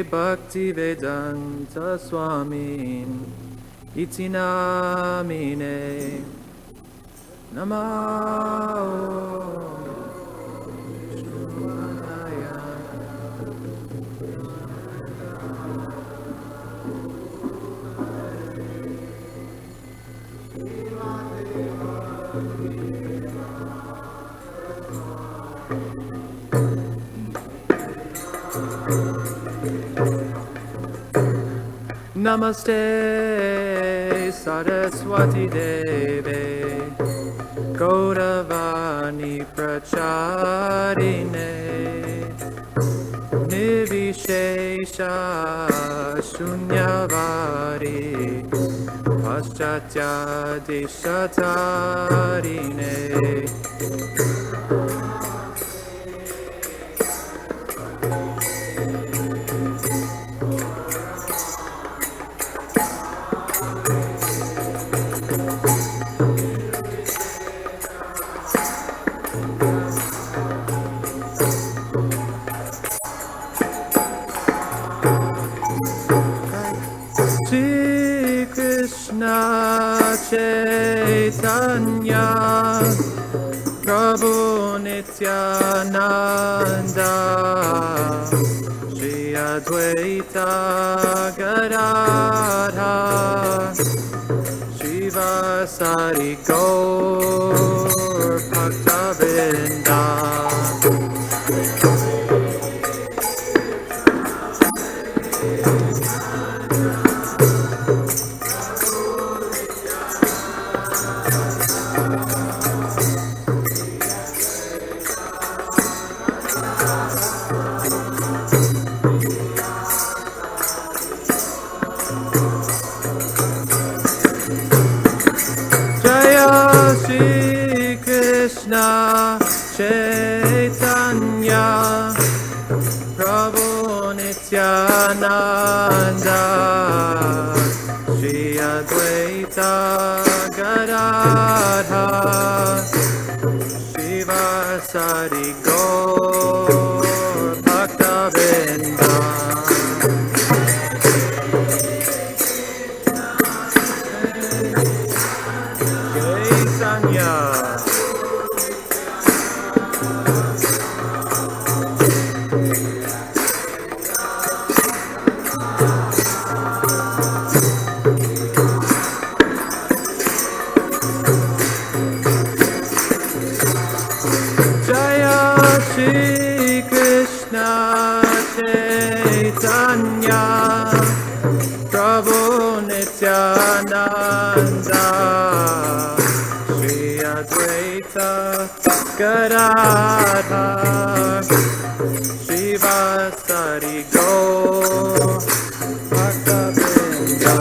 Bhaktivedanta Swami Iti namine Namah Namaste Saraswati Deve Gauravani Pracharine Nivishesha Shunyavadi Paschatya Dishatarine Shri Krishna Chaitanya Prabhu Nityananda Shri Advaita Gadadha Shivasari Gaur Bhaktavinda Shri Krishna Chaitanya Prabhu Nityananda Shri Advaita Gadadha Shivasari Gaur Bhaktavinda Jaya Shri Krishna Chaitanya Prabhu Nityananda Shri Advaita Gadadha Shivasari Gaur Bhaktavinda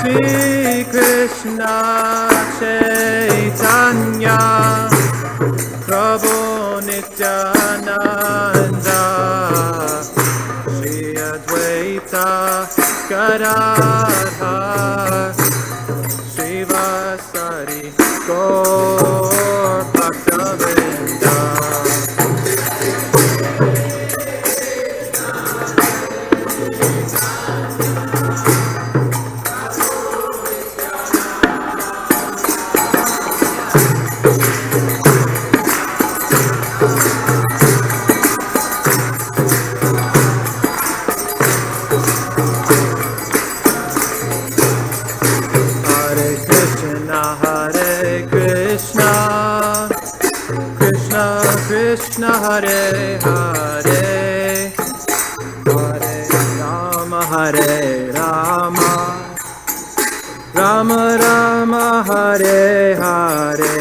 Shri Krishna Chaitanya Prabhu Nityananda Shri Advaita Gadadha Shivasari Gaur Bhaktavinda Krishna Hare Hare Hare Rama Rama Rama Hare Hare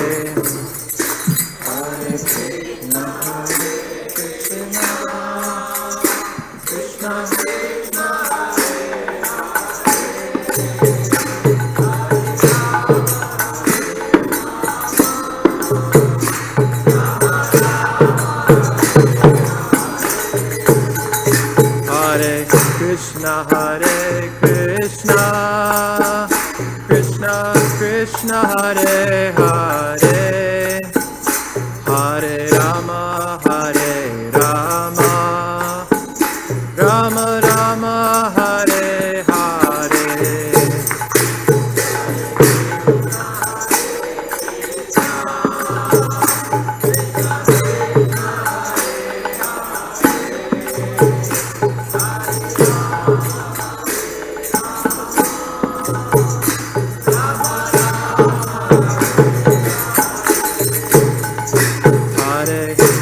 Hare Krishna Krishna Krishna Krishna Hare Hare Hare Rama Hare Rama Rama Rama Hare Hare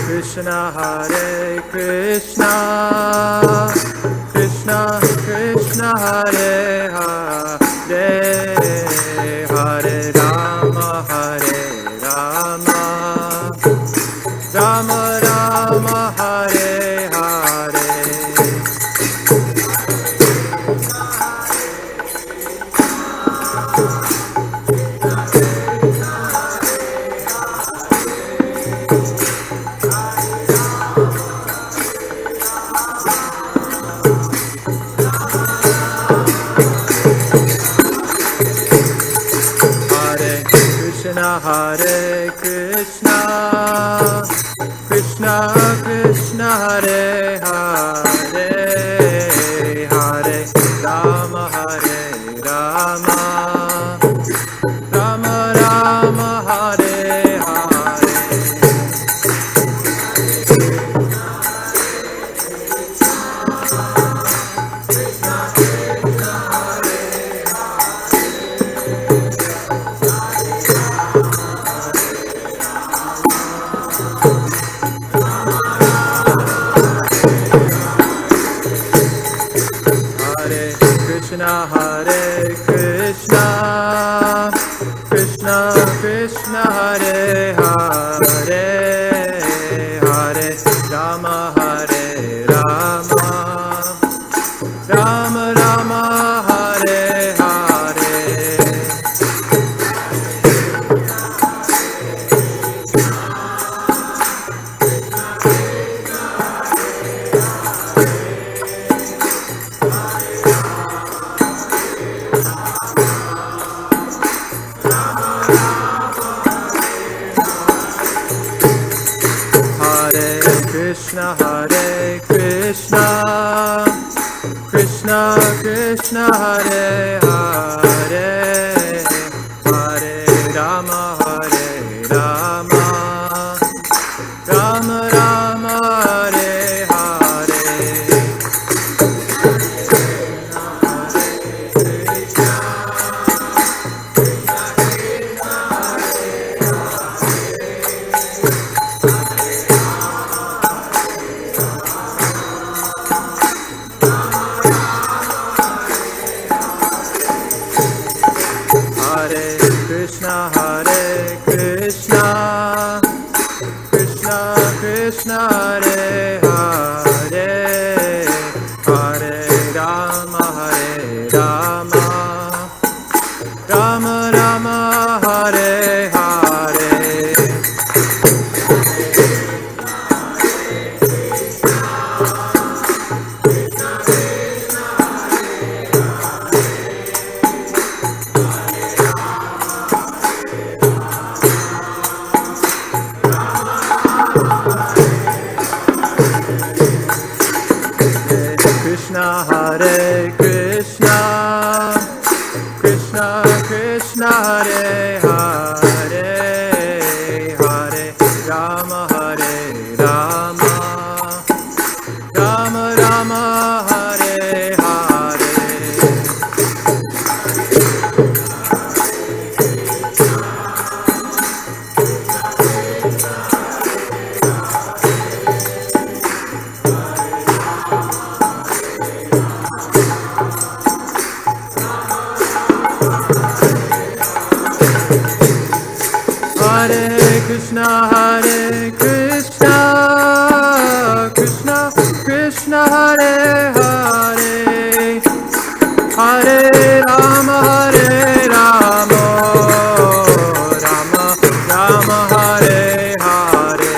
Krishna Hare Krishna Krishna Krishna Hare Hare Hare Rama Hare Rama Rama Rama Hare Hare Krishna Hare Krishna Krishna Krishna Hare Hare Hare Rama Hare Rama Rama Rama Hare Hare Krishna Hare Krishna Krishna Krishna Hare Hare Hare Rama Hare Rama Rama Rama Hare Hare Krishna Hare Krishna Krishna Krishna Hare Hare Hare Rama Hare Rama Rama Rama Hare Hare Krishna Hare Krishna Krishna Krishna Hare Hare Hare Rama Hare Rama Rama Rama Hare Hare Krishna Hare Krishna Krishna Krishna Hare Hare Hare Rama Hare Rama Rama Rama Hare Hare Hare Krishna Hare Krishna Krishna Krishna Hare Hare Hare Rama Hare Rama Rama Rama Hare Hare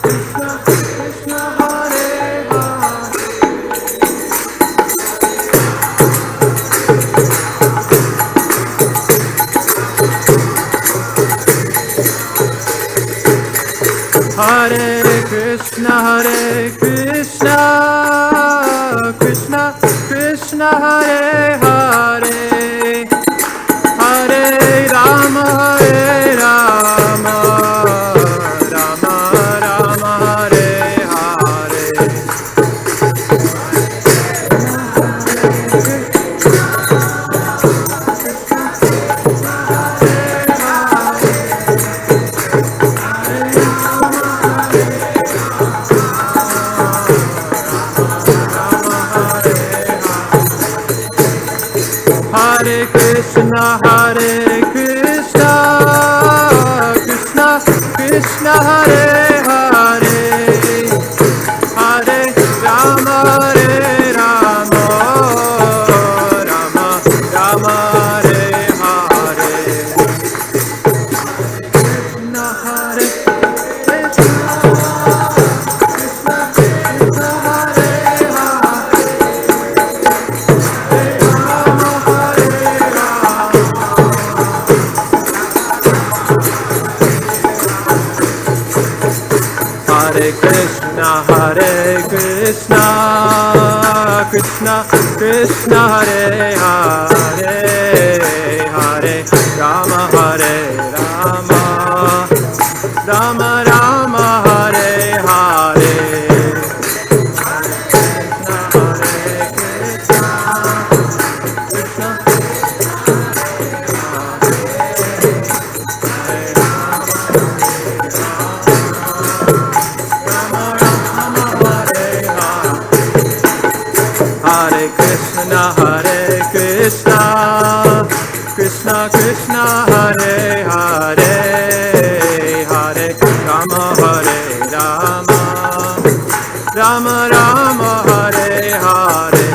Krishna Krishna Hare Hare Krishna Krishna Hare Hare Hare Rama Rama Rama Hare Hare Hare Krishna Krishna Krishna Hare Hare Hare Rama Rama Rama Hare Hare Krishna Hare Krishna Krishna Krishna Hare Hare Hare Rama Hare Rama Rama Rama Hare Hare Krishna Hare Krishna Krishna Hare Krishna Krishna Krishna Hare Hare Hare Rama Hare Rama Rama Rama Hare Hare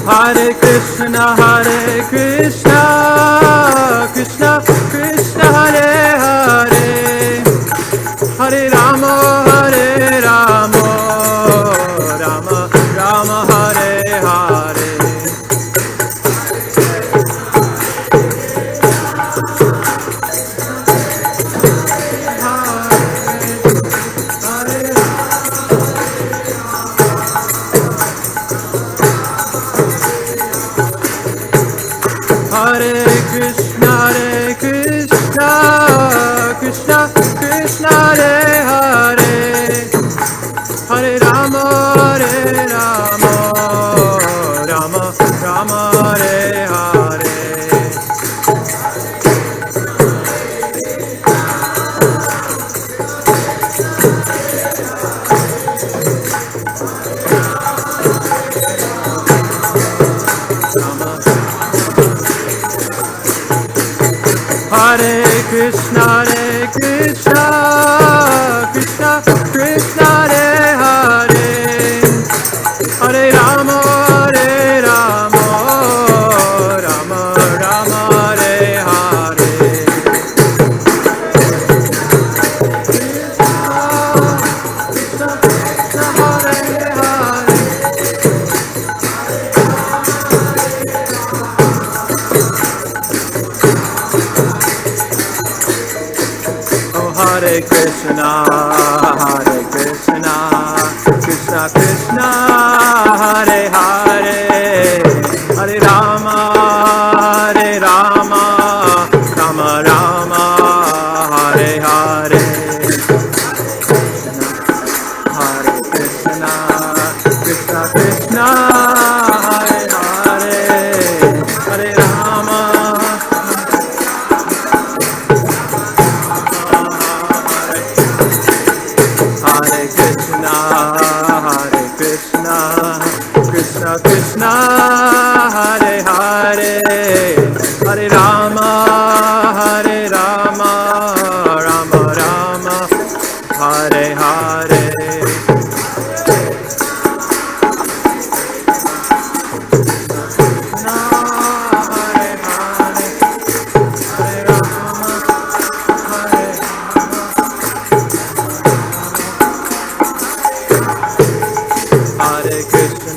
Hare Krishna Krishna Krishna Hare Hare Hare Rama Rama Rama Hare Hare Hare Krishna Krishna Krishna Hare Hare Hare Rama Rama Rama Hare Hare Hare Krishna Krishna Krishna Hare Hare Hare Rama Rama Rama Hare Hare Krishna Krishna Hare Hare Hare Krishna Krishna Krishna Hare Hare Hare Rama Rama Rama Hare Hare Hare Krishna Krishna Hare Hare Hare Rama Hare Krishna Krishna Hare Hare Hare Rama Rama Rama Hare Hare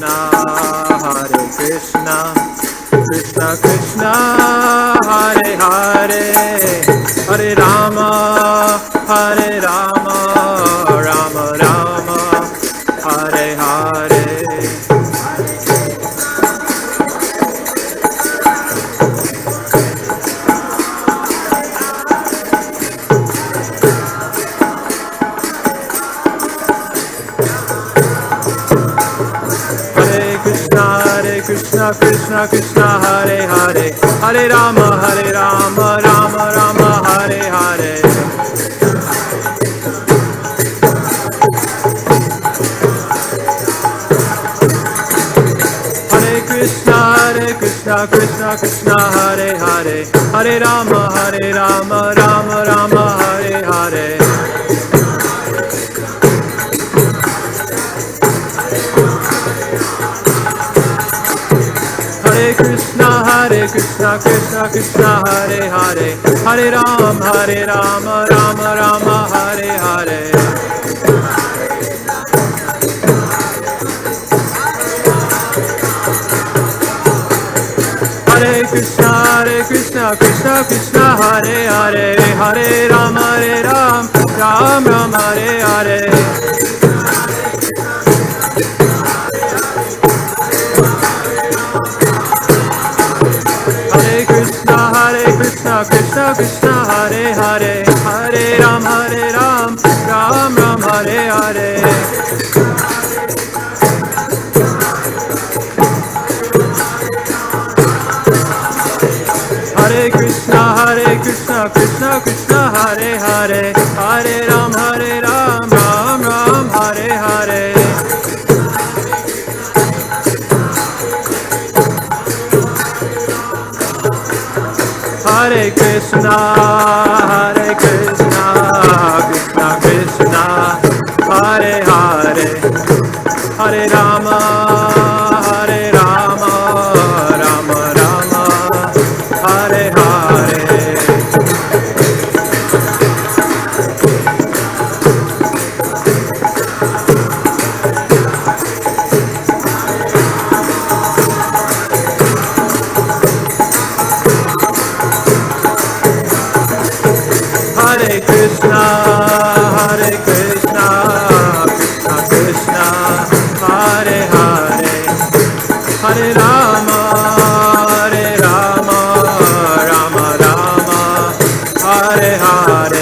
Krishna, Hare Krishna, Krishna Krishna, Hare Hare, Hare Rama, Hare Rama, Rama Rama, Hare Hare. Krishna, Krishna Krishna, Hare Hare, Hare Rama, Rama Rama, Hare Hare. Hare Krishna, Krishna Krishna, Hare Hare, Hare Rama, Rama Rama, Hare Hare. Hare Krishna, Krishna Krishna, Hare Hare, Hare Rama, Rama Rama, Hare Hare. Hare Krishna, Krishna Krishna, Hare Hare, Hare Rama, Ram Ram, Hare Hare. Krishna, Krishna, Hare Hare, Hare Ram, Ram Ram, Hare Hare. Hare Krishna, Krishna Krishna, Hare Hare, Hare Ram, Ram Ram, Hare Hare. Hare Krishna, Krishna Krishna, Hare Hare, Hare Rama, Rama Rama, Hare Hare. Hare Krishna, Krishna Krishna, Hare Hare, Hare Rama, Rama Rama, Hare Hare. Hare Krishna, Krishna Krishna, Hare Hare, Hare Rama, Rama Rama, Hare Hare.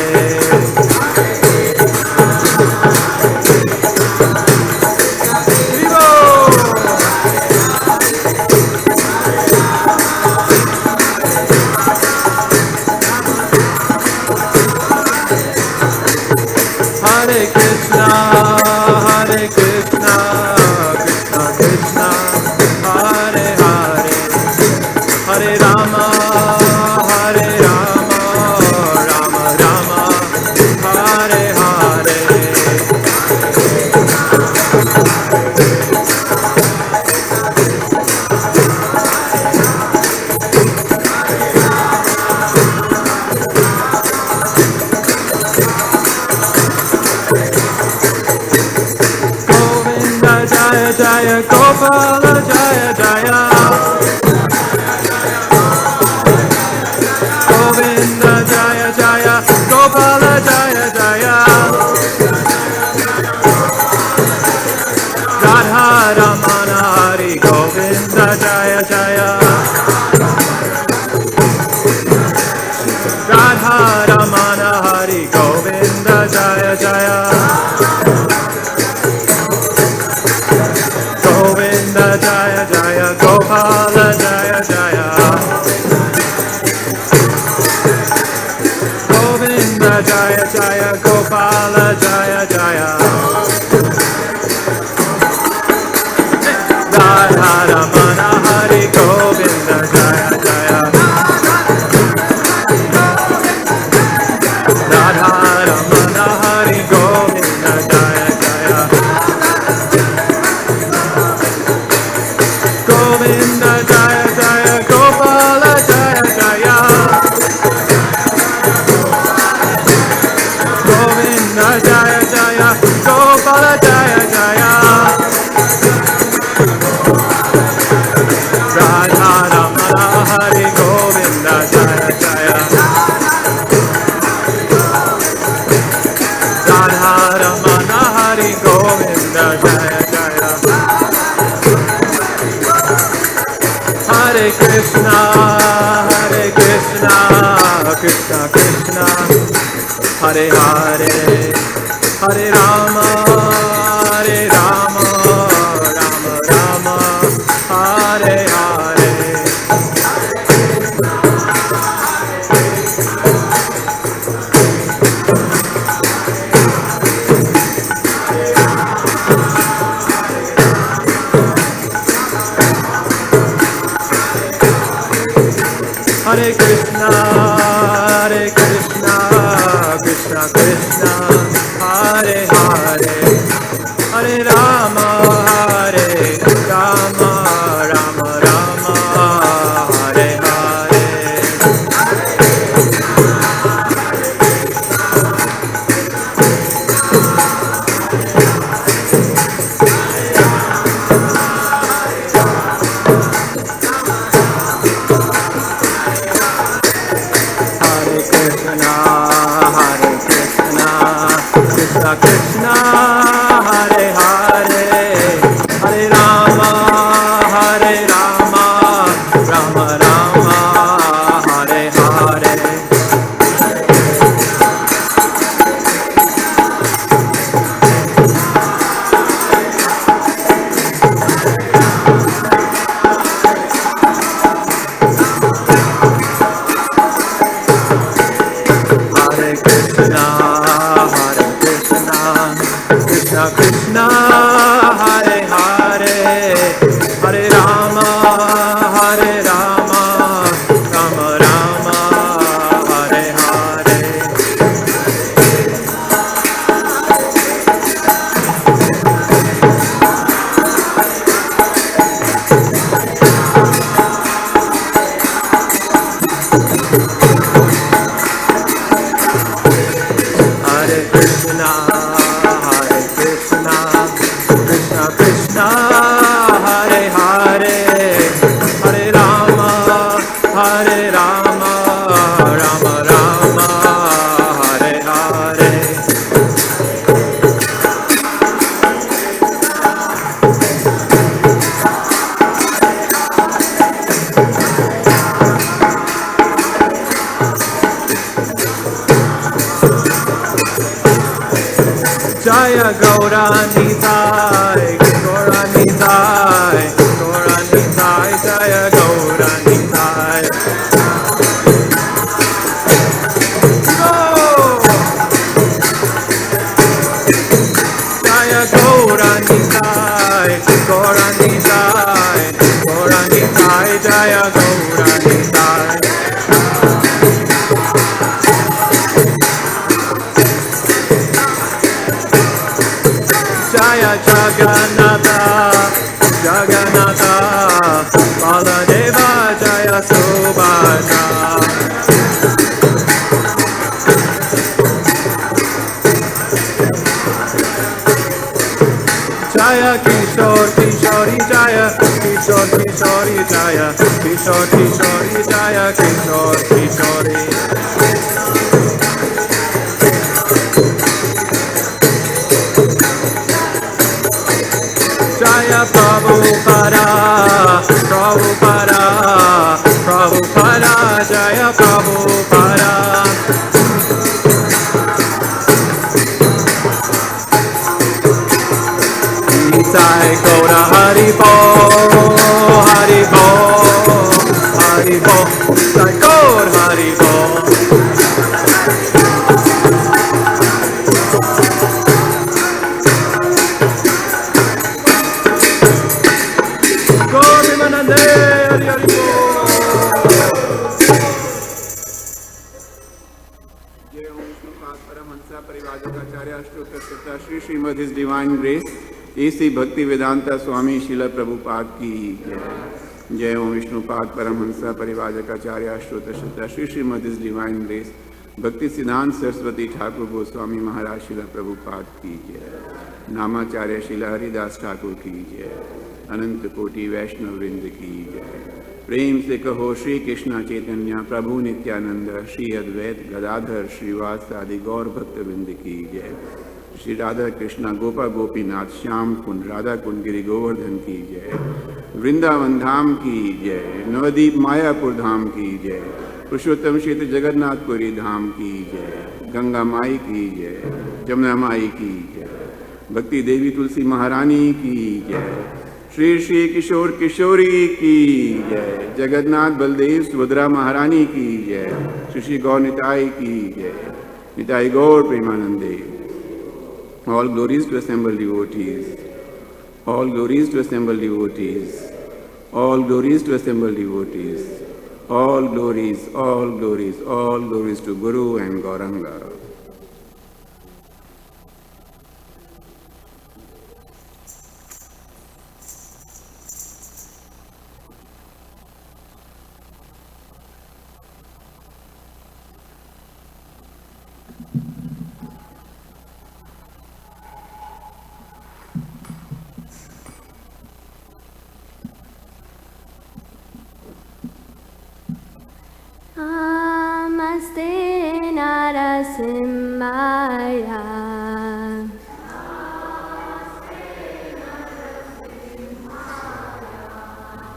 Jaya Gopala, Jaya Jaya, Govinda Jaya Jaya, Gopala Jaya Jaya, Radha Ramana Hari Govinda Jaya Jaya, Radha Ramana Hari Govinda Jaya Jaya. Govinda Jaya Jaya, Jaya Jaya. Hare Krishna, Krishna Krishna, Hare Hare, Hare Rama, Rama Rama, Hare Hare. Hare Krishna, Krishna Krishna, Hare Hare, Hare Rama, Rama Rama, Hare Hare. Krishna Krishna, Hare Hare, Hare Rama, Rama Rama, Hare Hare. Hare Krishna, Krishna Krishna, Hare Hare, Hare Rama, Rama Rama, Hare Hare. Hare Krishna, Krishna Krishna, Hare Hare, Hare Rama, Rama Rama, Hare Hare. Jaya Gauranitai, Gauranitai, Gauranitai, Jaya Gauranitai. Go! Jaya Gauranitai, Gauranitai, Gauranitai, Jaya Gauranitai. Jaya Jagannatha, Jagannatha, Baladeva, Jaya Subhadra. Jaya Kishore, Kishori, Jaya Kishore, Kishori, Jaya Kishore, Kishori, Jaya Kishore, Kishori. Jaya Prabhupada, Prabhupada, Prabhupada, Jaya Prabhupada. Nitai Gaura Haribo, Haribo, Haribo, Nitai Gaur Haribo. Shri Srimad His Divine Grace, A.C. Bhakti Vedanta Swami Srila Prabhupada ki Jai Om Vishnupad Paramhansa Parivajaka Shrota Shrota Shri Srimad His Divine Grace, Bhakti Siddhanta Saraswati Thakur Goswami Maharaj Srila Prabhupada ki Jai, Namacharya Srila Haridas Thakur ki Jai, Anant Koti Vaishnav Vrinda ki Jai. प्रेम से कहो श्री कृष्ण चैतन्य प्रभु नित्यानंद श्री अद्वैत गदाधर श्रीवास आदि गौर भक्त वृंद की जय। श्री राधा कृष्णा गोपा गोपीनाथ श्याम कुंड राधा कुंड गिरी गोवर्धन की जय, वृंदावन धाम की जय, नवदीप मायापुर धाम की जय, पुरुषोत्तम क्षेत्र जगन्नाथपुरी धाम की जय, गंगा माई की जय, जमुना माई की जय, भक्ति देवी तुलसी महारानी की जय, श्री श्री किशोर किशोरी की जय, जगन्नाथ बलदेव सुभद्रा महारानी की जय, श्री श्री गौर निताई की जय, निताई गौर प्रेमानंदे। All glories to assembled devotees, all glories to assembled devotees, all glories to assembled devotees, all glories, all glories, all glories to Guru and Gauranga. Namaste Narasimhaya.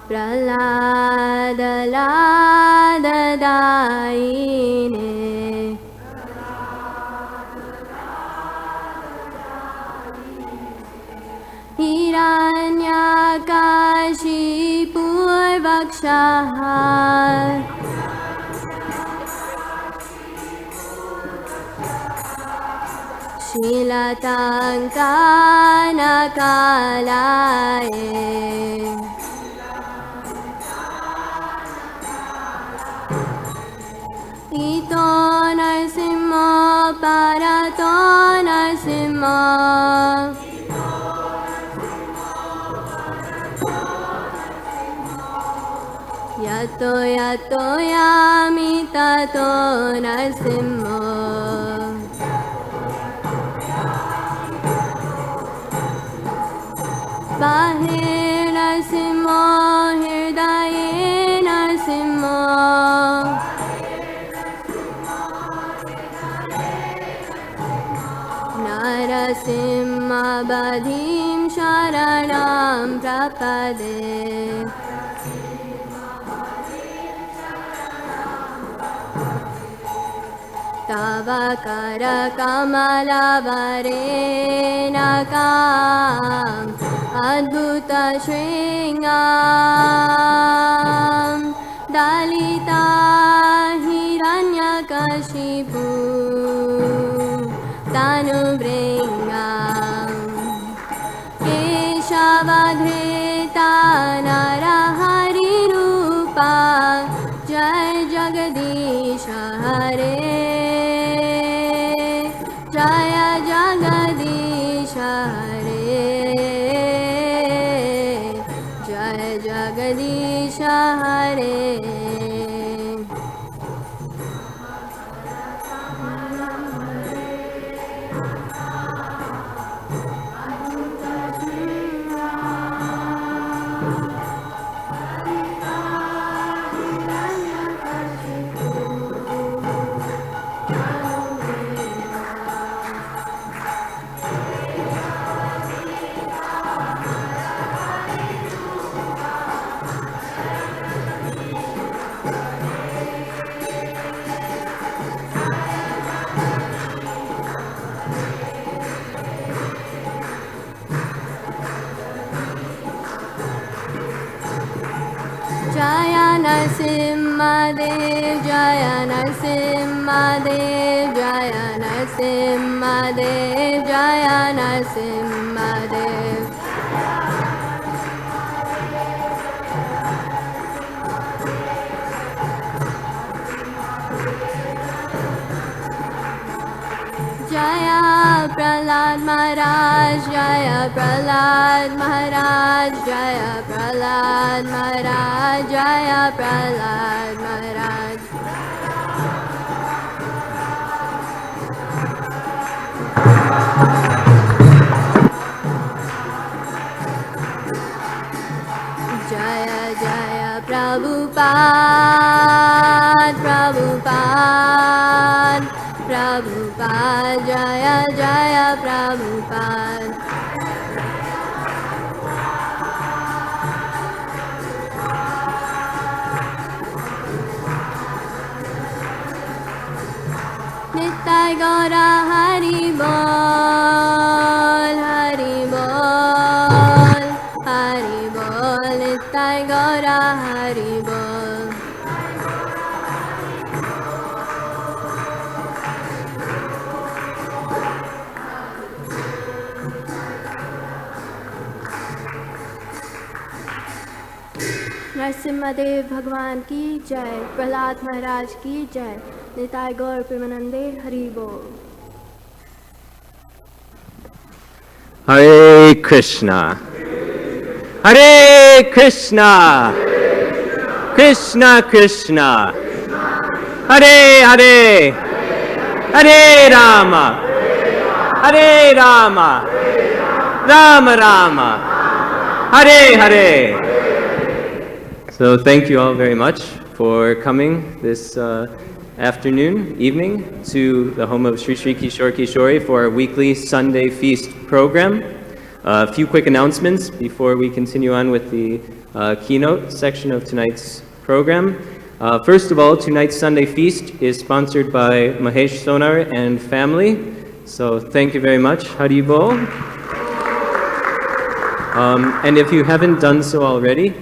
Prahlada Lada Daine. Hiranyakashi Purvakshaha. Shilatankanakalaye. Ito Narsimha Parato Narsimha. Yato yato yami tato Narsimha. Bahir Narsimha, Hirdaye Narsimha. Narasimha Badhim Sharanam Prapade. Tava Kara Kamala Varenakam Adbhuta Shringam Dalita Hiranyakashipu Tanubringam Keshavadhrita Narahari Rupa Jai Jagadisha Hare Jaya Jagadisha Hare Jaya Jagadisha Hare. Jaya Narsimha Dev, Jaya Narsimha Dev, Jaya Narsimha Dev, Jaya Narsimha Dev. Jaya Prahlad Maharaj, Jaya Prahlad Maharaj, Jaya Prahlad Maharaj, Jaya Prahlad Maharaj. Jaya Jaya Prabhupada, Prabhupada, Prabhupada. Jaya Jaya Prabhupada. Nittai Gaura Hari Bol, Hari Bol, Hari Bol, Nittai Gaura Hari Bol. Narasimhadeva भगवान की जय, प्रहलाद महाराज की जय, निताय गौर प्रेमानंदे हरि बोल। Hare Krishna. Hare Krishna. Krishna Krishna. Hare Hare. Hare Rama. Hare Rama. Rama Rama. Hare Hare. So thank you all very much for coming this evening to the home of Sri Sri Kishore Kishori for our weekly Sunday feast program. A few quick announcements before we continue on with the keynote section of tonight's program. First of all, tonight's Sunday feast is sponsored by Mahesh Sonar and family. So thank you very much. Haribol. And if you haven't done so already,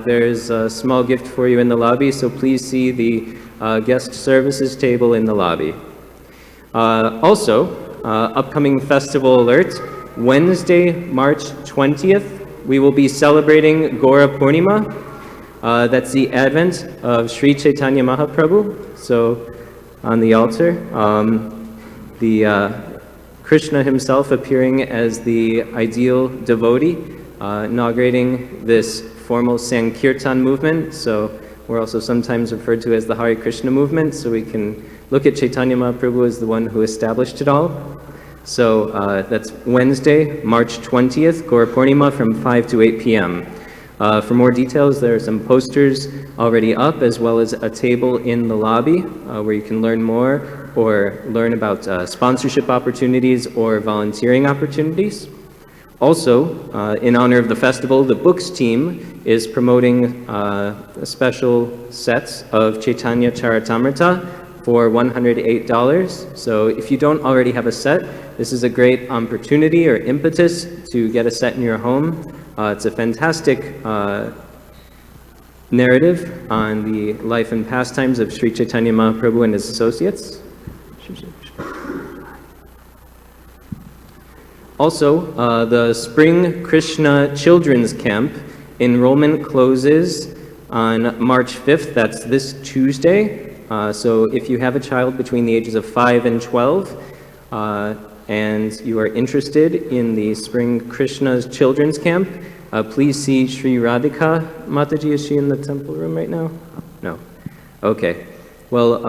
there's a small gift for you in the lobby, so please see the guest services table in the lobby. Also, upcoming festival alert, Wednesday, March 20th, we will be celebrating Gaura Purnima. That's the advent of Sri Chaitanya Mahaprabhu. So on the altar, Krishna himself appearing as the ideal devotee, inaugurating this formal Sankirtan movement. So we're also sometimes referred to as the Hare Krishna movement, so we can look at Chaitanya Mahaprabhu as the one who established it all. So that's Wednesday, March 20th, Gaura Purnima from 5 to 8 p.m. For more details, there are some posters already up, as well as a table in the lobby where you can learn more or learn about sponsorship opportunities or volunteering opportunities. Also, in honor of the festival, the books team is promoting special sets of Chaitanya Charitamrita for $108. So if you don't already have a set, this is a great opportunity or impetus to get a set in your home. It's a fantastic narrative on the life and pastimes of Sri Chaitanya Mahaprabhu and his associates. Also, the Spring Krishna Children's Camp enrollment closes on March 5th. That's this Tuesday. So if you have a child between the ages of 5 and 12, and you are interested in the Spring Krishna Children's Camp, please see Sri Radhika Mataji. Is she in the temple room right now? No. Okay. Well,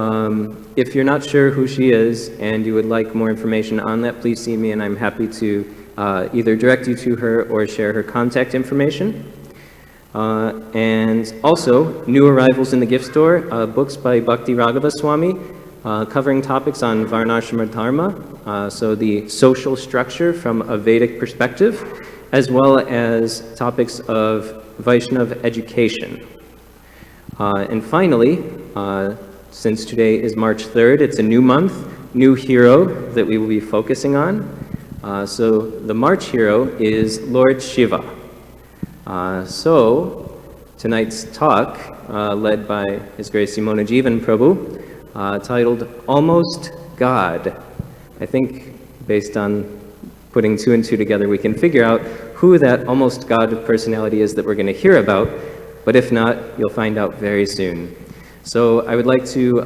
if you're not sure who she is and you would like more information on that, please see me and I'm happy to either direct you to her or share her contact information. And also, new arrivals in the gift store, books by Bhakti Raghava Swami, covering topics on Varnashrama Dharma, so the social structure from a Vedic perspective, as well as topics of Vaishnava education. And finally, since today is March 3rd, it's a new month, new hero that we will be focusing on. So the March hero is Lord Shiva. So tonight's talk, led by His Grace Simona Jivan Prabhu, titled Almost God. I think based on putting two and two together, we can figure out who that almost God personality is that we're going to hear about, but if not, you'll find out very soon. So I would like to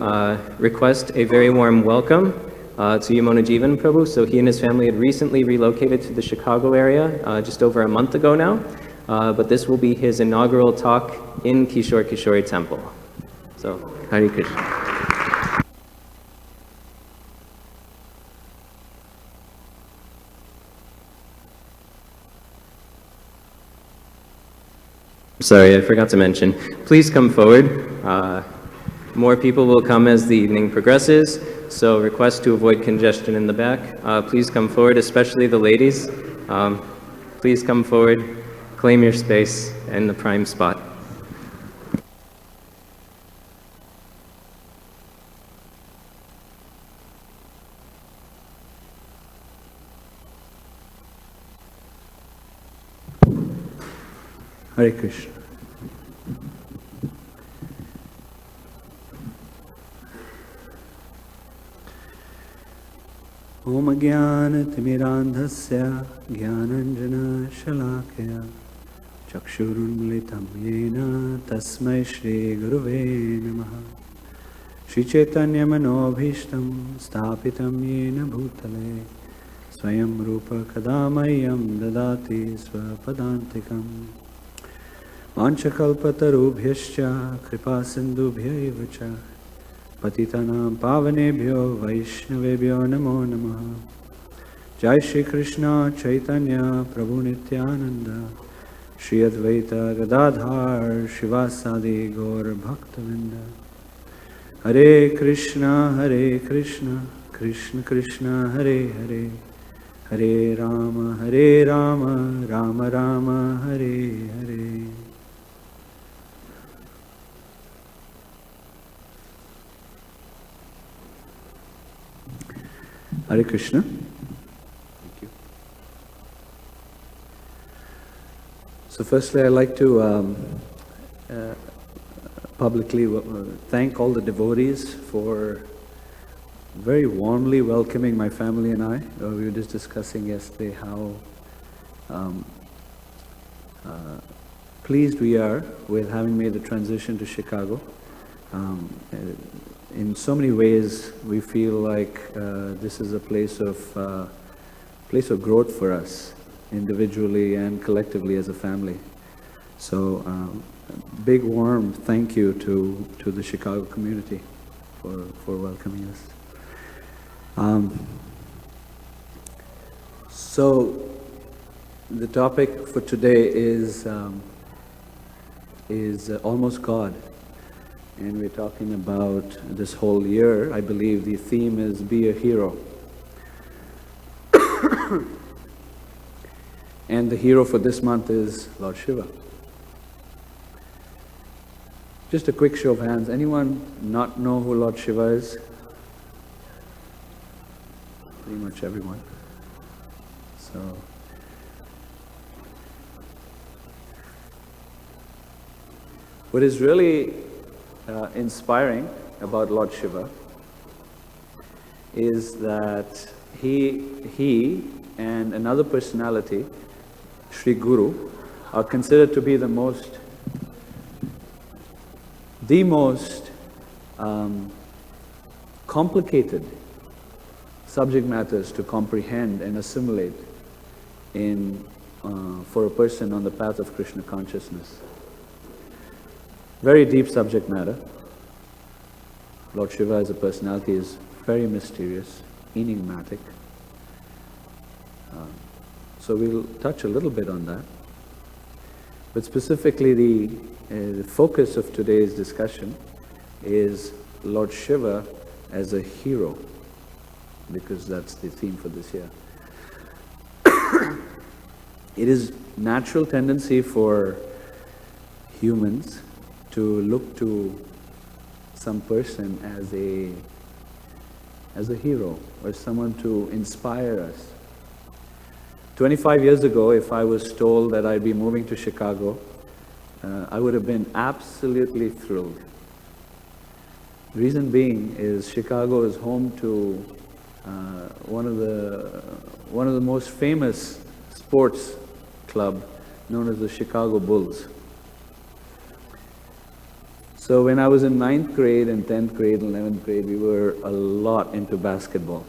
request a very warm welcome to Yamuna Jivan Prabhu. So he and his family had recently relocated to the Chicago area just over a month ago now, but this will be his inaugural talk in Kishore Kishori Temple. So, Hare Krishna. Sorry, I forgot to mention. Please come forward. More people will come as the evening progresses, so request to avoid congestion in the back. Please come forward, especially the ladies. Please come forward, claim your space in the prime spot. Hare Krishna. Om Jnana-timirandhasya Jnananjana-shalakaya Chakshurunmilitam Yena Tasmai Shri Guruve Namaha Shri Chaitanya Manobhishtam Stapitam Yena Bhutale Swayam Rupa Kadamayam Dadati Swapadantikam Vanchakalpatarubhyascha Kripa Sindhubhyaiva cha Patitanam Pavanebhyo Vaishnavebhyo Namo Namaha Jai Shri Krishna Chaitanya Prabhu Nityananda Shri Advaita Gadadhar Shivasadi Gaur Bhaktavinda Hare Krishna Krishna Krishna Hare Hare Hare Rama Rama Rama Hare Hare. Hare Krishna. Thank you. So firstly, I'd like to publicly thank all the devotees for very warmly welcoming my family and I. We were just discussing yesterday how pleased we are with having made the transition to Chicago. In so many ways, we feel like this is a place of growth for us, individually and collectively as a family. So, big warm thank you to the Chicago community for welcoming us. So, the topic for today is almost God. And we're talking about this whole year. I believe the theme is Be a Hero. And the hero for this month is Lord Shiva. Just a quick show of hands. Anyone not know who Lord Shiva is? Pretty much everyone. So, what is really inspiring about Lord Shiva is that he and another personality, Sri Guru, are considered to be the most complicated subject matters to comprehend and assimilate for a person on the path of Krishna consciousness. Very deep subject matter. Lord Shiva as a personality is very mysterious, enigmatic. So we'll touch a little bit on that. But specifically the focus of today's discussion is Lord Shiva as a hero, because that's the theme for this year. It is natural tendency for humans to look to some person as a hero or someone to inspire us. 25 years ago, if I was told that I'd be moving to Chicago, I would have been absolutely thrilled. The reason being is Chicago is home to one of the most famous sports club known as the Chicago Bulls. So when I was in 9th grade and 10th grade and 11th grade, we were a lot into basketball.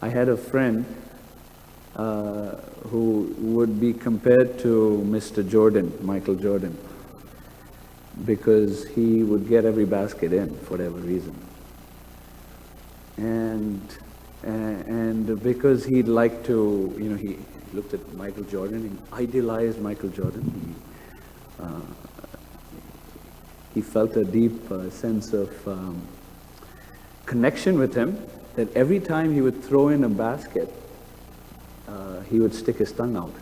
I had a friend who would be compared to Mr. Jordan, Michael Jordan, because he would get every basket in for whatever reason. And because he'd like to, he looked at Michael Jordan and idealized Michael Jordan. he felt a deep sense of connection with him, that every time he would throw in a basket, he would stick his tongue out.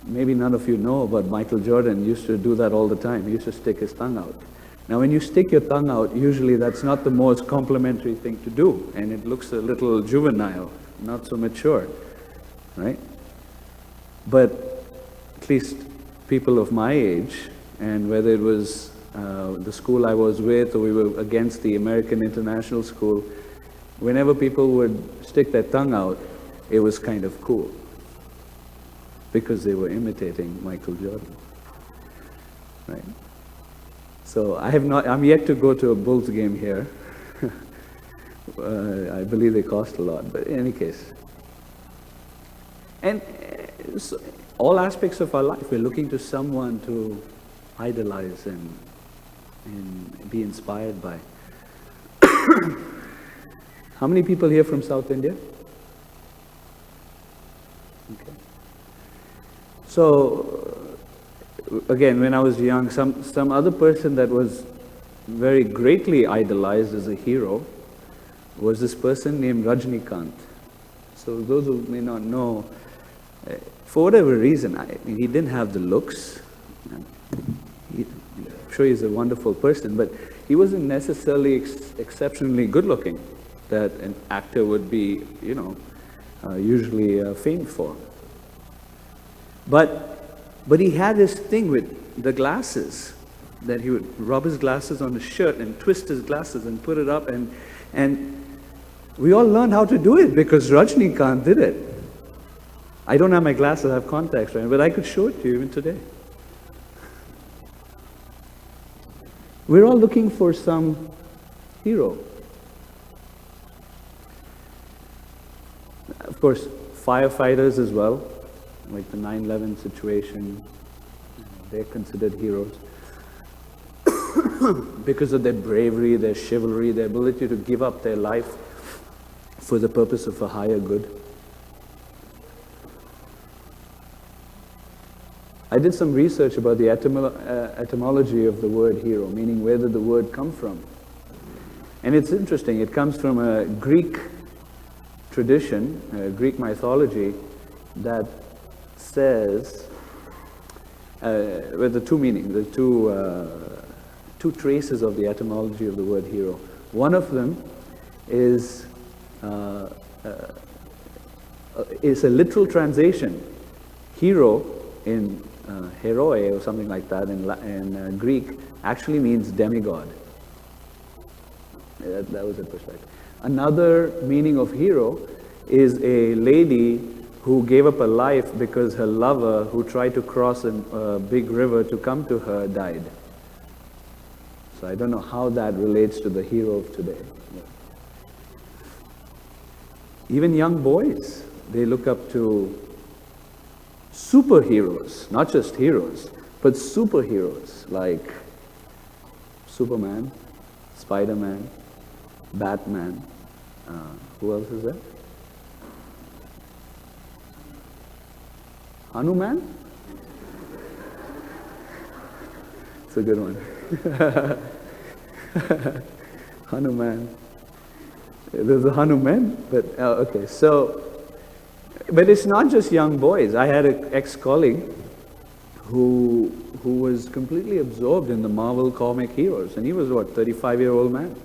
Maybe none of you know, but Michael Jordan used to do that all the time. He used to stick his tongue out. Now, when you stick your tongue out, usually that's not the most complimentary thing to do, and it looks a little juvenile, not so mature, right? But at least people of my age, and whether it was the school I was with or we were against the American International School, whenever people would stick their tongue out, it was kind of cool, because they were imitating Michael Jordan, right? So I'm yet to go to a Bulls game here. I believe they cost a lot, but in any case. And so all aspects of our life, we're looking to someone to idolize and be inspired by. How many people here from South India? Okay. So, again, when I was young, some other person that was very greatly idolized as a hero was this person named Rajnikant. So those who may not know, for whatever reason, he didn't have the looks. I'm sure he's a wonderful person, but he wasn't necessarily exceptionally good looking, that an actor would be, usually famed for. But he had this thing with the glasses, that he would rub his glasses on his shirt and twist his glasses and put it up, and we all learned how to do it because Rajnikant did it. I don't have my glasses, I have contacts, right? But I could show it to you even today. We're all looking for some hero. Of course, firefighters as well, like the 9/11 situation, they're considered heroes because of their bravery, their chivalry, their ability to give up their life for the purpose of a higher good. I did some research about the etymology of the word hero, meaning where did the word come from? And it's interesting, it comes from a Greek tradition, Greek mythology, that says, with the two meanings, the two traces of the etymology of the word hero. One of them is a literal translation. Hero in heroi or something like that in Greek actually means demigod. That was a perspective. Another meaning of hero is a lady who gave up her life because her lover, who tried to cross a big river to come to her, died. So I don't know how that relates to the hero of today. Even young boys, they look up to superheroes, not just heroes, but superheroes like Superman, Spider-Man, Batman. Who else is there? Hanuman? It's a good one. Hanuman. There's a Hanuman, but okay. So, but it's not just young boys. I had an ex-colleague who was completely absorbed in the Marvel comic heroes, and he was what, 35-year-old man.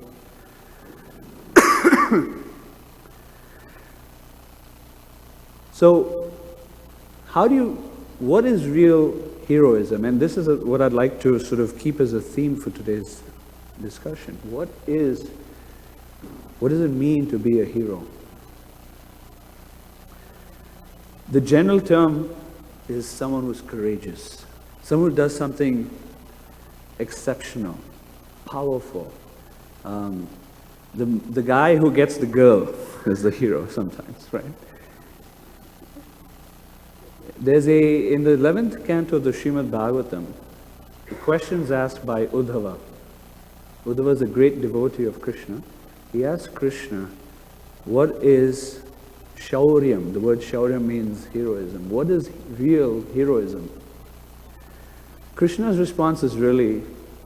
So, what is real heroism? And this is what I'd like to sort of keep as a theme for today's discussion. What does it mean to be a hero? The general term is someone who's courageous, someone who does something exceptional, powerful. The guy who gets the girl is the hero sometimes, right? In the 11th canto of the Srimad Bhagavatam, the questions asked by Uddhava. Uddhava is a great devotee of Krishna. He asked Krishna, what is Shauryam? The word Shauryam means heroism. What is real heroism? Krishna's response is really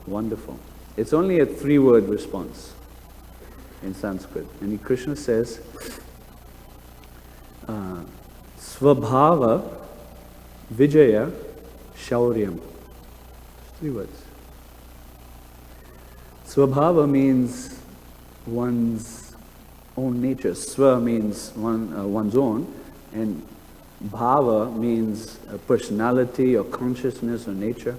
wonderful. It's only a 3-word response in Sanskrit. And Krishna says, Svabhava Vijaya Shauryam. 3 words. Svabhava means one's own nature. Swa means one's own, and bhava means a personality or consciousness or nature.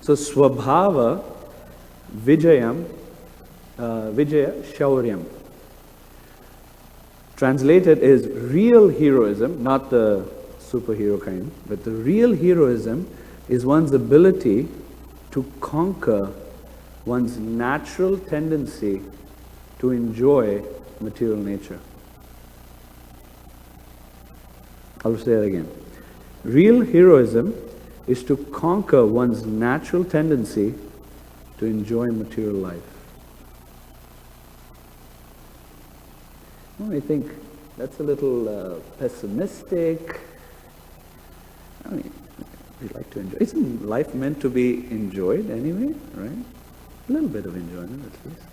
So Svabhava Vijaya Shauryam. Translated is real heroism, not the superhero kind, but the real heroism is one's ability to conquer one's natural tendency to enjoy material nature. I'll say that again. Real heroism is to conquer one's natural tendency to enjoy material life. Well, I think that's a little pessimistic. I mean, we like to enjoy. Isn't life meant to be enjoyed anyway, right? A little bit of enjoyment at least.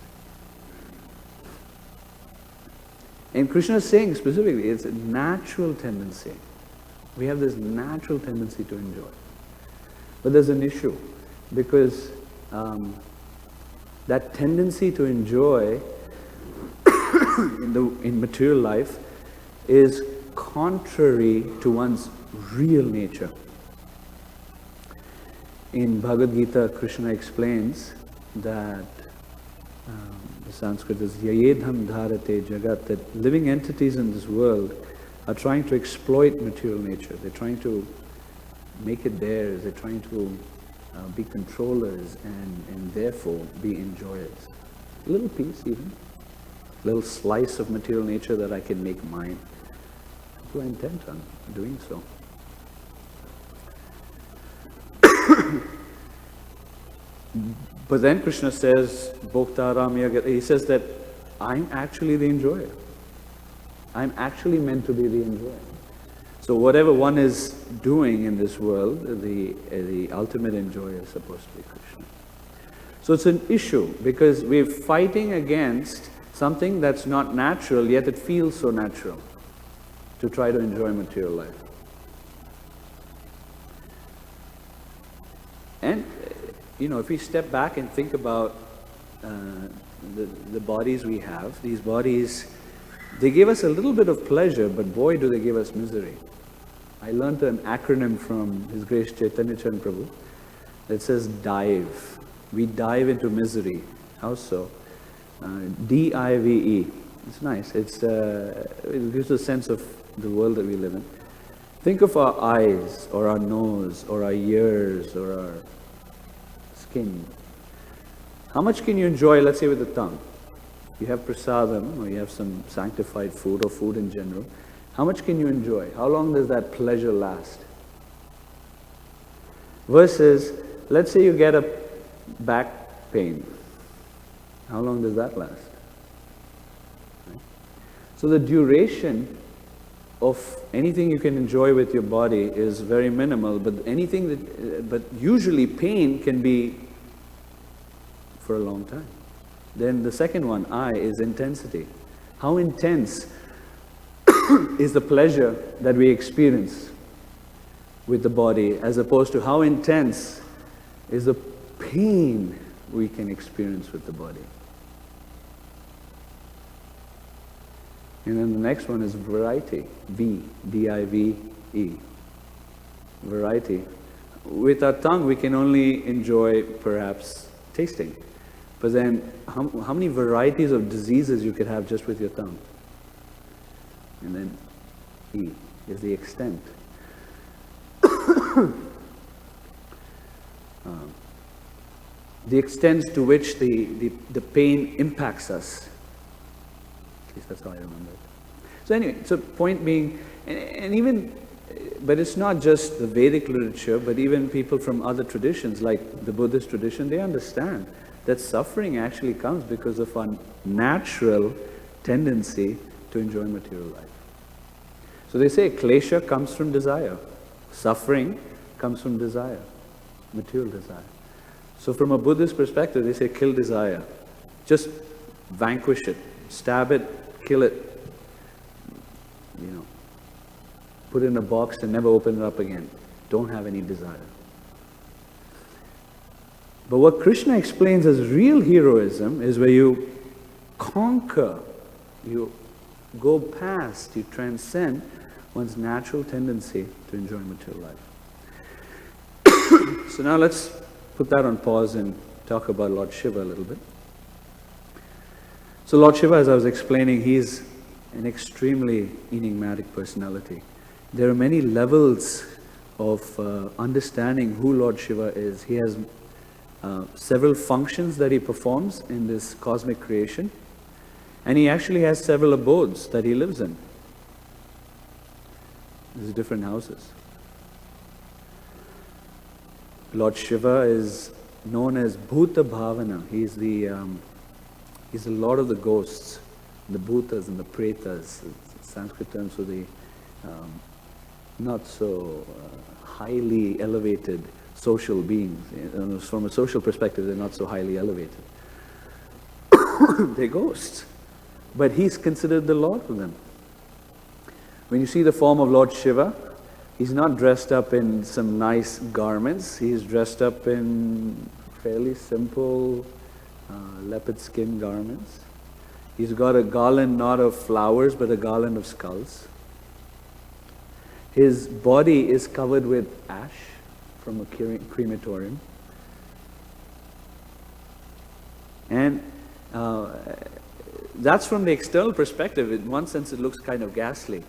And Krishna is saying specifically, it's a natural tendency. We have this natural tendency to enjoy. But there's an issue, because that tendency to enjoy in material life is contrary to one's real nature. In Bhagavad Gita, Krishna explains that the Sanskrit is yayedham dharate jagat, that living entities in this world are trying to exploit material nature. They're trying to make it theirs. They're trying to be controllers and therefore be enjoyers. A little piece even. A little slice of material nature that I can make mine. People are intent on doing so. But then Krishna says, he says that I'm actually the enjoyer. I'm actually meant to be the enjoyer. So whatever one is doing in this world, the ultimate enjoyer is supposed to be Krishna. So it's an issue, because we're fighting against something that's not natural, yet it feels so natural to try to enjoy material life. And if we step back and think about the bodies we have, these bodies, they give us a little bit of pleasure, but boy, do they give us misery. I learned an acronym from His Grace Chaitanya Charan Prabhu that says DIVE. We dive into misery. How so? DIVE. It's nice. It gives a sense of the world that we live in. Think of our eyes, or our nose, or our ears, or our skin. How much can you enjoy, let's say, with the tongue? You have prasadam, or you have some sanctified food, or food in general. How much can you enjoy? How long does that pleasure last? Versus, let's say you get a back pain. How long does that last? Right? So the duration of anything you can enjoy with your body is very minimal, but usually pain can be for a long time. Then the second one, I, is intensity. How intense is the pleasure that we experience with the body, as opposed to how intense is the pain we can experience with the body. And then the next one is variety, V, D-I-V-E, variety. With our tongue, we can only enjoy perhaps tasting. But then, how many varieties of diseases you could have just with your tongue? And then E is the extent. The extent to which the pain impacts us. At least that's how I remember it. So anyway, so point being, and even, but it's not just the Vedic literature, but even people from other traditions, like the Buddhist tradition, they understand that suffering actually comes because of our natural tendency to enjoy material life. So they say klesha comes from desire. Suffering comes from desire, material desire. So from a Buddhist perspective, they say kill desire. Just vanquish it, stab it, kill it, put it in a box and never open it up again. Don't have any desire. But what Krishna explains as real heroism is where you conquer, you go past, you transcend one's natural tendency to enjoy material life. So now let's put that on pause and talk about Lord Shiva a little bit. So Lord Shiva, as I was explaining, he's an extremely enigmatic personality. There are many levels of understanding who Lord Shiva is. He has several functions that he performs in this cosmic creation, and he actually has several abodes that he lives in. There's different houses. Lord Shiva is known as Bhuta Bhavana. He's the lord of the ghosts, the Bhutas and the Pretas, Sanskrit terms for the not so highly elevated social beings. From a social perspective, they're not so highly elevated. They're ghosts. But he's considered the lord of them. When you see the form of Lord Shiva, he's not dressed up in some nice garments. He's dressed up in fairly simple leopard skin garments. He's got a garland not of flowers, but a garland of skulls. His body is covered with ash from a crematorium. And that's from the external perspective. In one sense, it looks kind of ghastly.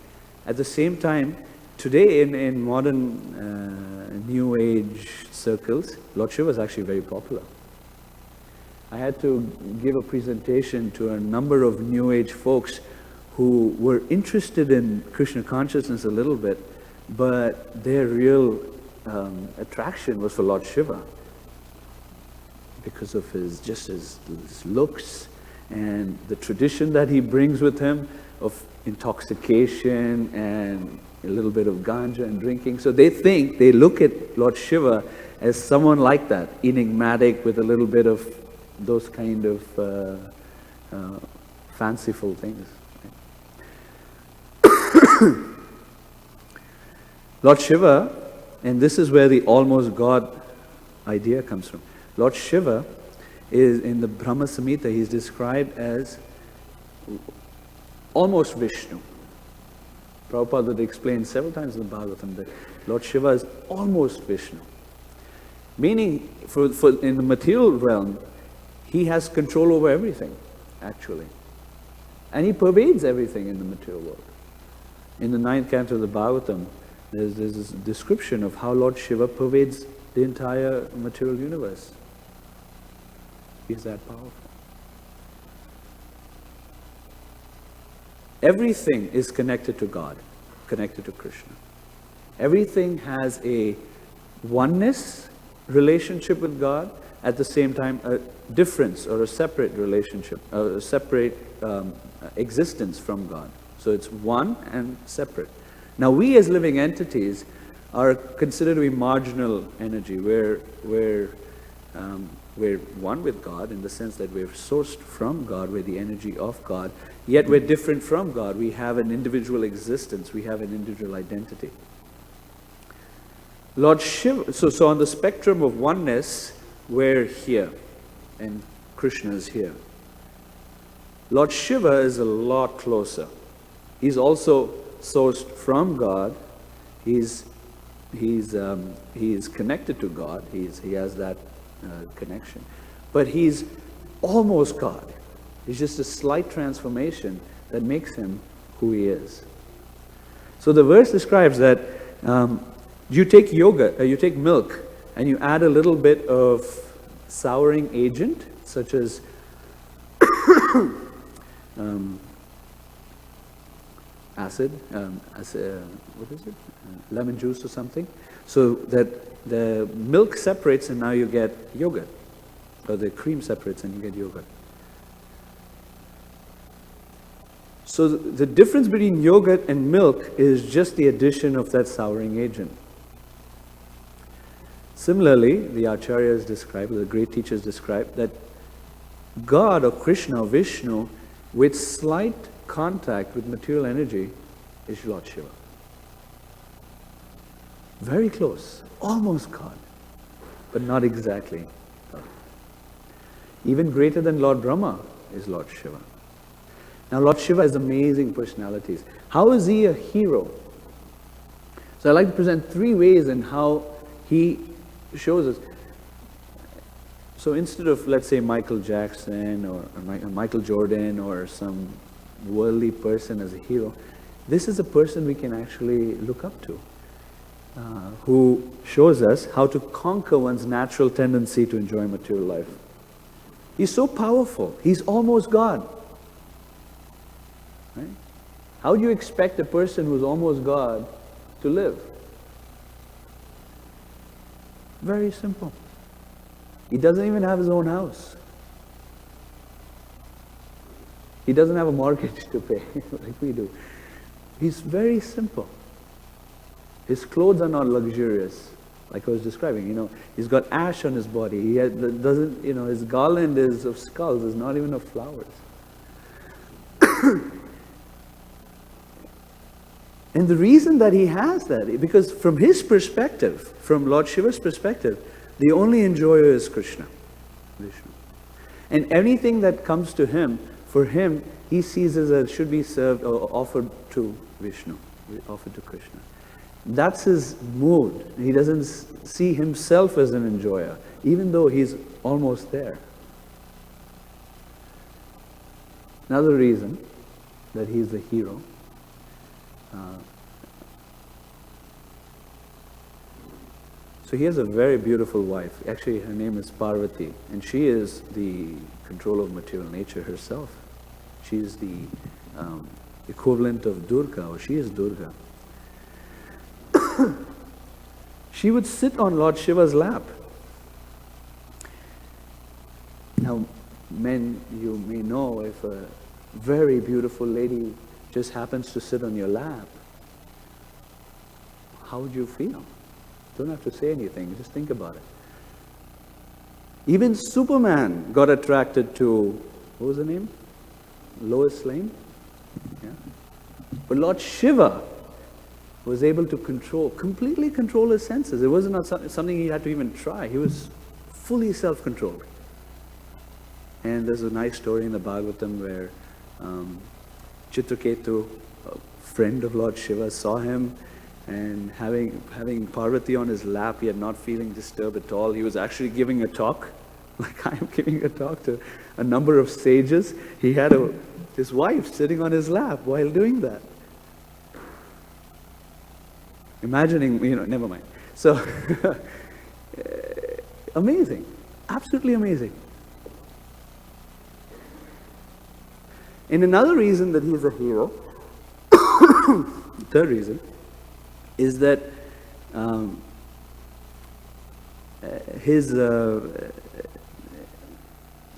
At the same time, today in modern New Age circles, Lord Shiva is actually very popular. I had to give a presentation to a number of New Age folks who were interested in Krishna consciousness a little bit, but their real attraction was for Lord Shiva because of his looks and the tradition that he brings with him of intoxication and a little bit of ganja and drinking. So they look at Lord Shiva as someone like that, enigmatic with a little bit of those kind of fanciful things. Lord Shiva, and this is where the almost God idea comes from. Lord Shiva is, in the Brahma Samhita, he's described as almost Vishnu. Prabhupada explained several times in the Bhagavatam that Lord Shiva is almost Vishnu. Meaning, for in the material realm, he has control over everything, actually. And he pervades everything in the material world. In the 9th canto of the Bhagavatam, there's this description of how Lord Shiva pervades the entire material universe. He's that powerful. Everything is connected to God, connected to Krishna. Everything has a oneness relationship with God, at the same time a difference or a separate relationship, a separate existence from God. So it's one and separate. Now we as living entities are considered to be marginal energy. We're one with God in the sense that we're sourced from God, we're the energy of God, yet we're different from God. We have an individual existence, we have an individual identity. Lord Shiva, so on the spectrum of oneness, we're here, and Krishna is here. Lord Shiva is a lot closer. He's also sourced from God. He's connected to God. He has that connection, but he's almost God. It's just a slight transformation that makes him who he is. So the verse describes that you take yogurt, you take milk, and you add a little bit of souring agent, such as acid, what is it? Lemon juice or something, so that the milk separates and now you get yogurt, or the cream separates and you get yogurt. So the difference between yogurt and milk is just the addition of that souring agent. Similarly, the Acharyas describe, the great teachers describe, that God or Krishna or Vishnu, with slight contact with material energy, is Lord Shiva. Very close, almost God, but not exactly God. Even greater than Lord Brahma is Lord Shiva. Now, Lord Shiva has amazing personalities. How is he a hero? So I'd like to present 3 ways in how he shows us. So instead of, let's say, Michael Jackson or Michael Jordan or some worldly person as a hero, this is a person we can actually look up to, who shows us how to conquer one's natural tendency to enjoy material life. He's so powerful. He's almost God. Right? How do you expect a person who's almost God to live? Very simple. He doesn't even have his own house. He doesn't have a mortgage to pay like we do. He's very simple. His clothes are not luxurious, like I was describing. He's got ash on his body. He doesn't. His garland is of skulls. It's not even of flowers. And the reason that he has that, because from his perspective, from Lord Shiva's perspective, the only enjoyer is Krishna, Vishnu. And anything that comes to him, for him, he sees as it should be served or offered to Vishnu, offered to Krishna. That's his mood. He doesn't see himself as an enjoyer, even though he's almost there. Another reason that he's the hero. So he has a very beautiful wife. Actually, her name is Parvati, and she is the controller of material nature herself. She is the equivalent of Durga, or she is Durga. She would sit on Lord Shiva's lap. Now, men, you may know, if a very beautiful lady just happens to sit on your lap, how would you feel? Don't have to say anything, just think about it. Even Superman got attracted to, what was her name? Lois Lane? Yeah. But Lord Shiva was able to completely control his senses. It wasn't something he had to even try. He was fully self-controlled. And there's a nice story in the Bhagavatam where Chitraketu, a friend of Lord Shiva, saw him, and having Parvati on his lap, yet not feeling disturbed at all. He was actually giving a talk, like I'm giving a talk to a number of sages. He had his wife sitting on his lap while doing that. Imagining, never mind. So, amazing, absolutely amazing. And another reason that he's a hero, third reason, is that his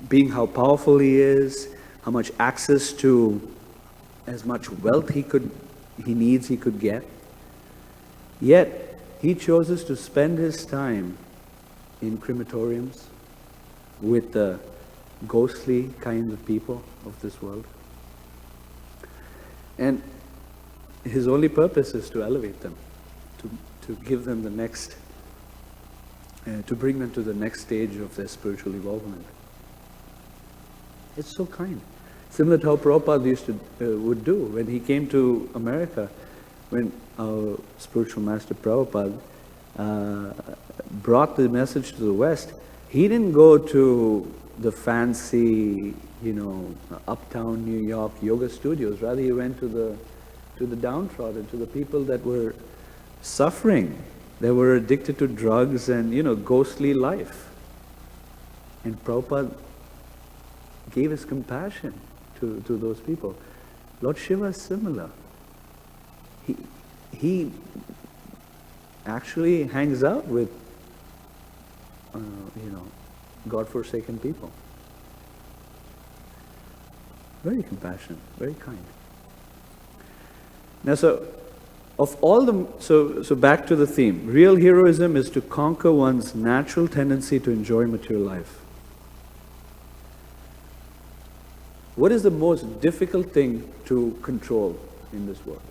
being how powerful he is, how much access to as much wealth he could get, yet he chooses to spend his time in crematoriums with the ghostly kinds of people of this world. And his only purpose is to elevate them, to give them the next, to bring them to the next stage of their spiritual evolvement. It's so kind. Similar to how Prabhupada would do when he came to America, when our spiritual master Prabhupada brought the message to the West. He didn't go to the fancy, uptown New York yoga studios. Rather, he went to the downtrodden, to the people that were suffering, that were addicted to drugs and, ghostly life. And Prabhupada gave his compassion to those people. Lord Shiva is similar. He actually hangs out with, God-forsaken people. Very compassionate, very kind. Now, so Of all the, so back to the theme. Real heroism is to conquer one's natural tendency to enjoy material life. What is the most difficult thing to control in this world?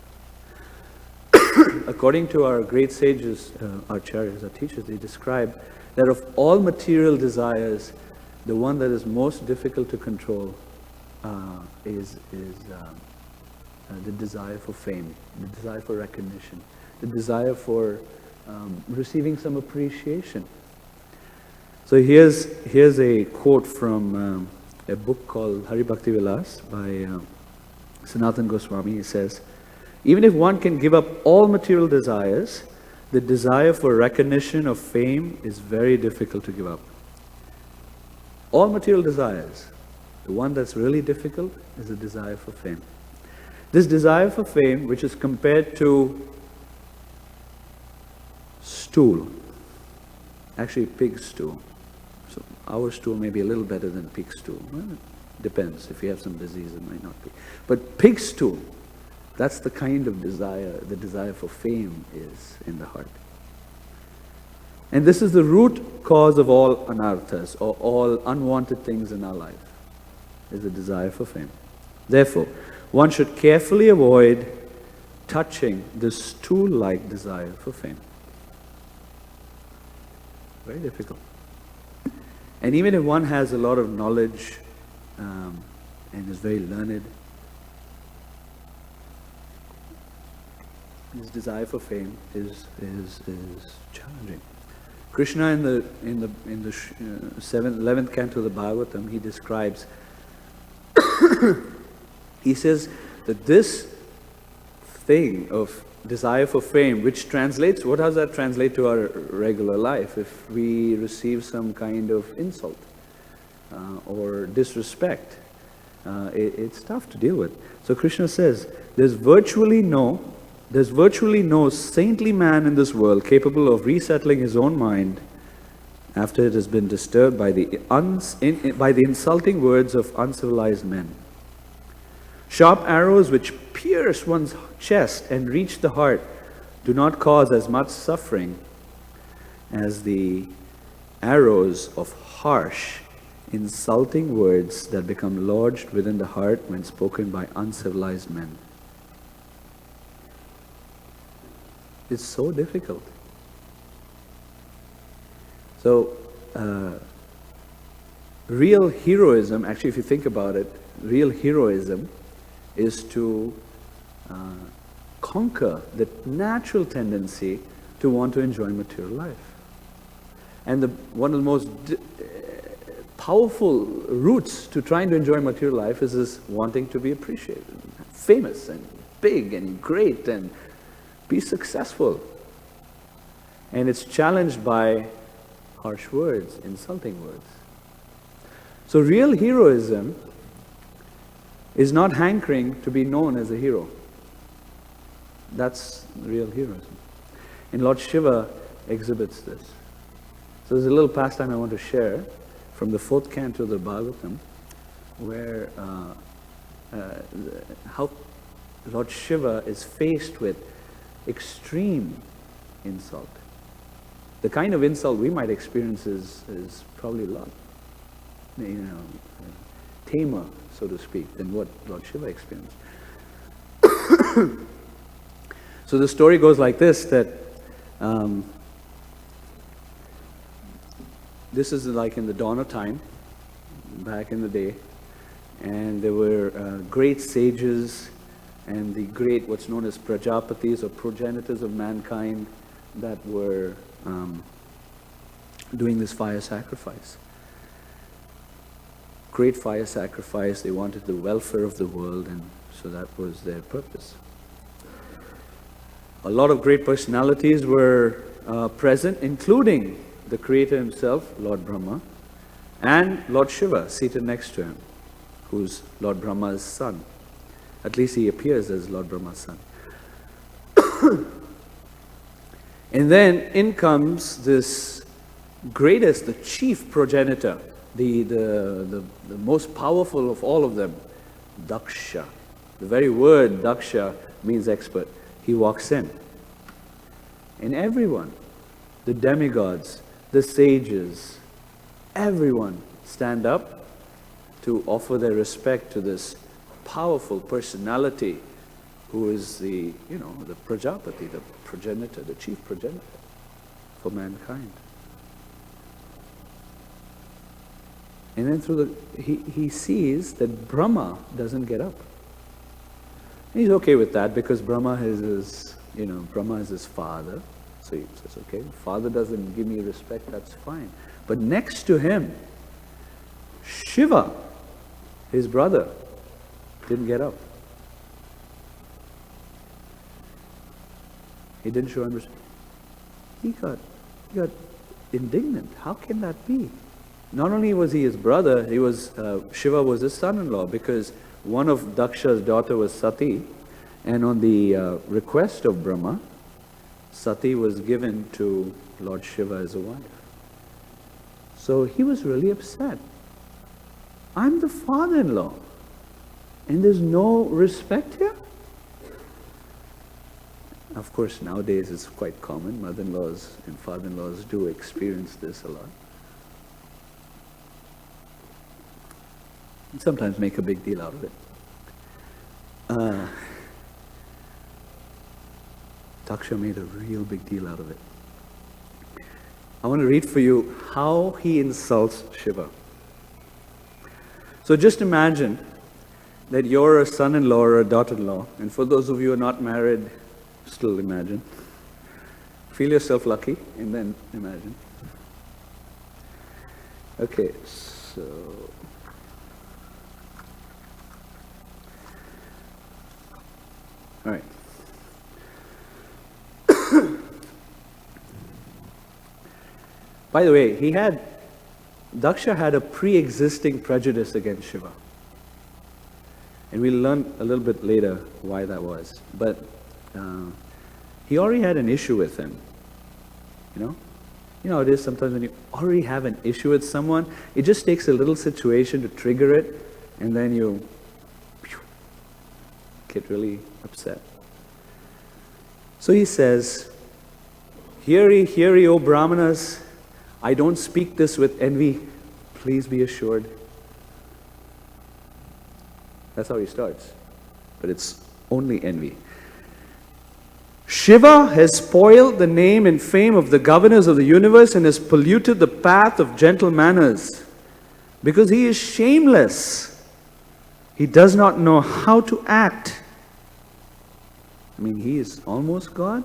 According to our great sages, our acharyas, our teachers, they describe that of all material desires, the one that is most difficult to control is the desire for fame, the desire for recognition, the desire for receiving some appreciation. So here's a quote from a book called Hari Bhakti Vilas by Sanatana Goswami. He says, even if one can give up all material desires, the desire for recognition of fame is very difficult to give up. All material desires, the one that's really difficult is the desire for fame. This desire for fame, which is compared to stool, actually pig stool. So our stool may be a little better than pig stool. Well, it depends. If you have some disease, it might not be. But pig stool, that's the kind of desire, the desire for fame is in the heart. And this is the root cause of all anarthas, or all unwanted things in our life, is the desire for fame. Therefore, one should carefully avoid touching this stool-like desire for fame. Very difficult. And even if one has a lot of knowledge and is very learned, his desire for fame is challenging. Krishna in the 11th canto of the Bhagavatam, he describes, he says that this thing of desire for fame, which translates, what does that translate to our regular life? If we receive some kind of insult or disrespect, it's tough to deal with. So Krishna says, there's virtually no saintly man in this world capable of resettling his own mind after it has been disturbed by the insulting words of uncivilized men. Sharp arrows which pierce one's chest and reach the heart do not cause as much suffering as the arrows of harsh, insulting words that become lodged within the heart when spoken by uncivilized men. It's so difficult. So, real heroism, actually if you think about it, real heroism is to conquer the natural tendency to want to enjoy material life. And one of the most powerful roots to trying to enjoy material life is this wanting to be appreciated, famous and big and great and be successful. And it's challenged by harsh words, insulting words. So real heroism is not hankering to be known as a hero. That's real heroism. And Lord Shiva exhibits this. So there's a little pastime I want to share from the 4th canto of the Bhagavatam, where how Lord Shiva is faced with extreme insult. The kind of insult we might experience is probably a lot, tamer, so to speak, than what Lord Shiva experienced. So the story goes like this, that this is like in the dawn of time, back in the day, and there were great sages and the great, what's known as Prajapatis or progenitors of mankind, that were doing this fire sacrifice. Great fire sacrifice. They wanted the welfare of the world, and so that was their purpose. A lot of great personalities were present, including the Creator himself, Lord Brahma, and Lord Shiva seated next to him, who's Lord Brahma's son. At least he appears as Lord Brahma's son. And then in comes this greatest, the chief progenitor, the most powerful of all of them, Daksha. The very word Daksha means expert. he walks in. And everyone, the demigods, the sages, everyone stand up to offer their respect to this powerful personality who is the Prajapati, the progenitor, the chief progenitor for mankind. And then he sees that Brahma doesn't get up. And he's okay with that because Brahma is his father. So he says, okay, father doesn't give me respect, that's fine. But next to him, Shiva, his brother, didn't get up. He didn't show him respect. He got indignant. How can that be? Not only was he his brother, Shiva was his son-in-law, because one of Daksha's daughter was Sati, and on the request of Brahma, Sati was given to Lord Shiva as a wife. So he was really upset. I'm the father-in-law, and there's no respect here? Of course, nowadays it's quite common. Mother-in-laws and father-in-laws do experience this a lot. And sometimes make a big deal out of it. Daksha made a real big deal out of it. I want to read for you how he insults Shiva. So just imagine that you're a son-in-law or a daughter-in-law, and for those of you who are not married, still imagine. Feel yourself lucky, and then imagine. Okay, so... All right. By the way, Daksha had a pre-existing prejudice against Shiva. And we'll learn a little bit later why that was. But he already had an issue with him. You know how it is sometimes when you already have an issue with someone, it just takes a little situation to trigger it, and then you get really upset. So he says, Hear ye, O Brahmanas, I don't speak this with envy, please be assured. That's how he starts. But it's only envy. Shiva has spoiled the name and fame of the governors of the universe and has polluted the path of gentle manners. Because he is shameless. He does not know how to act. I mean, he is almost God.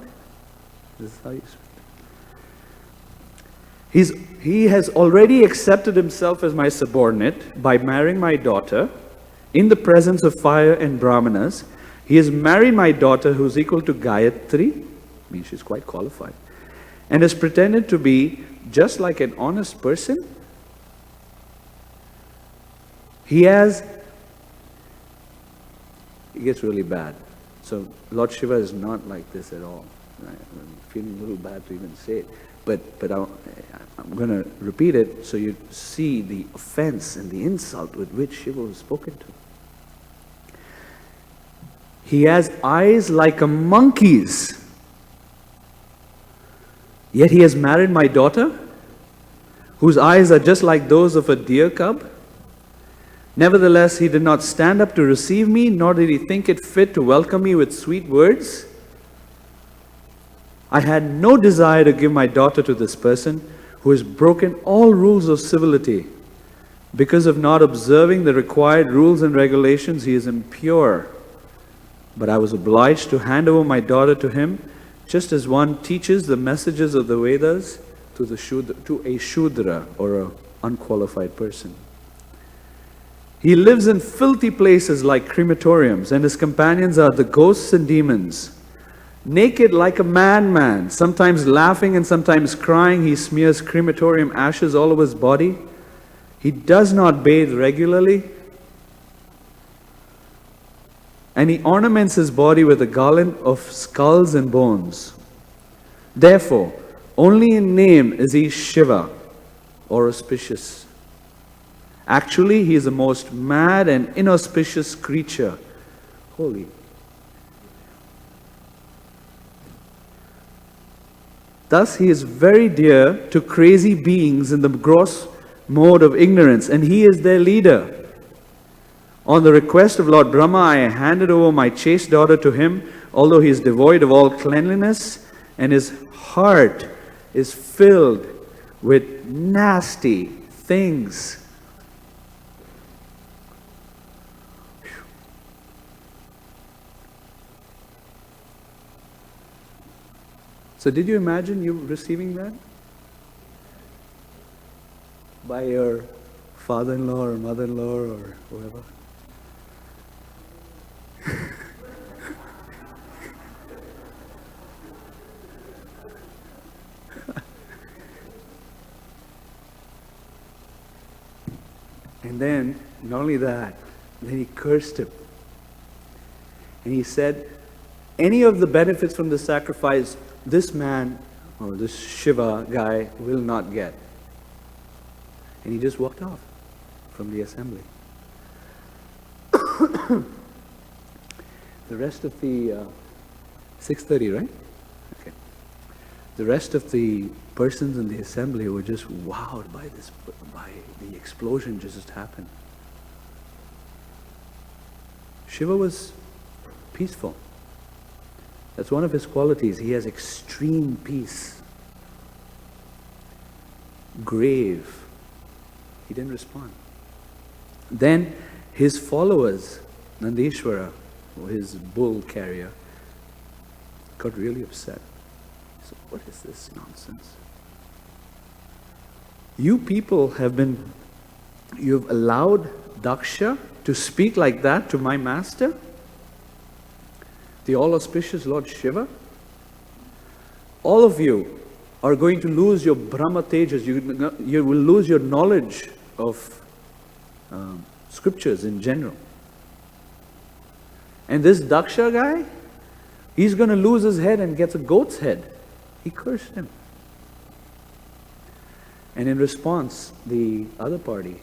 This is how you speak. He has already accepted himself as my subordinate by marrying my daughter in the presence of fire and Brahmanas. He has married my daughter who is equal to Gayatri. I mean, she's quite qualified. And has pretended to be just like an honest person. It gets really bad. So Lord Shiva is not like this at all. I'm feeling a little bad to even say it. But I'm going to repeat it so you see the offense and the insult with which Shiva was spoken to. He has eyes like a monkey's. Yet he has married my daughter, whose eyes are just like those of a deer cub. Nevertheless, he did not stand up to receive me, nor did he think it fit to welcome me with sweet words. I had no desire to give my daughter to this person who has broken all rules of civility. Because of not observing the required rules and regulations, he is impure. But I was obliged to hand over my daughter to him, just as one teaches the messages of the Vedas to a Shudra, or an unqualified person. He lives in filthy places like crematoriums, and his companions are the ghosts and demons. Naked like a madman, sometimes laughing and sometimes crying, he smears crematorium ashes all over his body. He does not bathe regularly. And he ornaments his body with a garland of skulls and bones. Therefore, only in name is he Shiva, or auspicious. Actually, he is the most mad and inauspicious creature. Holy. Thus he is very dear to crazy beings in the gross mode of ignorance, and he is their leader. On the request of Lord Brahma, I handed over my chaste daughter to him, although he is devoid of all cleanliness, and his heart is filled with nasty things. So did you imagine you receiving that? By your father-in-law or mother-in-law or whoever? And then, not only that, then he cursed him. And he said, any of the benefits from the sacrifice, this man, or this Shiva guy, will not get. And he just walked off from the assembly. The rest of the, 6:30, right? Okay. The rest of the persons in the assembly were just wowed by the explosion just happened. Shiva was peaceful. That's one of his qualities. He has extreme peace. Grave. He didn't respond. Then his followers, Nandishwara, his bull carrier, got really upset. So what is this nonsense? You people you've allowed Daksha to speak like that to my master? The all-auspicious Lord Shiva? All of you are going to lose your Brahma Tejas. You will lose your knowledge of scriptures in general. And this Daksha guy, he's going to lose his head and gets a goat's head. He cursed him. And in response, the other party,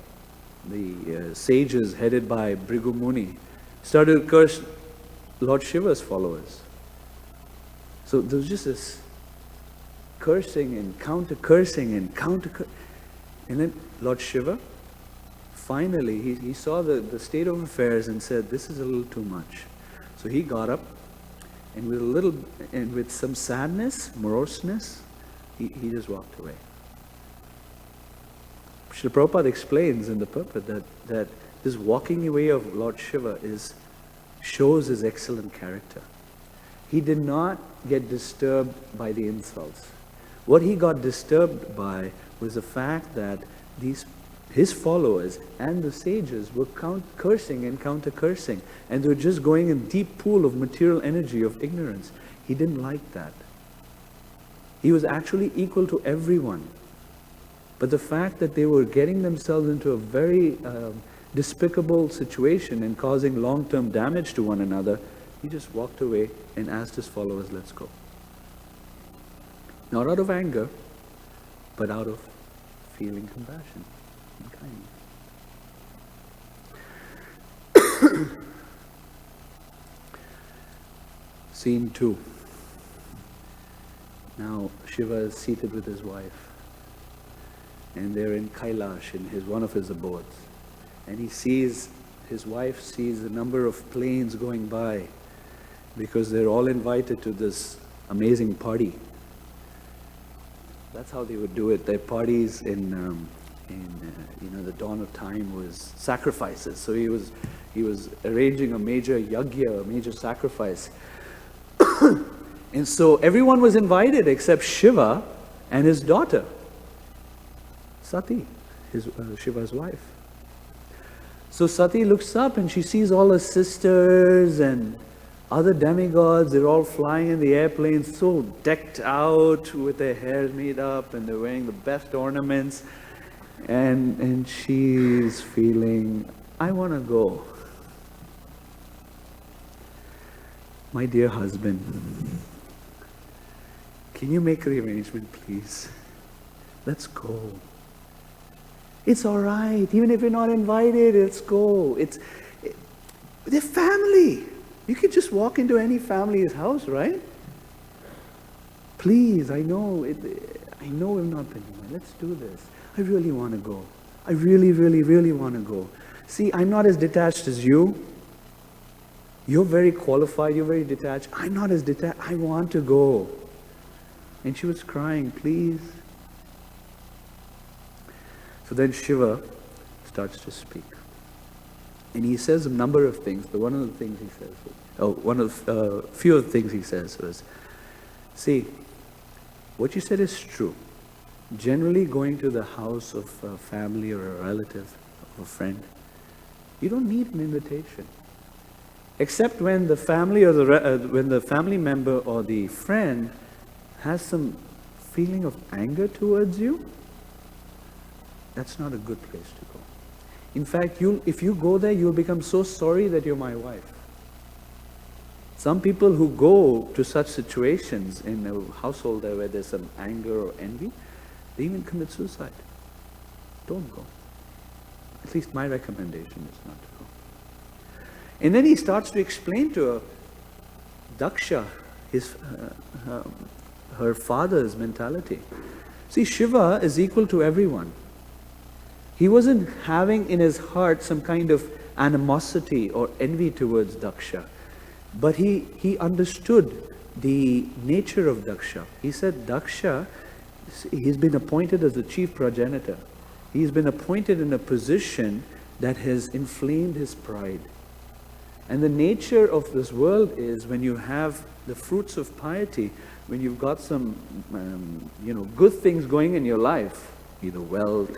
the sages headed by Bhrigu Muni, started to curse Lord Shiva's followers. So there was just this cursing and counter-cursing and counter-cursing. And then Lord Shiva, finally, he saw the state of affairs and said, this is a little too much. So he got up, and with some sadness, moroseness, he just walked away. Srila Prabhupada explains in the purport that this walking away of Lord Shiva shows his excellent character. He did not get disturbed by the insults. What he got disturbed by was the fact that his followers and the sages were cursing and counter-cursing, and they were just going in deep pool of material energy of ignorance. He didn't like that. He was actually equal to everyone. But the fact that they were getting themselves into a very despicable situation and causing long-term damage to one another, he just walked away and asked his followers, let's go. Not out of anger, but out of feeling compassion and kindness. Scene 2. Now Shiva is seated with his wife, and they're in Kailash, in one of his abodes. And his wife sees a number of planes going by because they're all invited to this amazing party. That's how they would do it. Their parties in the dawn of time was sacrifices. So he was arranging a major yagya, a major sacrifice. And so everyone was invited except Shiva and his daughter, Sati, Shiva's wife. So Sati looks up and she sees all her sisters and other demigods. They're all flying in the airplanes, so decked out with their hair made up, and they're wearing the best ornaments. And she's feeling, I want to go. My dear husband, can you make the arrangement, please? Let's go. It's all right. Even if you're not invited, let's go. They're family. You could just walk into any family's house, right? Please, I know we've not been here. Let's do this. I really want to go. I really, really, really want to go. See, I'm not as detached as you. You're very qualified, you're very detached. I'm not as detached. I want to go. And she was crying, please. So then Shiva starts to speak. And he says a number of things, but one of the things he says, few of the things he says was, see, what you said is true. Generally going to the house of a family or a relative or a friend, you don't need an invitation. Except when the family or when the family member or the friend has some feeling of anger towards you, that's not a good place to go. In fact, if you go there, you'll become so sorry that you're my wife. Some people who go to such situations in a household where there's some anger or envy, they even commit suicide. Don't go. At least my recommendation is not to go. And then he starts to explain to her, Daksha, her father's mentality. See, Shiva is equal to everyone. He wasn't having in his heart some kind of animosity or envy towards Daksha. But he understood the nature of Daksha. He said, Daksha, he's been appointed as the chief progenitor. He's been appointed in a position that has inflamed his pride. And the nature of this world is when you have the fruits of piety, when you've got some good things going in your life, either wealth,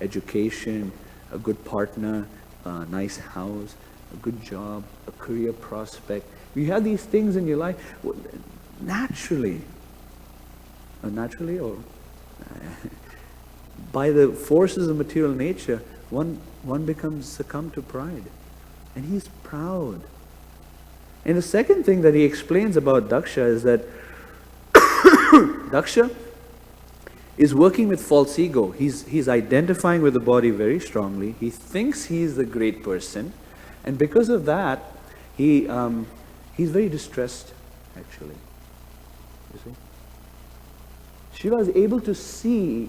education, a good partner, a nice house, a good job, a career prospect. You have these things in your life, naturally or by the forces of material nature, one becomes succumb to pride. And he's proud. And the second thing that he explains about Daksha is that Daksha is working with false ego. He's identifying with the body very strongly. He thinks he's the great person. And because of that, he's very distressed, actually. You see? Shiva is able to see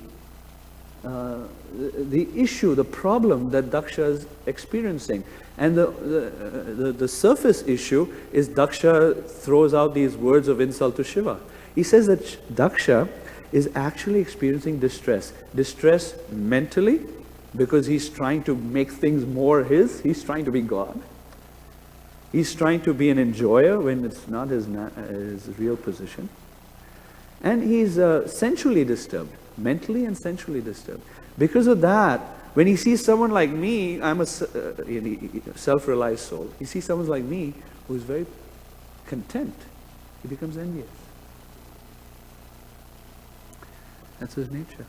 the issue, the problem that Daksha is experiencing. And the surface issue is Daksha throws out these words of insult to Shiva. He says that Daksha is actually experiencing distress. Distress mentally, because he's trying to make things more his. He's trying to be God. He's trying to be an enjoyer when it's not his real position. And he's sensually disturbed, mentally and sensually disturbed. Because of that, when he sees someone like me, I'm a self-realized soul. He sees someone like me who's very content. He becomes envious. That's his nature.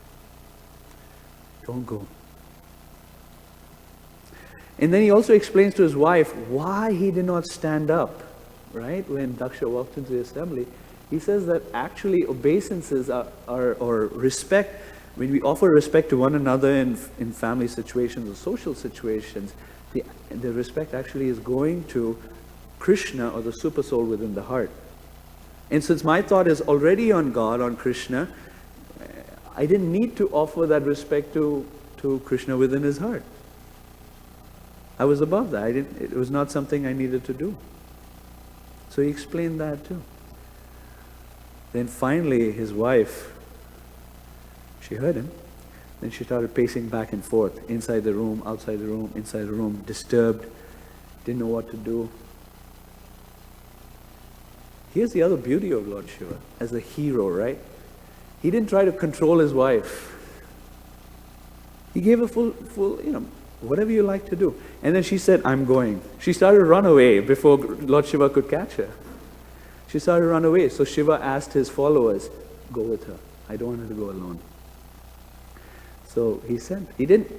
Don't go. And then he also explains to his wife why he did not stand up, right? When Daksha walked into the assembly, he says that actually obeisances or respect, when we offer respect to one another in family situations or social situations, the respect actually is going to Krishna or the super soul within the heart. And since my thought is already on God, on Krishna, I didn't need to offer that respect to Krishna within his heart. I was above that. It was not something I needed to do. So he explained that too. Then finally his wife, she heard him. Then she started pacing back and forth, inside the room, outside the room, inside the room, disturbed, didn't know what to do. Here's the other beauty of Lord Shiva, as a hero, right? He didn't try to control his wife. He gave a full, whatever you like to do. And then she said, I'm going. She started to run away before Lord Shiva could catch her. She started to run away. So Shiva asked his followers, go with her. I don't want her to go alone. So he sent. He didn't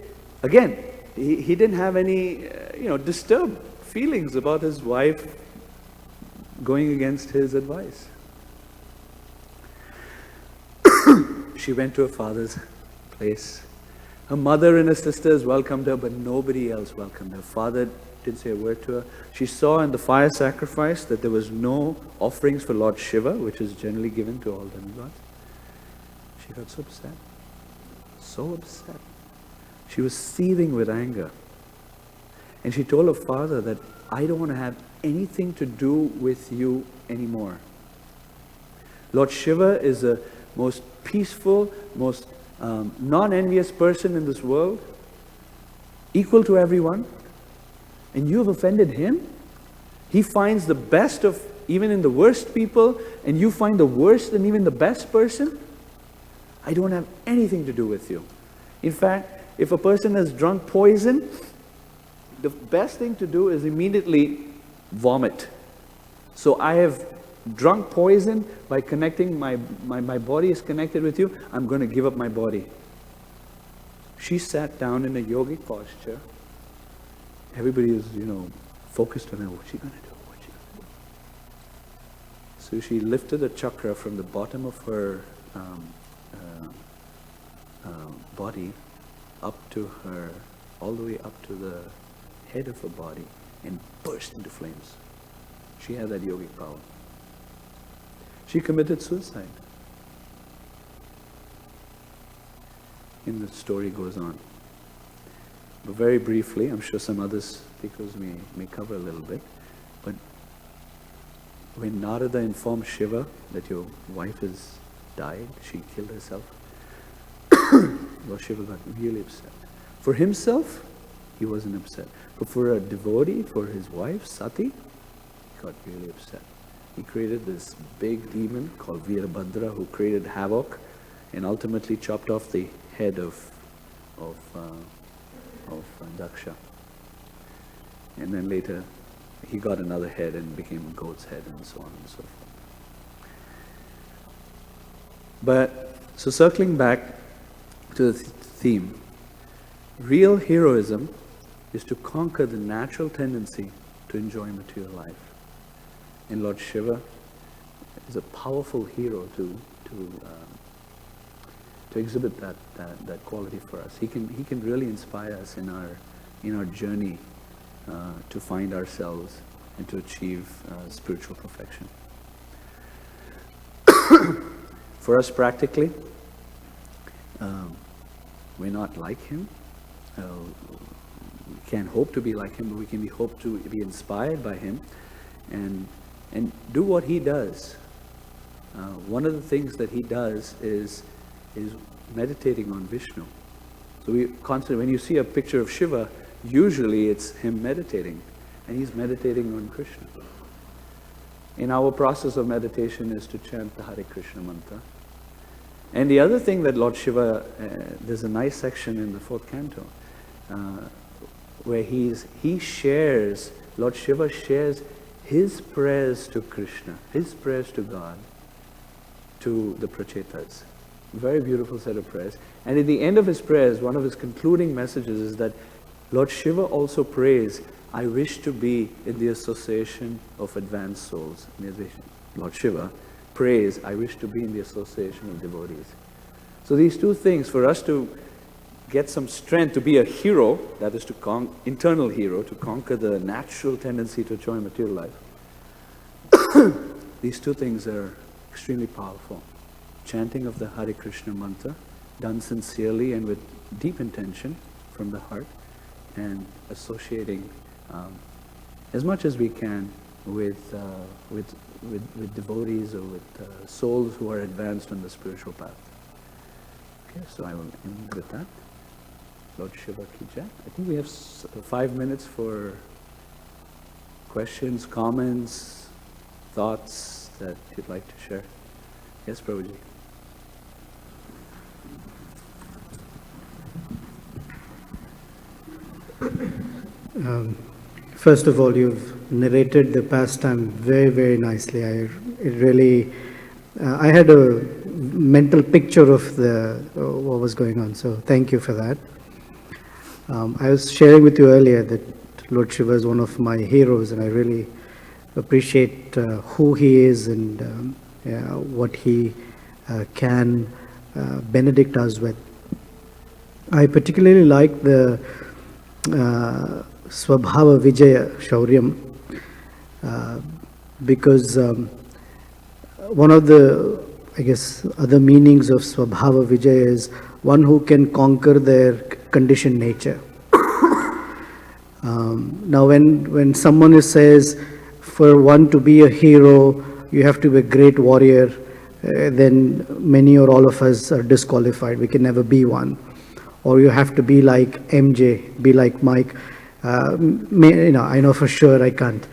have any, disturbed feelings about his wife going against his advice. She went to her father's place. Her mother and her sisters welcomed her, but nobody else welcomed her. Father didn't say a word to her. She saw in the fire sacrifice that there was no offerings for Lord Shiva, which is generally given to all demigods. She got so upset. So upset. She was seething with anger. And she told her father that, I don't want to have anything to do with you anymore. Lord Shiva is the most peaceful, most non-envious person in this world, equal to everyone, and you have offended him? He finds the best of even in the worst people, and you find the worst in even the best person? I don't have anything to do with you. In fact, if a person has drunk poison, the best thing to do is immediately vomit. So I have drunk poison by connecting, my body is connected with you, I'm going to give up my body. She sat down in a yogic posture. Everybody is, focused on her. What's she going to do? What's she going to do? So she lifted a chakra from the bottom of her body up to her, all the way up to the head of her body, and burst into flames. She had that yogic power. She committed suicide. And the story goes on. But very briefly, I'm sure some other speakers may cover a little bit, but when Narada informed Shiva that your wife has died, she killed herself, Lord Shiva got really upset. For himself, he wasn't upset. But for a devotee, for his wife, Sati, he got really upset. He created this big demon called Veerabhadra who created havoc and ultimately chopped off the head of Daksha. And then later he got another head and became a goat's head and so on and so forth. So circling back to the theme, real heroism is to conquer the natural tendency to enjoy material life. And Lord Shiva is a powerful hero to exhibit that quality for us. He can really inspire us in our journey to find ourselves and to achieve spiritual perfection. For us practically, we're not like him. We can't hope to be like him, but we can hope to be inspired by him and do what he does. One of the things that he does is meditating on Vishnu. So we constantly, when you see a picture of Shiva, usually it's him meditating, and he's meditating on Krishna. In our process of meditation is to chant the Hare Krishna mantra. And the other thing that Lord Shiva, there's a nice section in the 4th canto, where Lord Shiva shares his prayers to Krishna, his prayers to God, to the Prachetas. Very beautiful set of prayers. And at the end of his prayers, one of his concluding messages is that Lord Shiva also prays, I wish to be in the association of advanced souls. Lord Shiva prays, I wish to be in the association of devotees. So these two things, for us to get some strength to be a hero, that is to internal hero, to conquer the natural tendency to enjoy material life, these two things are extremely powerful. Chanting of the Hare Krishna mantra, done sincerely and with deep intention from the heart, and associating as much as we can with devotees or with souls who are advanced on the spiritual path. Okay, so I will end with that. Lord Shiva ki jai. I think we have 5 minutes for questions, comments, thoughts that you'd like to share. Yes, Prabhuji. First of all, you've narrated the pastime very, very nicely. I had a mental picture of what was going on, so thank you for that. I was sharing with you earlier that Lord Shiva is one of my heroes, and I really appreciate who he is and what he can benedict us with. I particularly like the Swabhava Vijaya Shauryam, because one of the, I guess, other meanings of Swabhava Vijaya is one who can conquer their conditioned nature. Now, when someone says, for one to be a hero, you have to be a great warrior, then many or all of us are disqualified. We can never be one. Or you have to be like MJ, be like Mike. I know for sure I can't.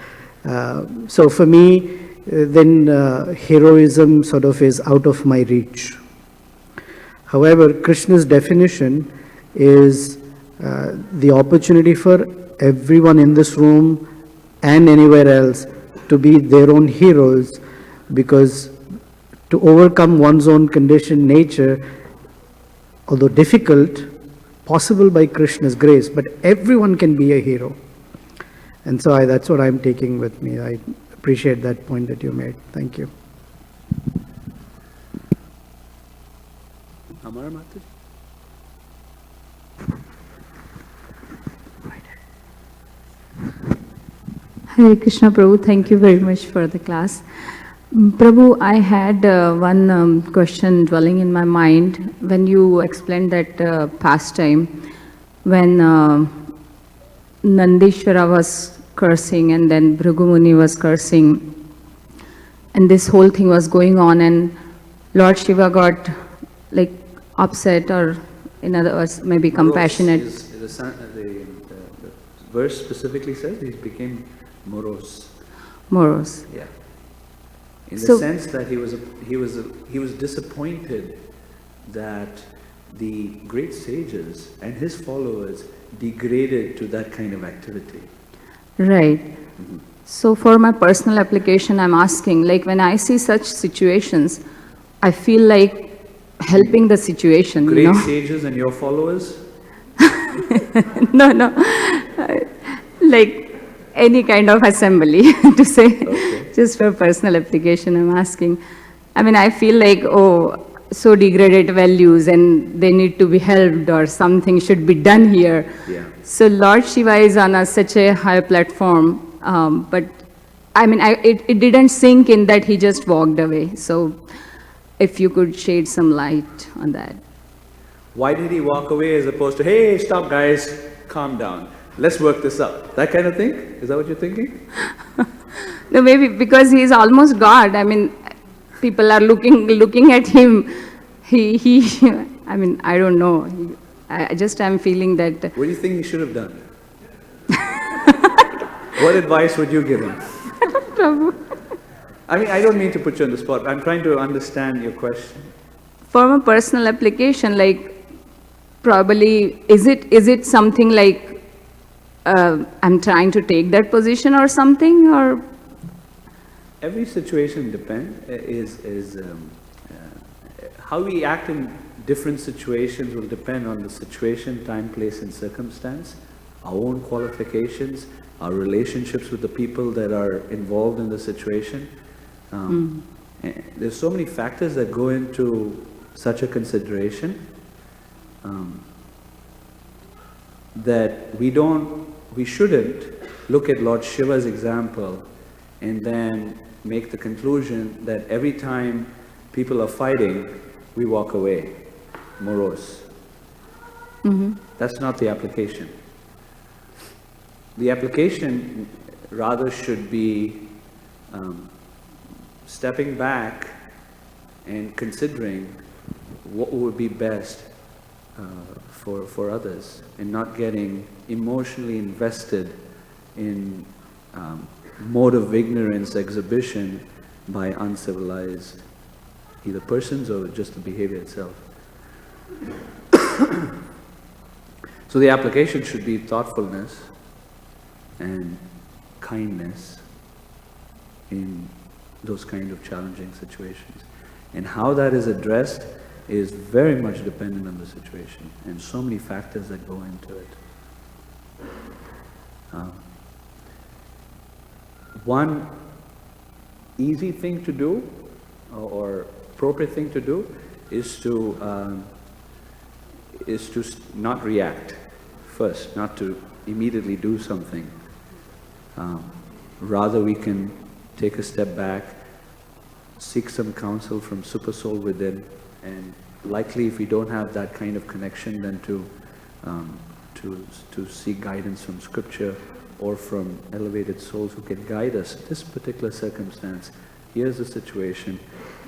So for me, then heroism sort of is out of my reach. However, Krishna's definition is the opportunity for everyone in this room and anywhere else to be their own heroes, because to overcome one's own conditioned nature, although difficult, possible by Krishna's grace, but everyone can be a hero. And so that's what I'm taking with me. I appreciate that point that you made. Thank you. Amar Mataji? Hare Krishna Prabhu, thank you very much for the class. Prabhu, I had one question dwelling in my mind when you explained that pastime, when Nandishvara was cursing and then Bhrigu Muni was cursing, and this whole thing was going on, and Lord Shiva got like upset, or in other words, maybe compassionate. The verse specifically says he became morose. Morose. Yeah. In the So- sense that he was disappointed that the great sages and his followers degraded to that kind of activity. Right. So for my personal application, I'm asking, like when I see such situations, I feel like helping the situation, Great you know. sages and your followers? No, like any kind of assembly to say, Okay. just for personal application, I'm asking. I mean, I feel like, oh, so degraded values and they need to be helped, or something should be done here. Yeah. So Lord Shiva is on such a high platform, but I mean, it didn't sink in that he just walked away. So if you could shed some light on that. Why did he walk away as opposed to, hey, stop guys, calm down, let's work this up? That kind of thing? Is that what you're thinking? No, maybe because he is almost God. I mean, people are looking at him. He I mean, I don't know. I'm feeling that. What do you think he should have done? What advice would you give him? I mean, I don't mean to put you on the spot. I'm trying to understand your question. For my personal application, like, probably, is it something like I'm trying to take that position or something, or? Every situation how we act in different situations will depend on the situation, time, place, and circumstance, our own qualifications, our relationships with the people that are involved in the situation. There's so many factors that go into such a consideration that we shouldn't look at Lord Shiva's example and then make the conclusion that every time people are fighting, we walk away, morose. That's not the application. The application rather should be stepping back and considering what would be best for others, and not getting emotionally invested in mode of ignorance exhibition by uncivilized either persons or just the behavior itself. So the application should be thoughtfulness and kindness in those kind of challenging situations. And how that is addressed is very much dependent on the situation, and so many factors that go into it. One easy thing to do, or appropriate thing to do, is to not react first, not to immediately do something. Rather, we can take a step back, seek some counsel from Super Soul within, and likely if we don't have that kind of connection, then to seek guidance from Scripture or from elevated souls who can guide us. This particular circumstance, here's the situation,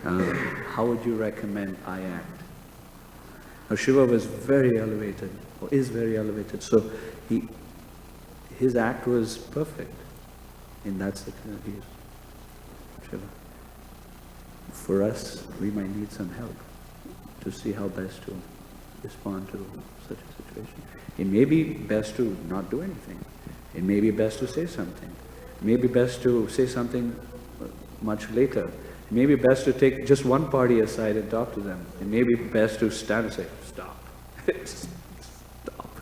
how would you recommend I act? Now Shiva was very elevated, or is very elevated, so his act was perfect in that situation. Shiva. For us, we might need some help to see how best to respond to such a situation. It may be best to not do anything. It may be best to say something. It may be best to say something much later. It may be best to take just one party aside and talk to them. It may be best to stand and say, stop. Stop.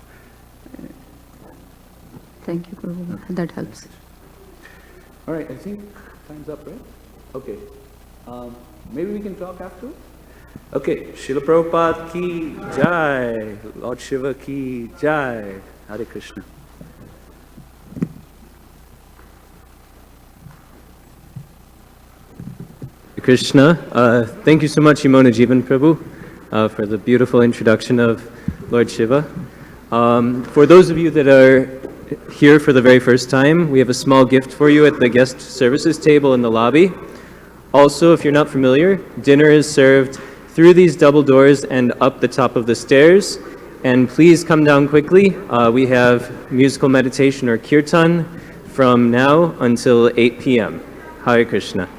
Thank you, Guru. That helps. All right, I think time's up, right? Okay. Maybe we can talk after? Okay, Srila Prabhupada ki jai, Lord Shiva ki jai, Hare Krishna. Krishna. Thank you so much, Yamuna Jivan Prabhu, for the beautiful introduction of Lord Shiva. For those of you that are here for the very first time, we have a small gift for you at the guest services table in the lobby. Also, if you're not familiar, dinner is served through these double doors and up the top of the stairs. And please come down quickly. We have musical meditation or kirtan from now until 8 p.m. Hare Krishna.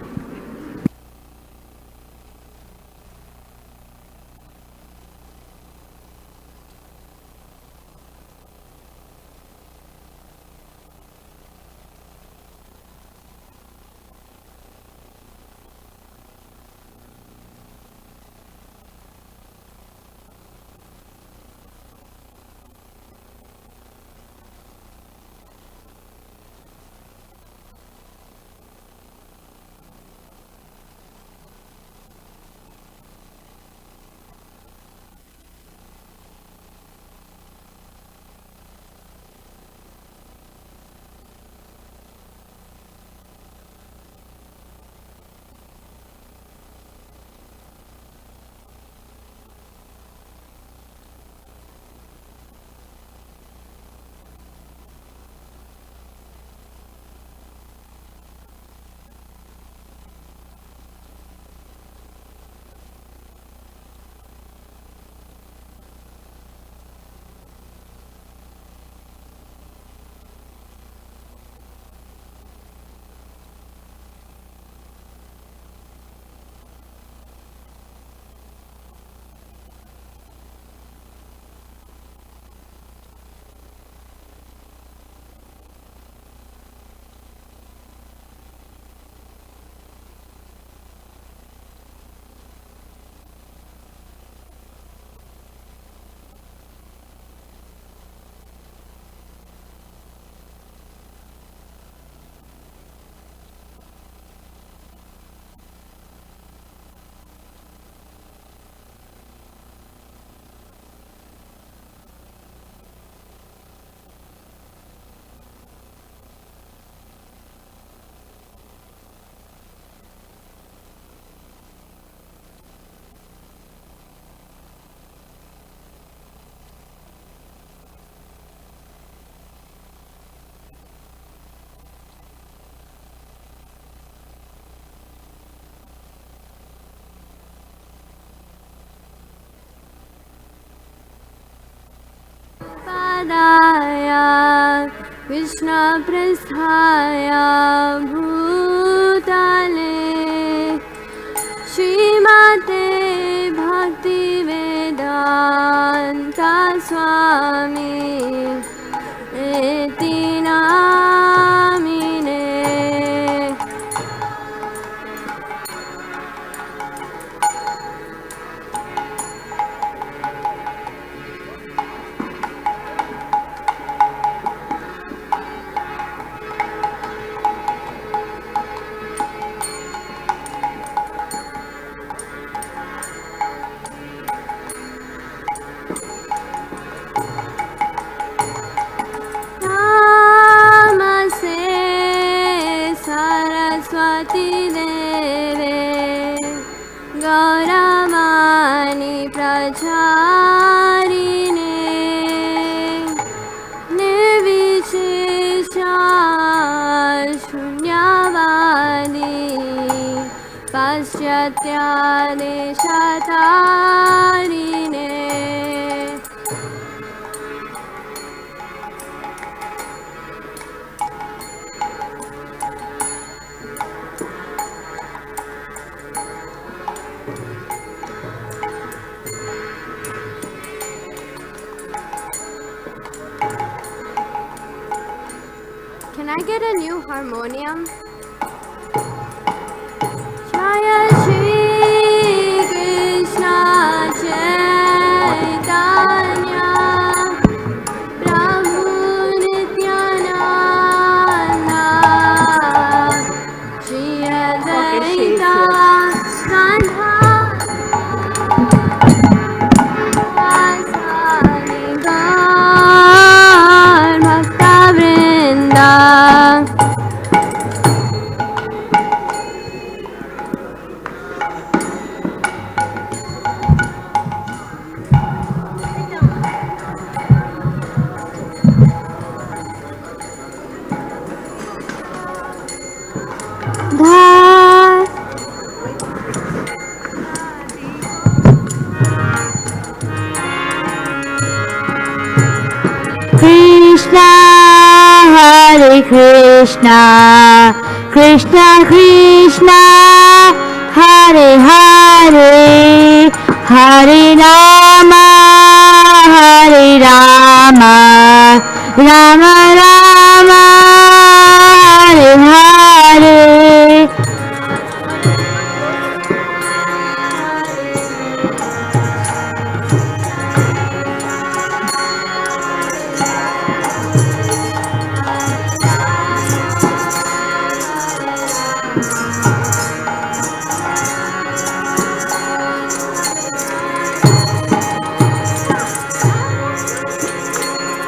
पादाय कृष्णप्रस्थाय भूतले श्रीमते भक्तिवेदान्ता स्वामी इति नामिने। ब्रह्मचारिणे निर्विशेषा शून्यवादी पाश्चात्या देशतारिणे Can I get a new harmonium? Jaya Shri Krishna Chaitanya Prabhu Nityananda Shri Advaita Gandha Vasani Gaur Bhakta Vrinda Krishna Hare Krishna Krishna Krishna Hare Hare Hare Rama Hare Rama Rama Rama Hare Hare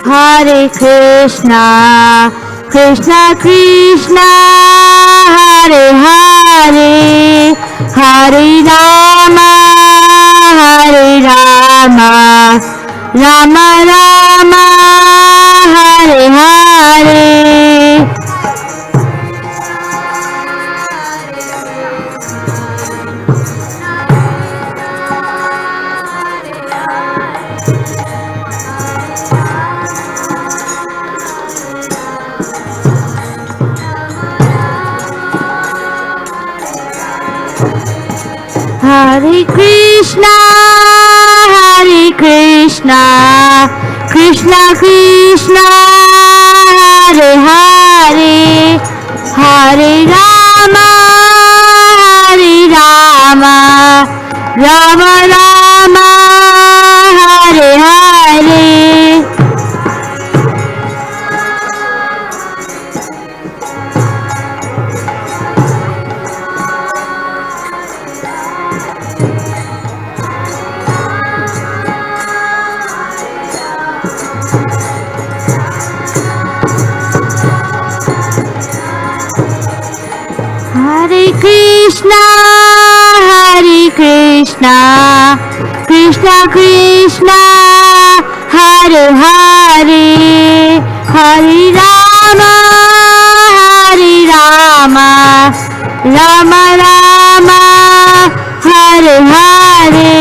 Hare Krishna, Krishna Krishna, Hare Hare, Hare Rama, Hare Rama, Rama Rama, Hare Hare. Hare Krishna, Hare Krishna, Krishna Krishna, Hare Hare, Hare Rama, Hare Rama, Rama Rama, Hare Hare. Hare Krishna, Hare Krishna, Krishna Krishna, Hare Hare, Hare Rama, Hare Rama, Rama Rama, Hare Hare.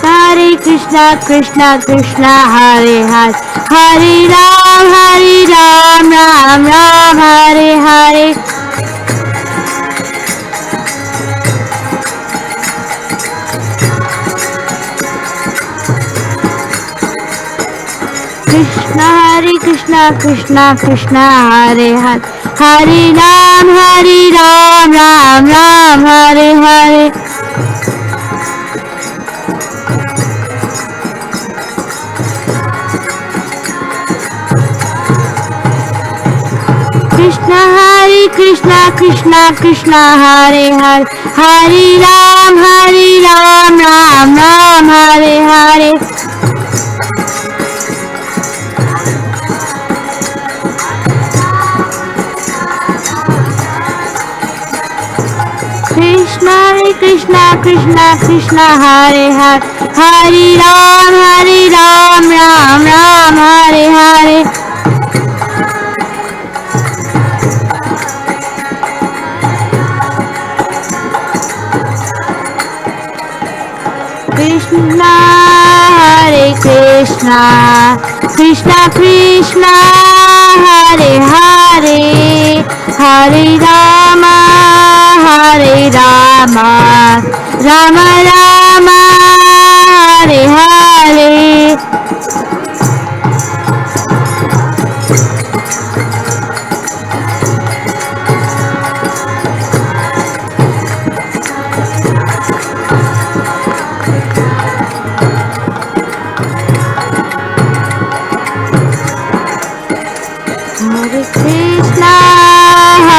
Hare Krishna, Krishna Krishna, Hare Hare, Hare Ram, Ram Ram, Hare Hare. Krishna Hare Krishna, Krishna Krishna, Hare Hare, Hare Ram, Ram Ram, Hare Hare. Krishna Krishna Krishna Hare Hare Hare Ram Ram Ram Hare Hare Krishna Krishna Krishna Hare Hare Hare Ram Ram Ram Hare Hare Krishna Hare Krishna Krishna Krishna Hare Hare Hare Rama Rama Rama Hare Hare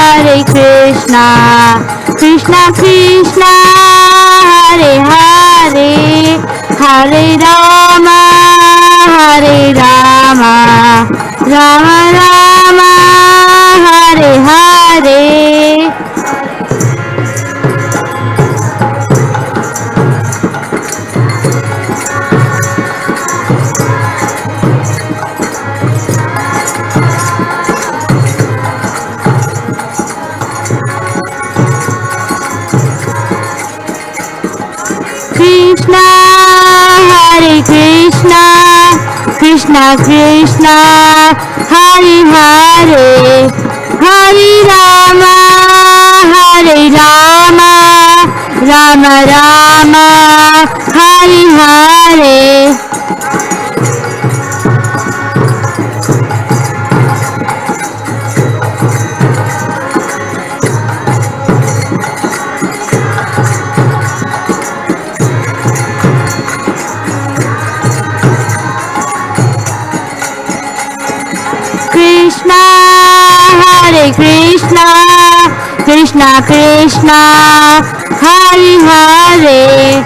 Hare Krishna Krishna Krishna Hare Hare Hare Rama Rama Rama Hare Hare Krishna Hare Krishna Krishna Krishna Hare Hare Hare Rama Rama Rama Hare Hare Krishna Hare Krishna Krishna Krishna Hare Hare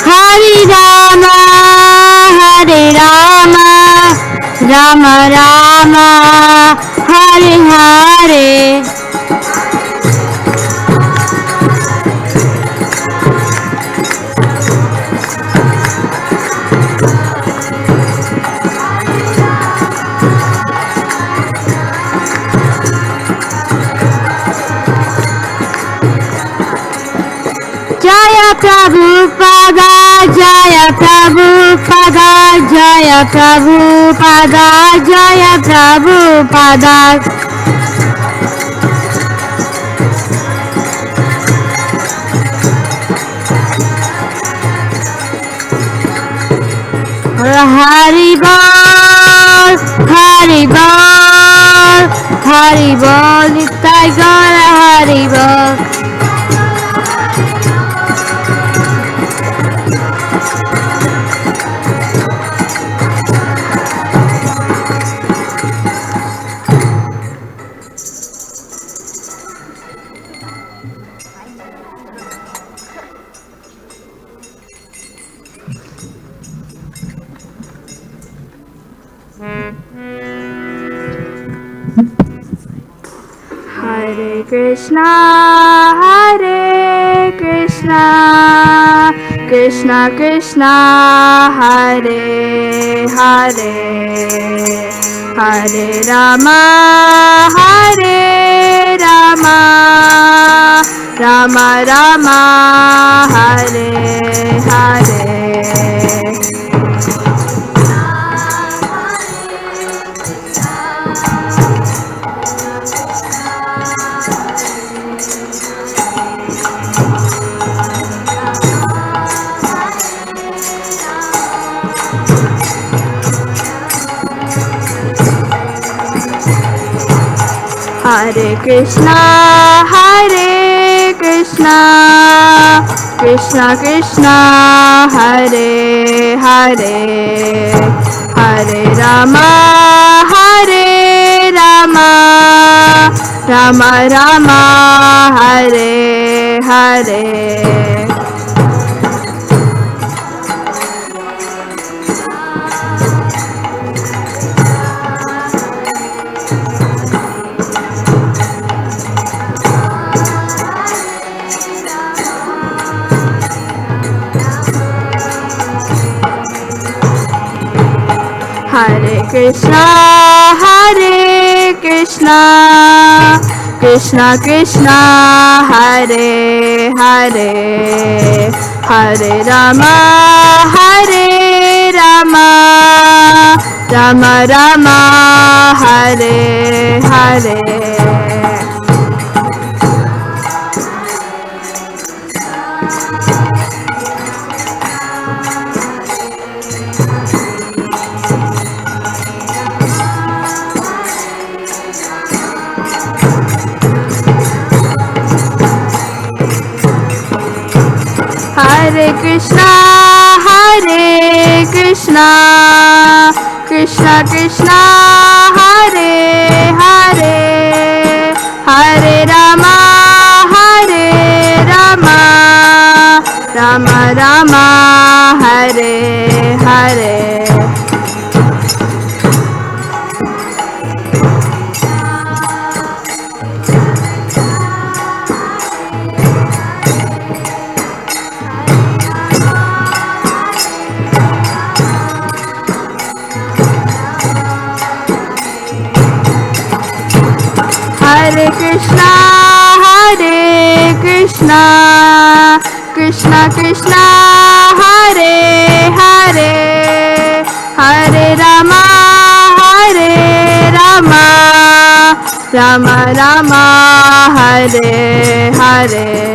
Hare Rama Rama Rama Hare Hare Jaya Prabhupada Jaya Prabhupada Jaya Prabhupada Jaya Prabhupada Hari Bol Hari Bol Hari Bol Nitai Gaura Hari Bol Hare Krishna Krishna Krishna Hare Hare Hare Rama Rama Rama Hare Hare Hare Krishna Krishna Krishna Hare Hare Hare Rama Rama Rama, Hare Hare. Hare Krishna, Krishna Krishna, Hare Hare, Hare Rama, Rama Rama, Hare Hare. Hare Krishna, Krishna Krishna, Hare Hare, Hare Rama, Rama Rama, Hare Hare. Hare Krishna, Krishna Krishna, Hare Hare, Hare Rama, Rama Rama, Hare Hare.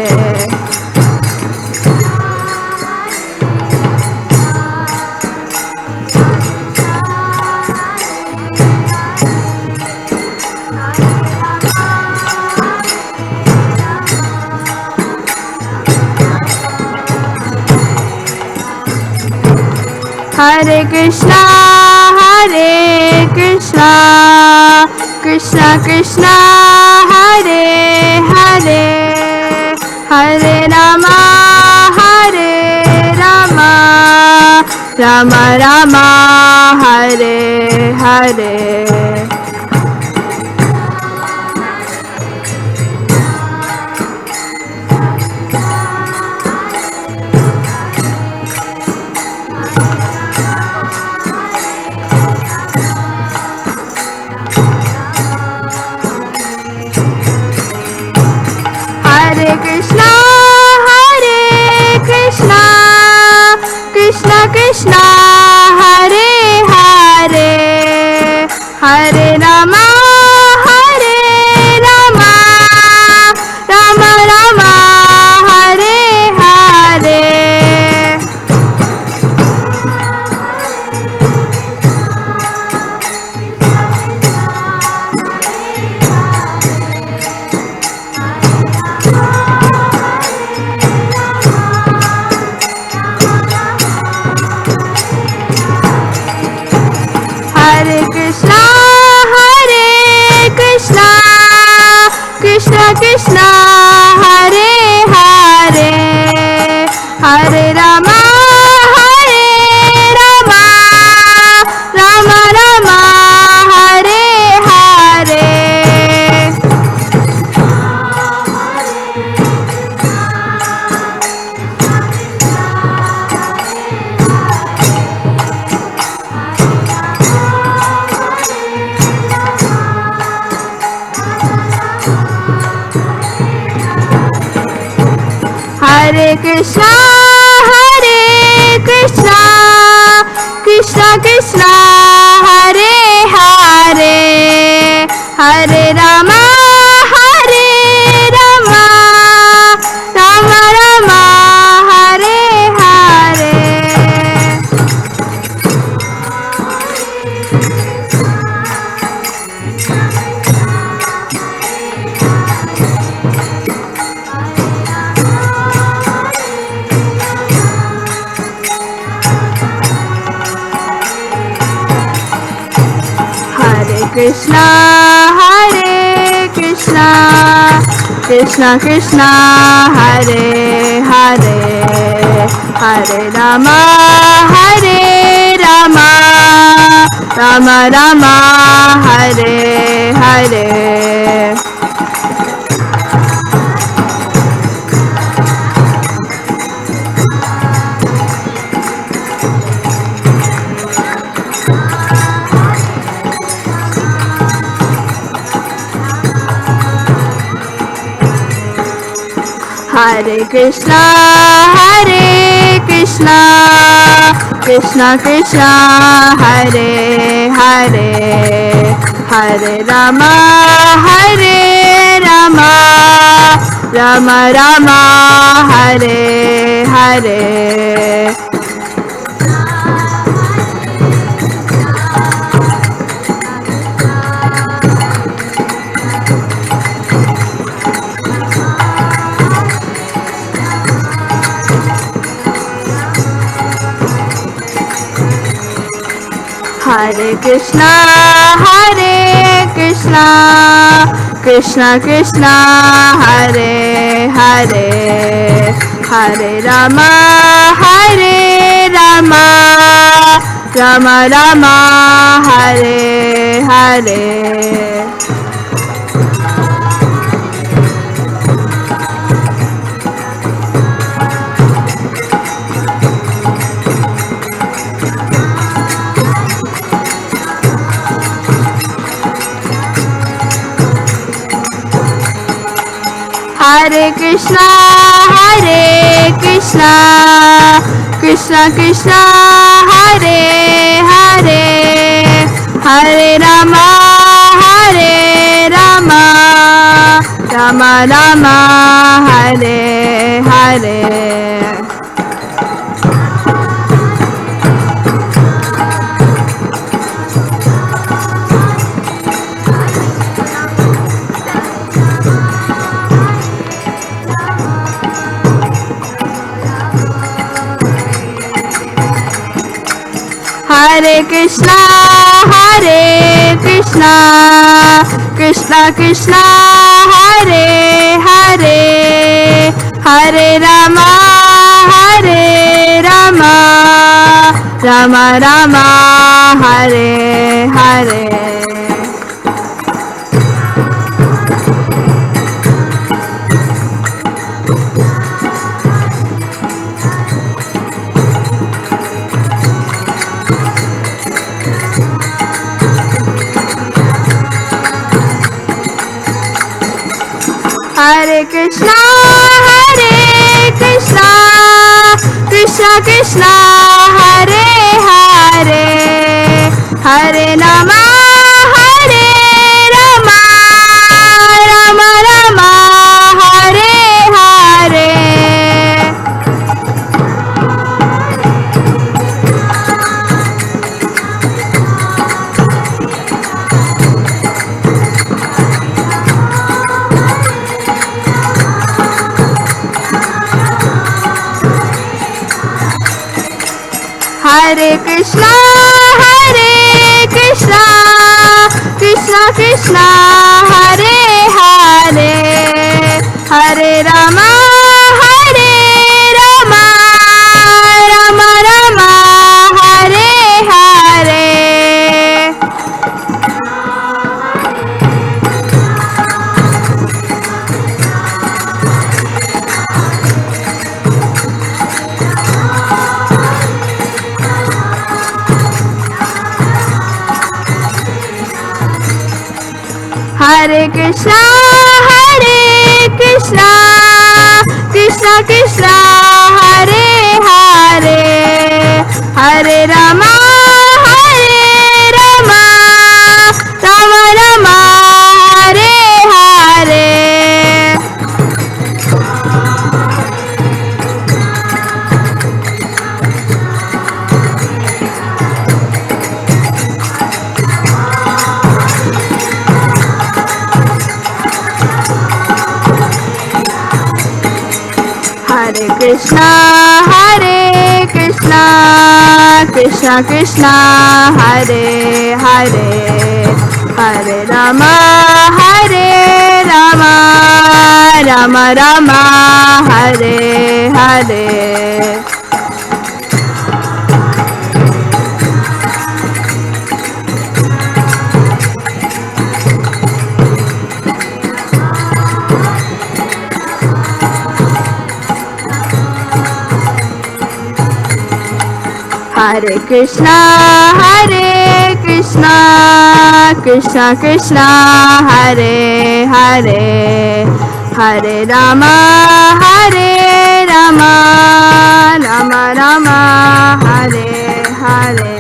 Hare Krishna, Krishna Krishna, Hare Hare, Hare Rama, Rama Rama, Hare Hare. Hare Krishna, Krishna Krishna, Hare Hare, Hare Rama, Rama Rama, Hare Hare. Hare Krishna, Krishna Krishna, Hare Hare, Hare Rama, Rama Rama, Hare Hare. Hare Krishna, Krishna Krishna, Hare Hare, Hare Rama, Rama Rama, Hare Hare. Krishna, Krishna Krishna Krishna Hare Hare Hare Rama Hare Rama Rama Rama Hare Hare Hare Krishna Krishna Krishna Hare Hare Hare Rama Rama Rama Hare Hare Hare Krishna Krishna Krishna Hare Hare Hare Rama Rama Rama Hare Hare Hare Krishna Krishna Krishna Hare Hare Hare Rama Rama Rama Hare Hare Hare Krishna Krishna Krishna Hare Hare Hare Rama Rama Rama Hare Hare Hare Krishna Krishna Krishna Hare Hare Hare Rama Rama Rama Hare Hare Hare Krishna Krishna Krishna Hare Hare Hare Rama Rama Rama Hare Hare Hare Krishna Krishna Krishna Hare Hare Hare Rama Rama Rama Hare Hare Hare Krishna Krishna Krishna Hare Hare Hare Rama Rama Rama, Hare Hare. Hare Krishna, Krishna Krishna, Hare Hare, Hare Rama, Rama Rama, Hare Hare.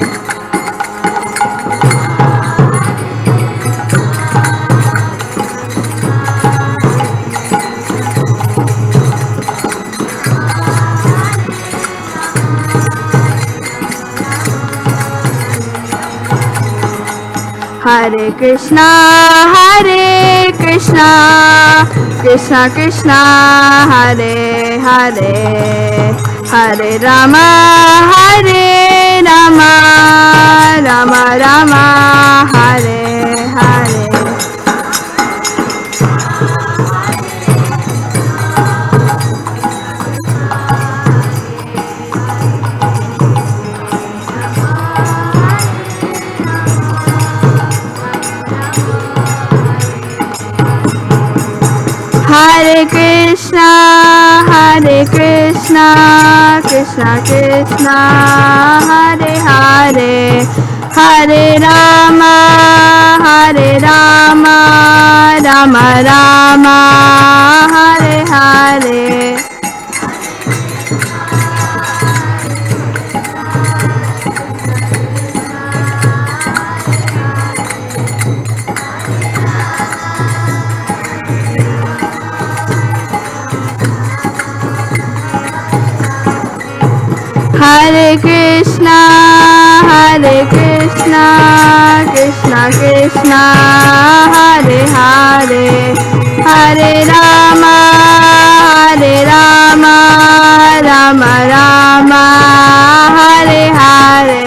Hare Krishna, Krishna Krishna, Hare Hare, Hare Rama, Rama Rama, Hare Hare. Hare Krishna, Krishna Krishna, Hare Hare, Hare Rama, Rama Rama, Hare Hare. Hare Krishna, Krishna Krishna, Hare Hare, Hare Rama, Rama Rama, Hare Hare.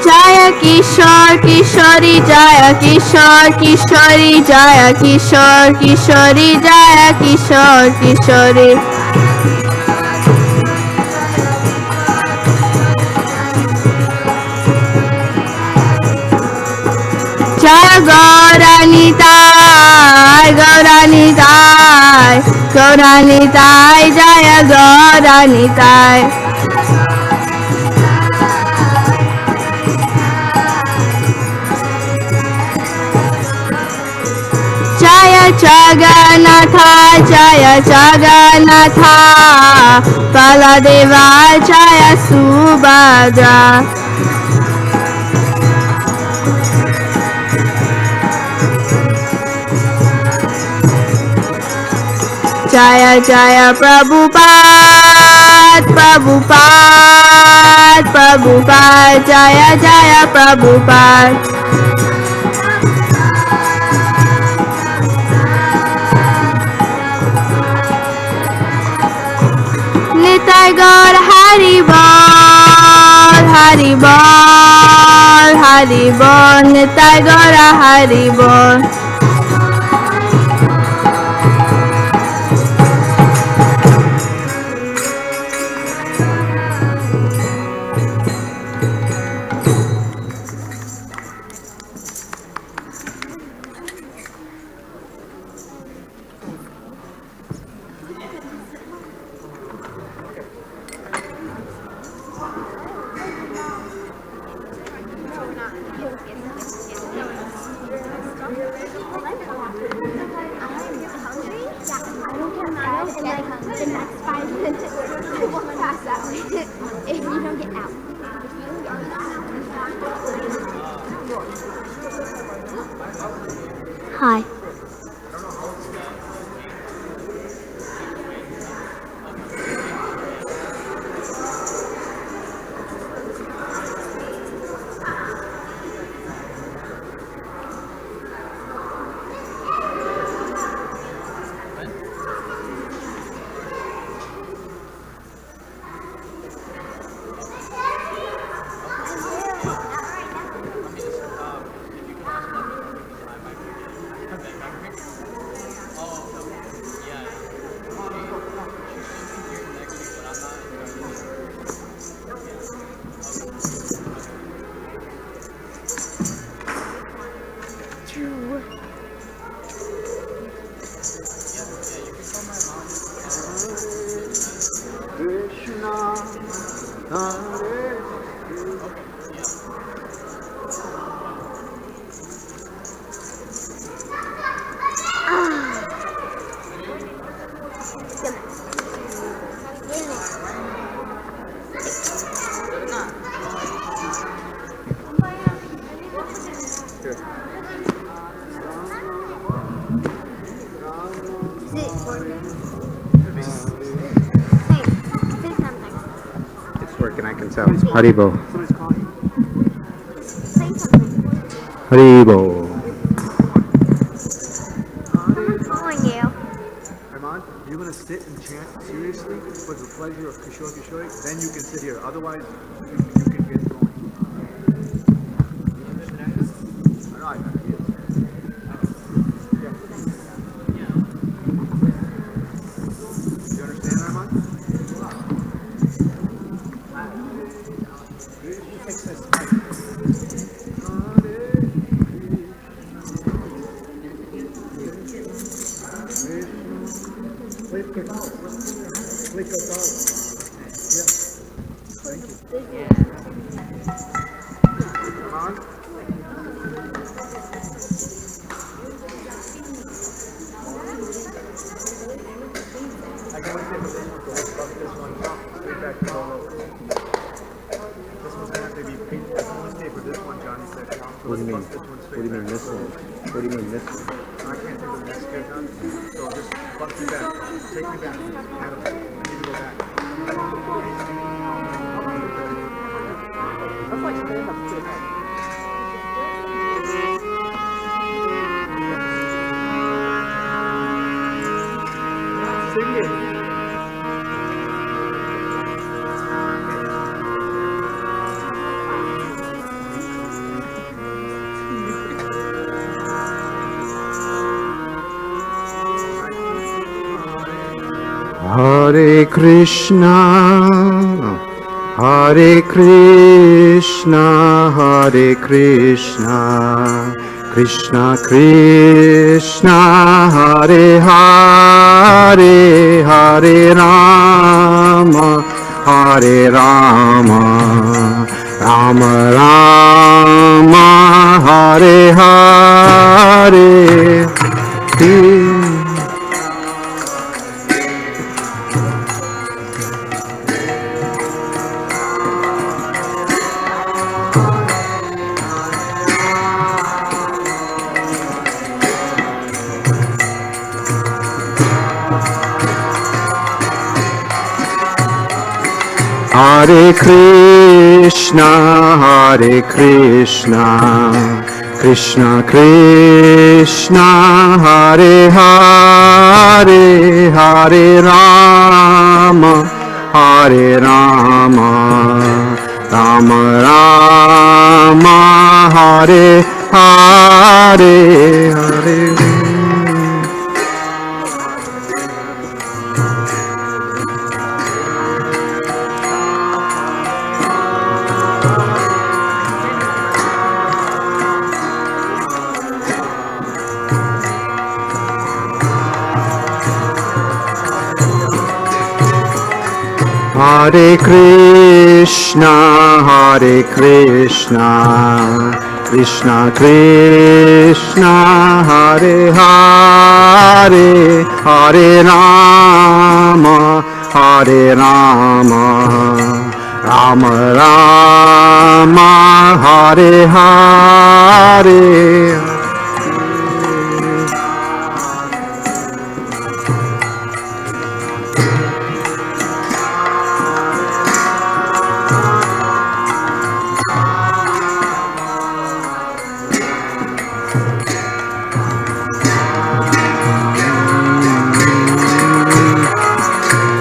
Jaya Kishore Kishori, Jaya Kishore Kishori, Jaya Kishore Kishori, Jaya Kishore Kishori. Jaya Gauranitai, Gauranitai, Jaya Gauranitai. Jaya Jagannatha, Jaya Jagannatha, Baladeva, Jaya Subhadra. Jaya Jaya Prabhupada, Prabhupada, Jaya Jaya Prabhupada. Nitai Gaur Hari Bol, Nitai Gaur Hari Bol. It's working, I can tell. Haribo. Say something. Haribo. Someone's calling you. Armand, you're going to sit and chant seriously for the pleasure of Kishore Kishore, then you can sit here. Otherwise, you can get going. All right. You understand, Armand? What do you mean? What do you mean this one? What do you mean this one? I can't take the next step down, so just bump me back. Take me back. Adam, I need to go back. That's like stand up too. Sing it. Hare Krishna, Hare Krishna, Hare Krishna, Krishna Krishna, Hare Hare, Hare Rama, Hare Rama, Rama Rama, Hare Hare. Hare Krishna, Hare Krishna, Krishna Krishna, Hare Hare, Hare Rama, Hare Rama, Rama Rama, Hare Hare, Hare. Hare Krishna, Hare Krishna, Krishna Krishna, Hare Hare, Hare Rama, Hare Rama, Rama Rama, Hare Hare.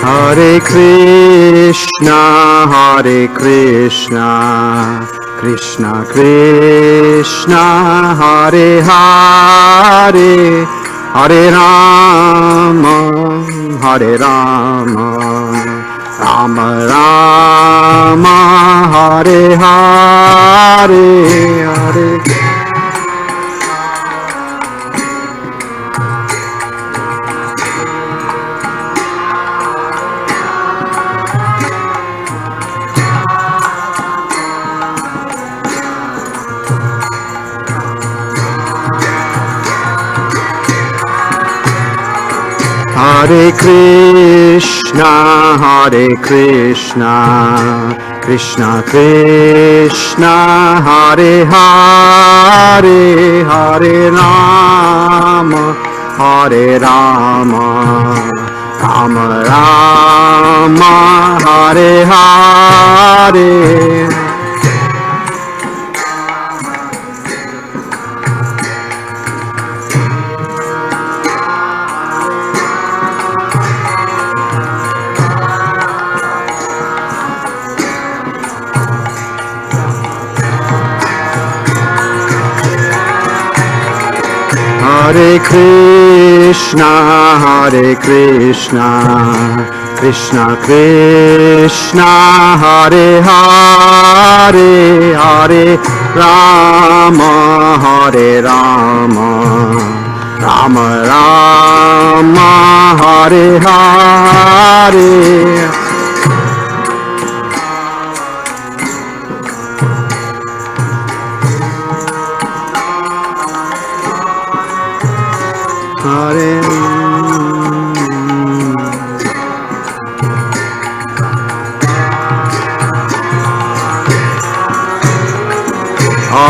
Hare Krishna, Hare Krishna, Krishna Krishna Hare Hare Hare Rama Hare Rama Rama Rama Hare Hare Hare Hare Krishna, Krishna Krishna, Hare Hare, Hare Rama, Hare Rama, Rama Rama, Hare Hare. Hare Krishna, Krishna Krishna, Hare Hare, Hare Rama, Hare Rama, Rama Rama, Hare Hare.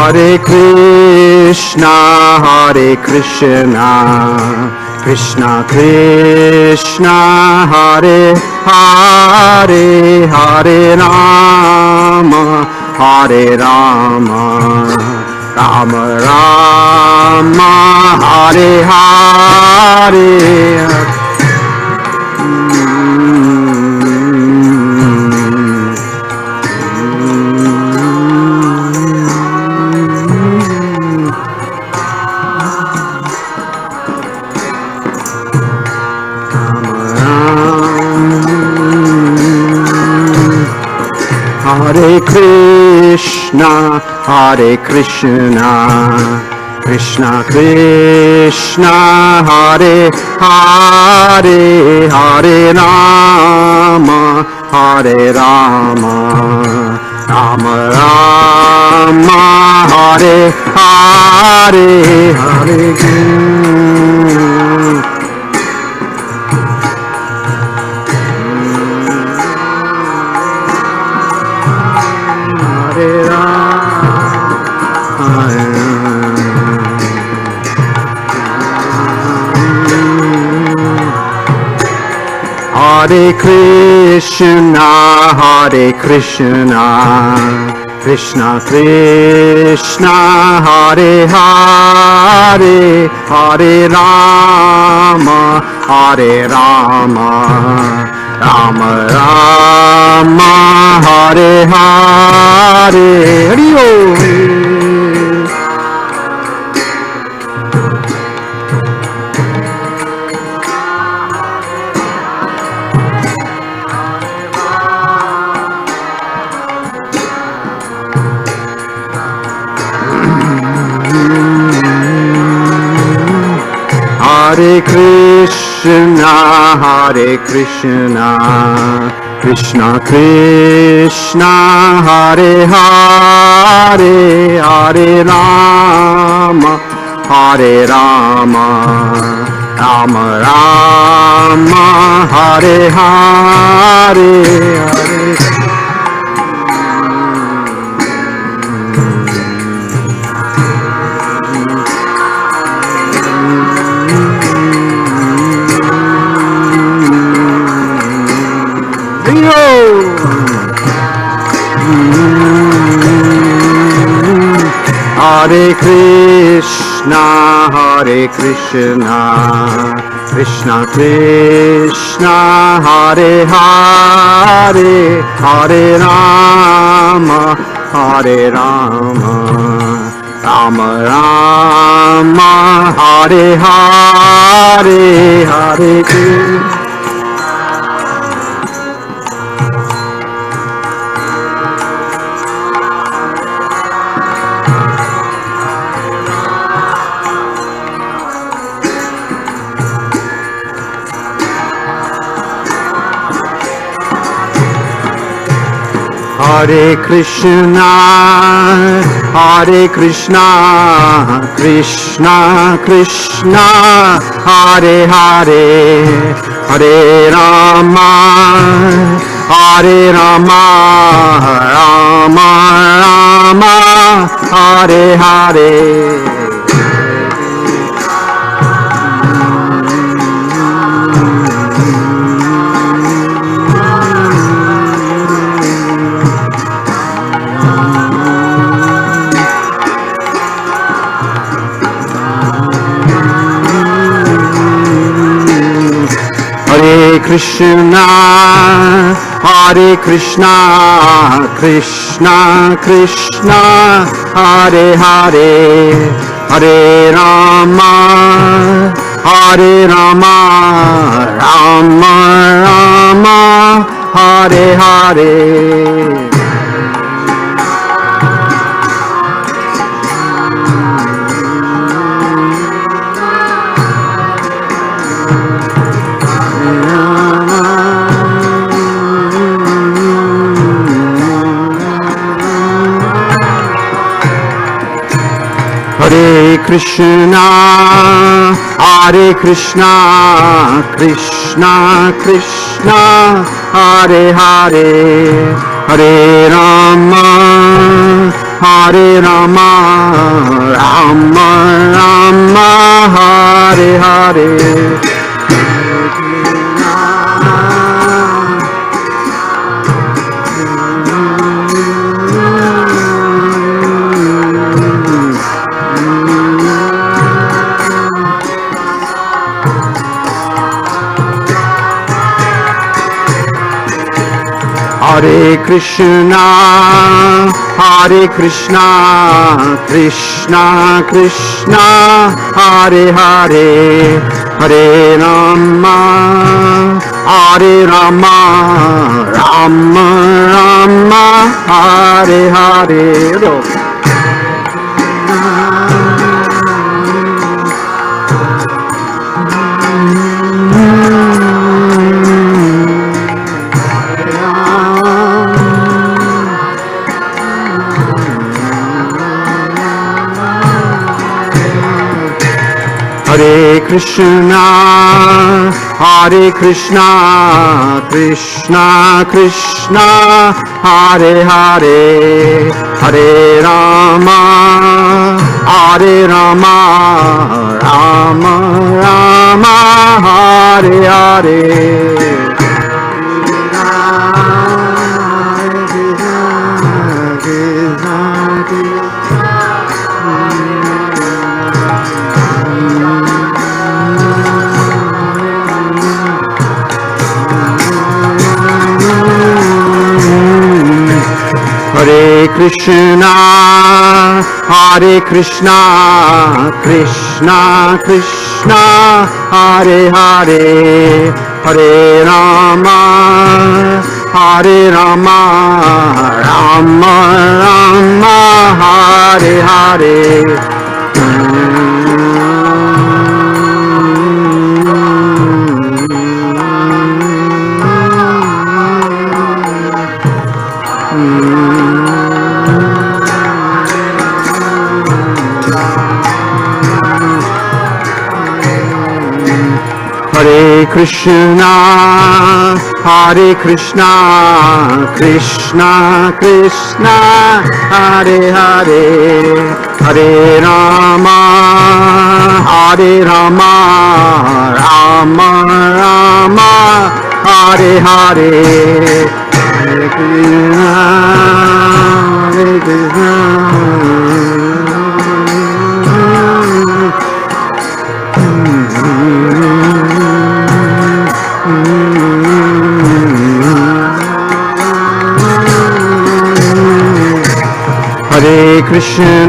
Hare Krishna, Krishna Krishna, Hare Hare, Hare Rama, Hare Rama, Rama Rama, Hare Hare. Hare Krishna, Krishna Krishna, Hare Hare, Hare Rama, Hare Rama, Rama Rama, Hare Hare, Hare Hare Krishna, Krishna Krishna, Hare Hare, Hare Rama, Hare Rama, Rama Rama, Hare Hare. Hari Om. Hare Krishna, Krishna Krishna, Hare Hare, Hare Rama, Hare Rama, Rama Rama, Hare Hare, Hare. Hare Krishna, Krishna Krishna, Hare Hare, Hare Rama, Hare Rama, Rama Rama, Hare Hare, Hare Krishna. Hare Krishna, Hare Krishna, Krishna Krishna, Hare Hare, Hare Rama, Hare Rama, Rama Rama, Hare Hare. Krishna, Hare Krishna, Krishna Krishna, Hare Hare, Hare Rama, Hare Rama, Rama Rama, Hare Hare. Hare Krishna, Hare Krishna, Krishna Krishna, Hare Hare, Hare Rama, Hare Rama, Rama Rama, Hare Hare. Hare Krishna, Hare Krishna, Krishna Krishna, Hare Hare, Hare Rama, Hare Rama, Rama Rama, Hare Hare. Hare Krishna, Hare Krishna, Krishna Krishna, Hare Hare, Hare Rama, Hare Rama, Rama Rama, Hare Hare. Hare Krishna, Hare Krishna, Krishna Krishna, Hare Hare, Hare Rama, Hare Rama, Rama Rama, Hare Hare. Hare Krishna, Hare Krishna, Krishna Krishna, Hare Hare, Hare Rama, Hare Rama, Rama Rama, Hare Hare. Hare Krishna, Hare Krishna.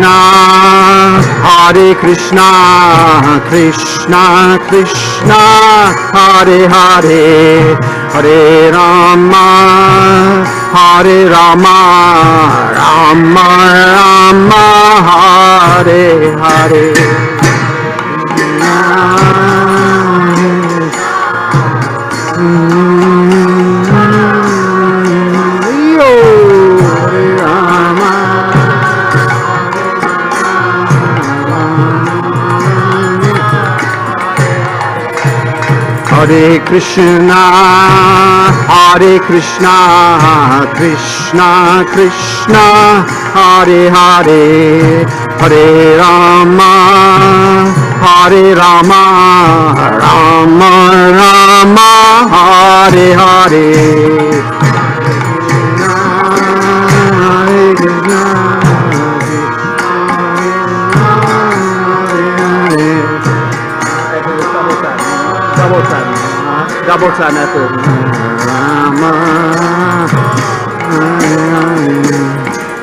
Krishna, Hare Krishna, Krishna Krishna, Hare Hare, Hare Rama, Hare Rama, Rama Rama, Hare Hare. Hare Krishna, Hare Krishna, Krishna Krishna, Hare Hare, Hare Rama, Hare Rama, Rama Rama, Hare Hare. Double time effort.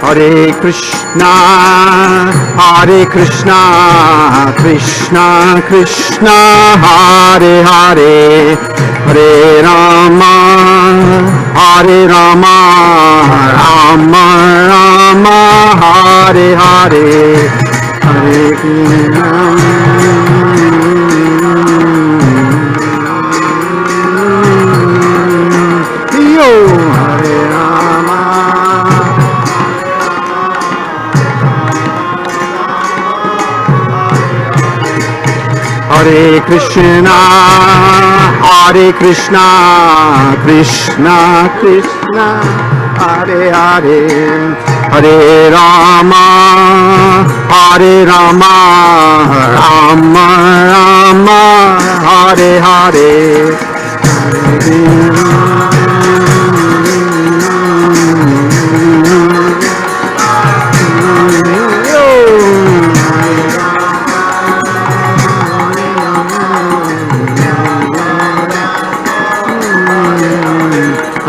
Hare Krishna, Hare Krishna, Krishna Krishna, Hare Hare, Hare Rama, Hare Rama, Rama Rama, Hare Hare, Hare Krishna. Hare Krishna, Hare Krishna, Krishna Krishna, Hare Hare, Hare Rama, Hare Rama, Rama Rama, Hare Hare,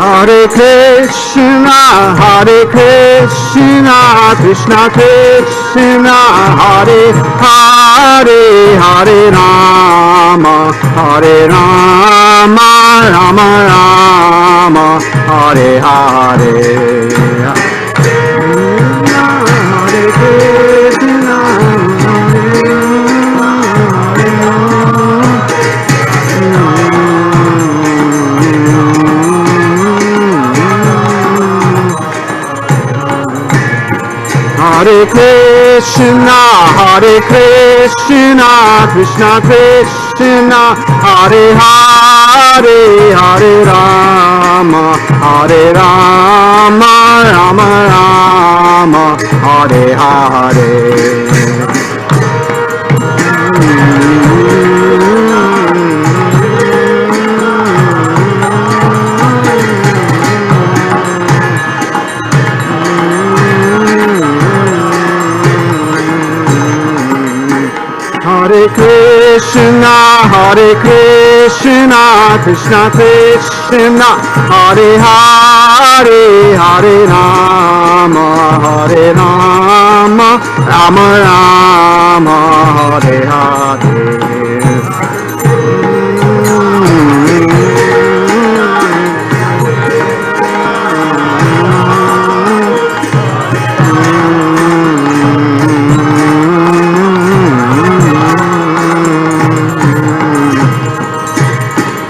Hare Krishna, Hare Krishna, Krishna Krishna, Hare Hare, Hare Rama, Hare Rama, Rama Rama, Hare Hare. Hare Krishna, Hare Krishna, Hare Krishna, Krishna Krishna, Hare Hare, Hare Rama, Hare Rama, Rama Rama, Hare Hare. Hare Krishna, Hare Krishna, Krishna Krishna, Hare Hare, Hare Rama, Hare Rama, Rama Rama, Hare Hare.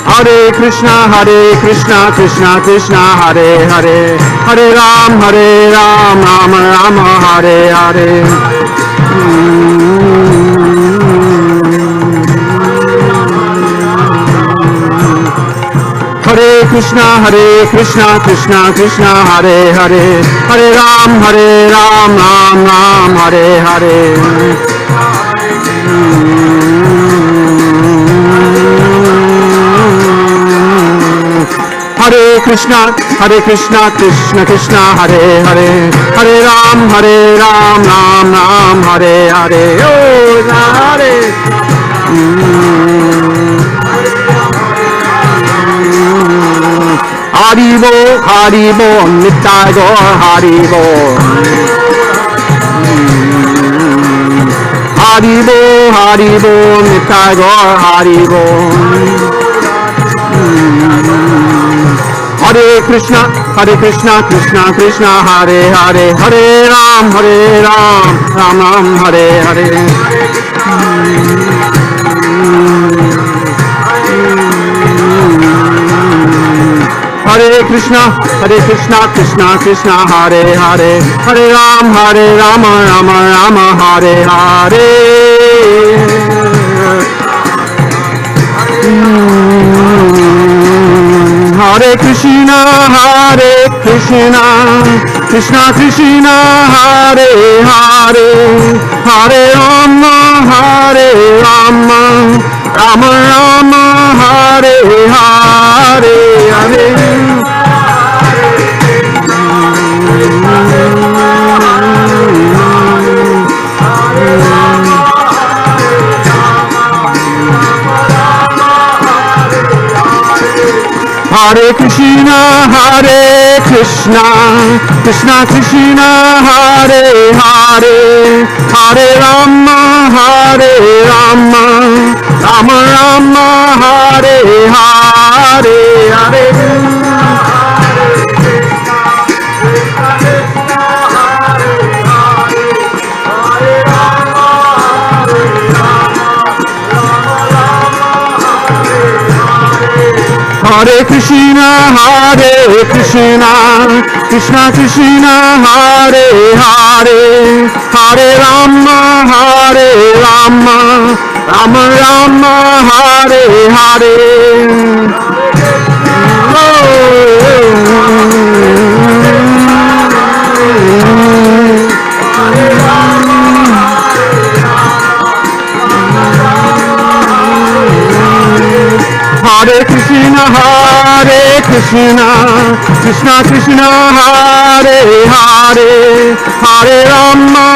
Hare Krishna, Krishna Krishna, Hare Hare, Hare Ram, Rama Rama, Hare Hare. Hare Krishna, Krishna Krishna, Hare Hare, Hare Ram, Ram Ram, Hare Hare. Hare Krishna, Krishna Krishna, Hare Hare, Hare Ram, Ram Ram, Hare Hare. Oh, Hare. Haribo, Haribo, Nitai Gaur, Haribo. Haribo, Nitai Gaur Haribo. Hare Krishna, Krishna Krishna, Hare Hare, Hare Ram, Ram Ram, Hare Hare. Hare Krishna, Krishna Krishna, Hare Hare, Hare Ram, Ram Hare Hare. Hare Krishna, Krishna Krishna, Hare Hare, Hare Rama, Rama Rama, Hare Hare, Hare. Hare Krishna, Krishna Krishna, Hare Hare, Hare Rama, Rama Rama, Hare Hare, Hare. Hare Krishna, Krishna Krishna, Hare Hare, Hare Rama, Rama Rama, Hare Hare. Hare Krishna, Krishna Krishna, Hare Hare, Hare Rama,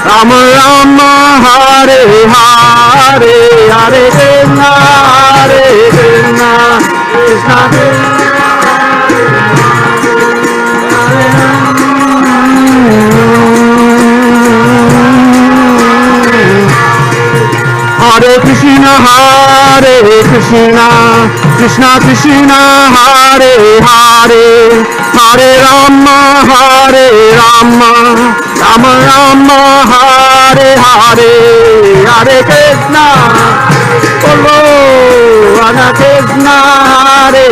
Rama Rama, Hare Hare, Hare Krishna, Krishna Krishna. Hare Krishna, Krishna Krishna, Hare Hare, Hare Rama, Rama Rama, Hare Hare, Hare Krishna, Bolo, Hare Krishna, Hare.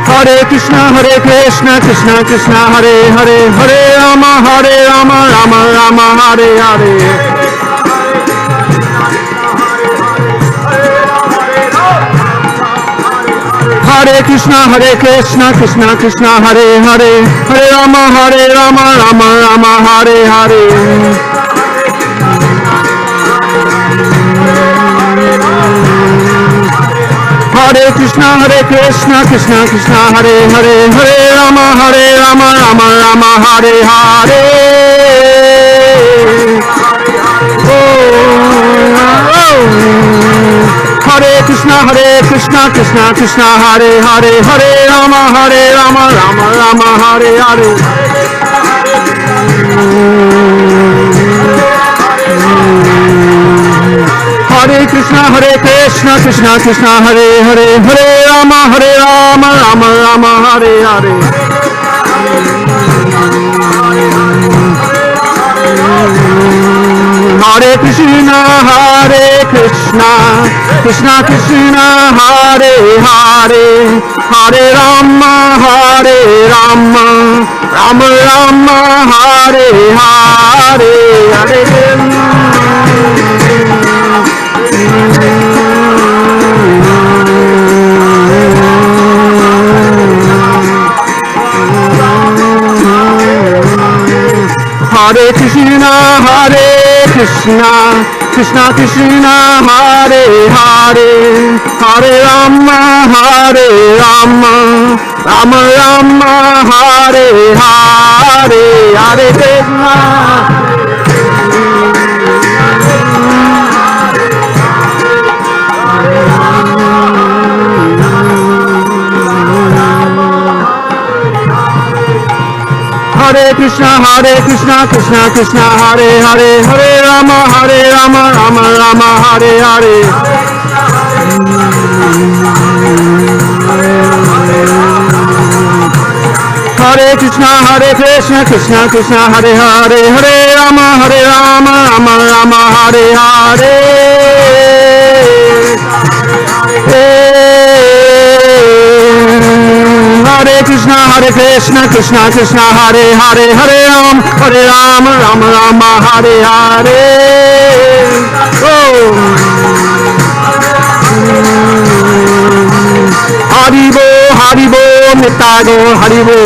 Hare Krishna, Krishna Krishna, Hare Hare, Hare Rama, Rama Rama, Hare Hare. Hare Krishna, Krishna Krishna, Hare Hare, Hare Rama, Rama Rama, Hare Hare. Hare Krishna, Krishna Krishna, Hare Hare, Hare Rama, Rama Rama, Hare Hare. Hare Krishna, Krishna Hare Hare, Hare Rama, Rama Rama, Hare Hare. Hare Krishna, Krishna Hare Hare, Hare Rama, Rama Rama, Hare Hare. Hare Krishna, Krishna Krishna, Hare Hare, Hare Rama, Rama Rama, Hare Hare, Hare Krishna. Hare Krishna, Krishna Krishna, Hare Hare, Hare Rama, Rama Rama, Hare Hare, Hare Krishna. Hare Krishna, Krishna Krishna, Hare Hare, Hare Rama, Rama Rama, Hare Hare. Hare Krishna, Krishna Krishna, Hare Hare, Hare Rama, Rama Rama, Hare Hare. Hare Krishna, Krishna Krishna, Hare Hare, Hare Rama, Rama Hare Hare. Oh. Haribo, Nitago, Haribo.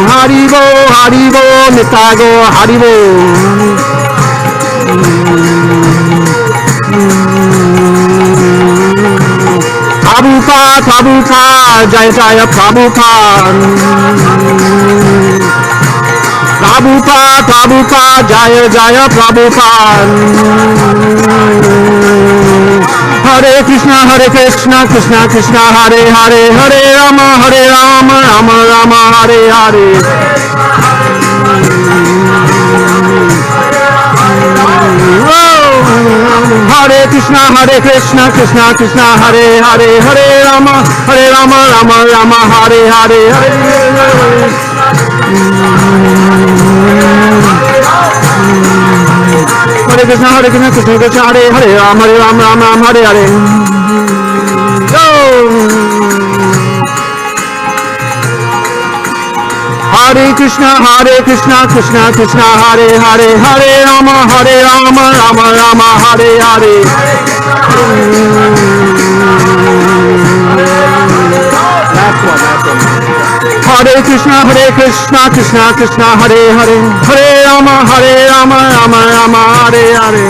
Hari Bo. Haribo, Nitago, Haribo. Prabhupada, Jaya Prabhupada. Prabhupada, Jaya Prabhupada. Hare Krishna, Krishna Krishna, Hare Hare, Hare Rama, Rama Hare Hare. Hare Krishna, Krishna Krishna, Hare Hare, Hare Rama, Rama Hare Hare. Hare Krishna, Krishna Krishna, Hare Hare, Rama, Hare Hare. Hare Krishna, Krishna Krishna, Hare Hare, Hare Rama, Rama Hare Hare. Hare Krishna, Krishna Krishna, Hare Hare, Hare Rama, Rama Hare Hare. Hare Krishna, Krishna Krishna, Hare Hare, Hare Rama, Rama Rama, Hare Hare.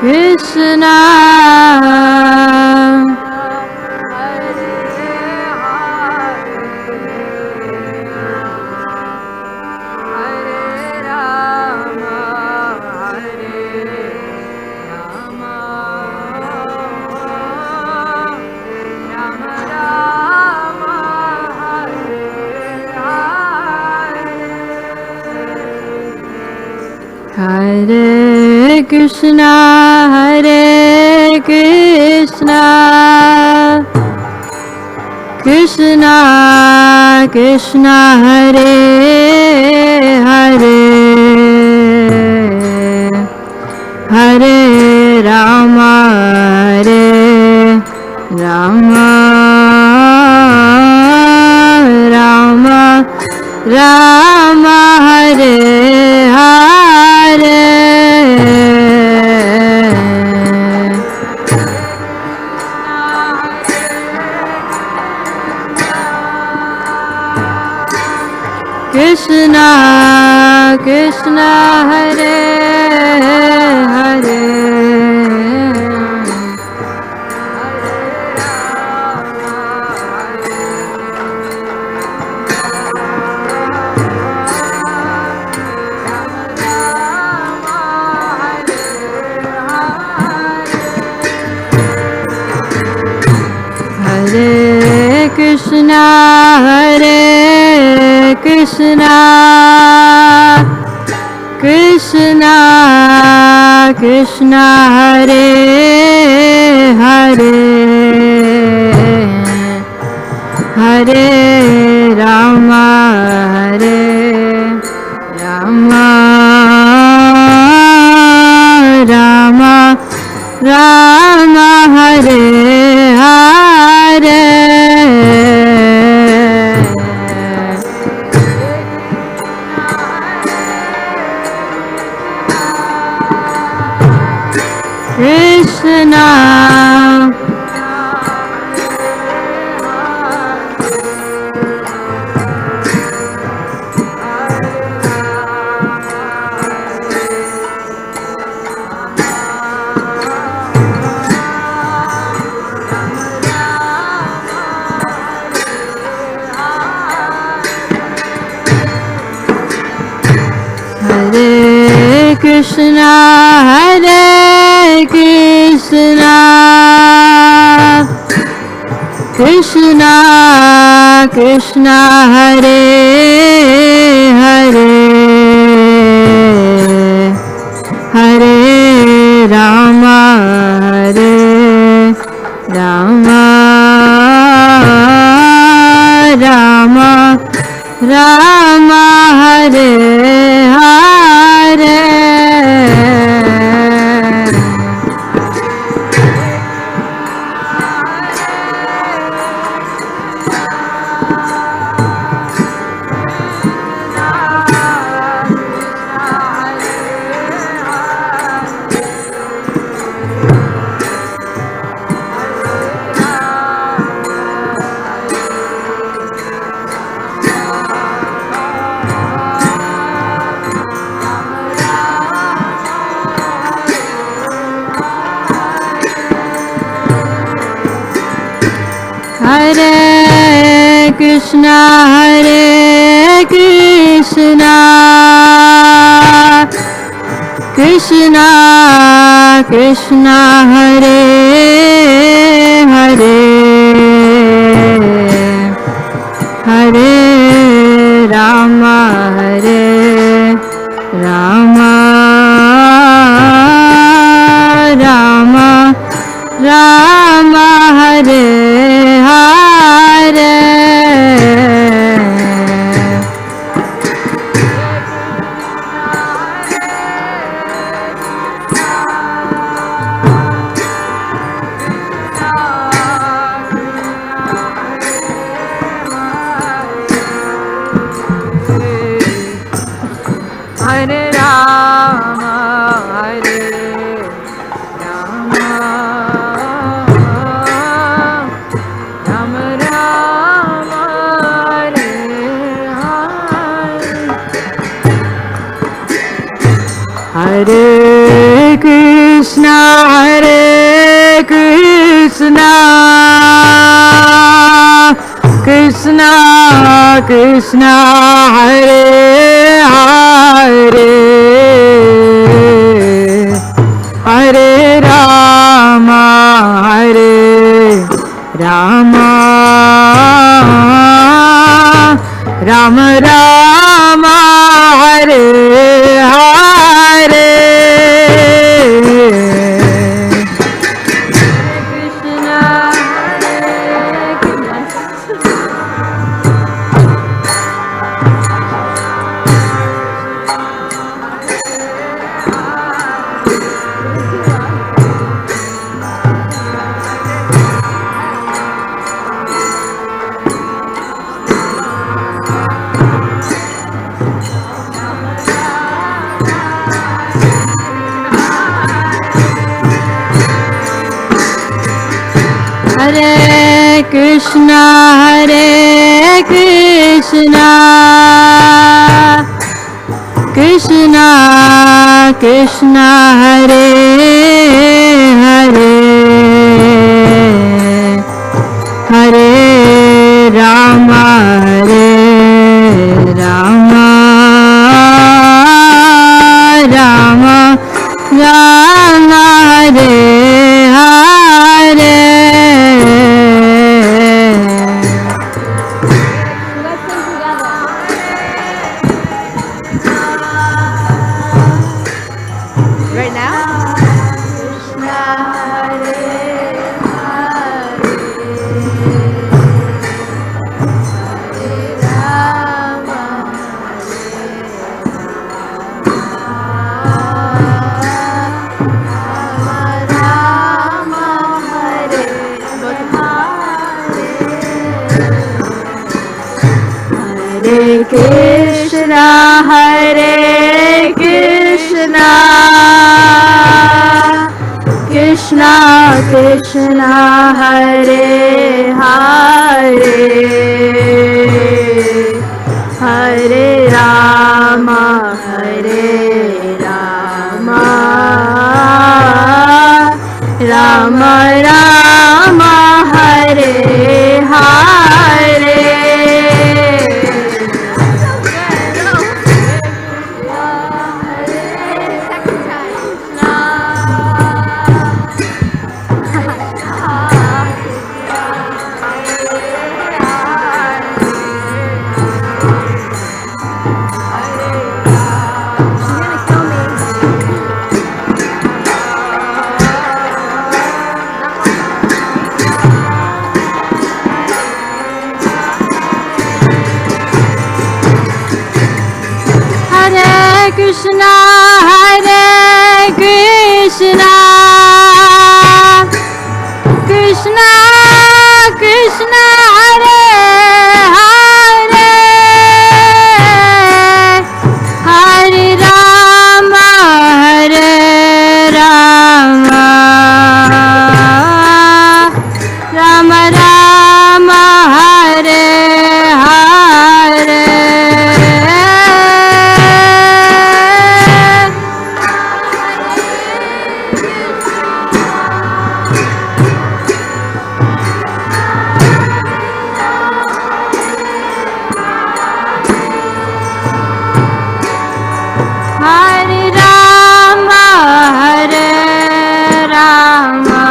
Krishna Hare Hare Krishna, Hare Krishna, Krishna Krishna, Hare Hare, Hare Rama, Hare Rama, Rama Rama, Hare Hare. Krishna Krishna, Hare Hare, Hare Krishna, Hare Krishna, Krishna Krishna, Hare Hare, Hare Rama, Hare Rama, Rama Rama, Hare Hare. Krishna Hare Krishna, Hare Krishna, Krishna Krishna, Hare Hare, Hare Rama, Hare Rama, Rama Rama, Hare Hare. Hare Krishna, Hare Krishna, Krishna Krishna, Hare Hare, Hare Rama, Hare Rama, Rama Rama, Hare Hare. Hare Rama, Hare Rama, Rama Rama, Hare Hare. Hare Krishna, Hare Krishna, Krishna Krishna, Hare Hare, Hare Rama, Hare Rama, Rama Rama, Hare Hare. Krishna, Krishna Krishna, Hare Hare, Hare Rama, Rama Rama, Hare Hare. Right now? Hare Krishna, Krishna Krishna, Hare Hare, Hare Rama, Rama Rama, Hare Hare. Hare Krishna, Krishna Krishna, Hare Hare, Hare Rama, Rama Rama, Hare Hare. Hare Rama, Hare Rama,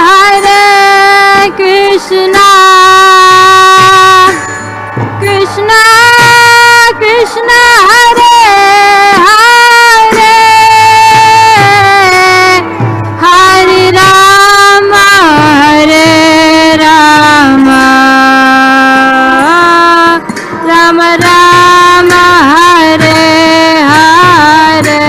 Hare Krishna, Krishna Krishna, Hare Hare, Hare Rama, Rama Rama, Hare Hare.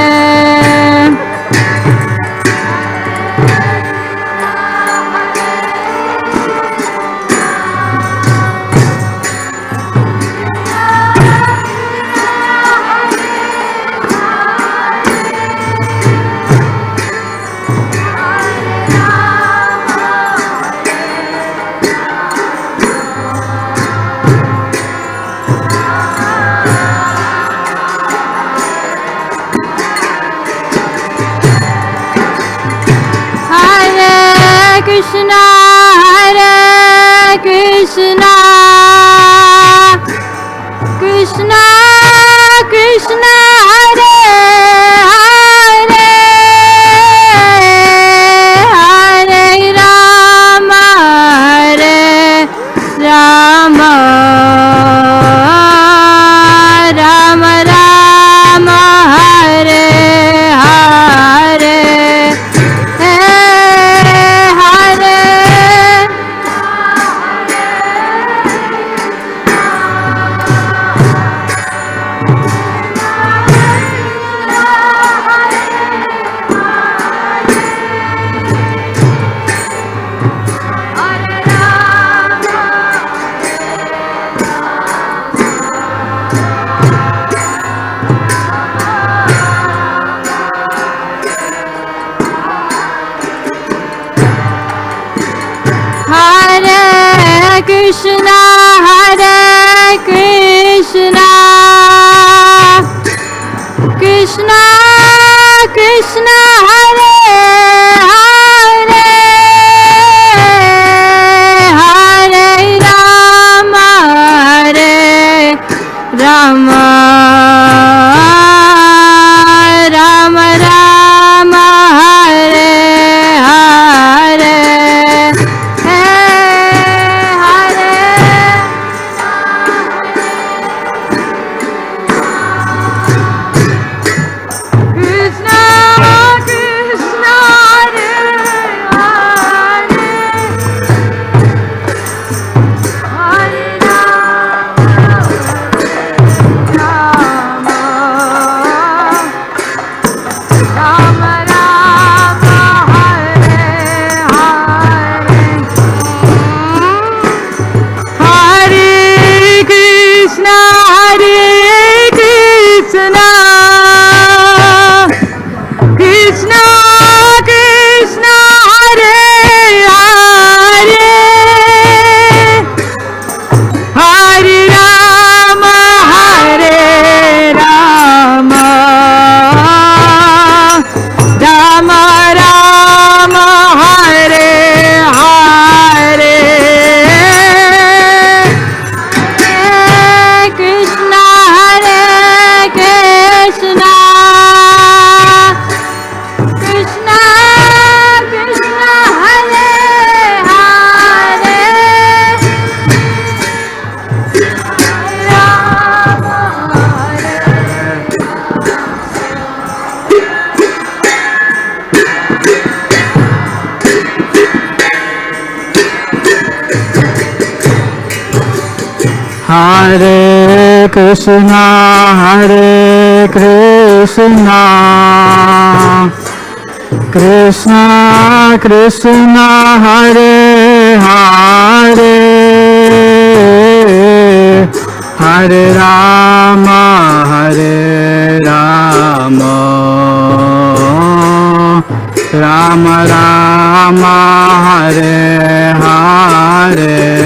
Hare Krishna, Krishna Krishna, Hare Hare, Hare Rama, Rama Rama Rama, Hare Hare. Hare Krishna, Hare Krishna, Krishna Krishna, Hare Hare, Hare Rama, Hare Rama, Rama Rama, Hare Hare, Hare Krishna Krishna, Hare Hare, Hare Rama, Rama Rama, Hare Hare, Hare Krishna, Hare Krishna, Krishna Krishna, Hare Hare, Hare Rama, Hare Rama, Rama Rama, Hare Hare, Hare Krishna, Hare Krishna, Krishna Krishna, Hare Hare, Rama, Hare Krishna, Hare Krishna, Krishna Krishna, Hare Hare, Hare Rama, Hare Rama, Rama Rama, Hare Hare.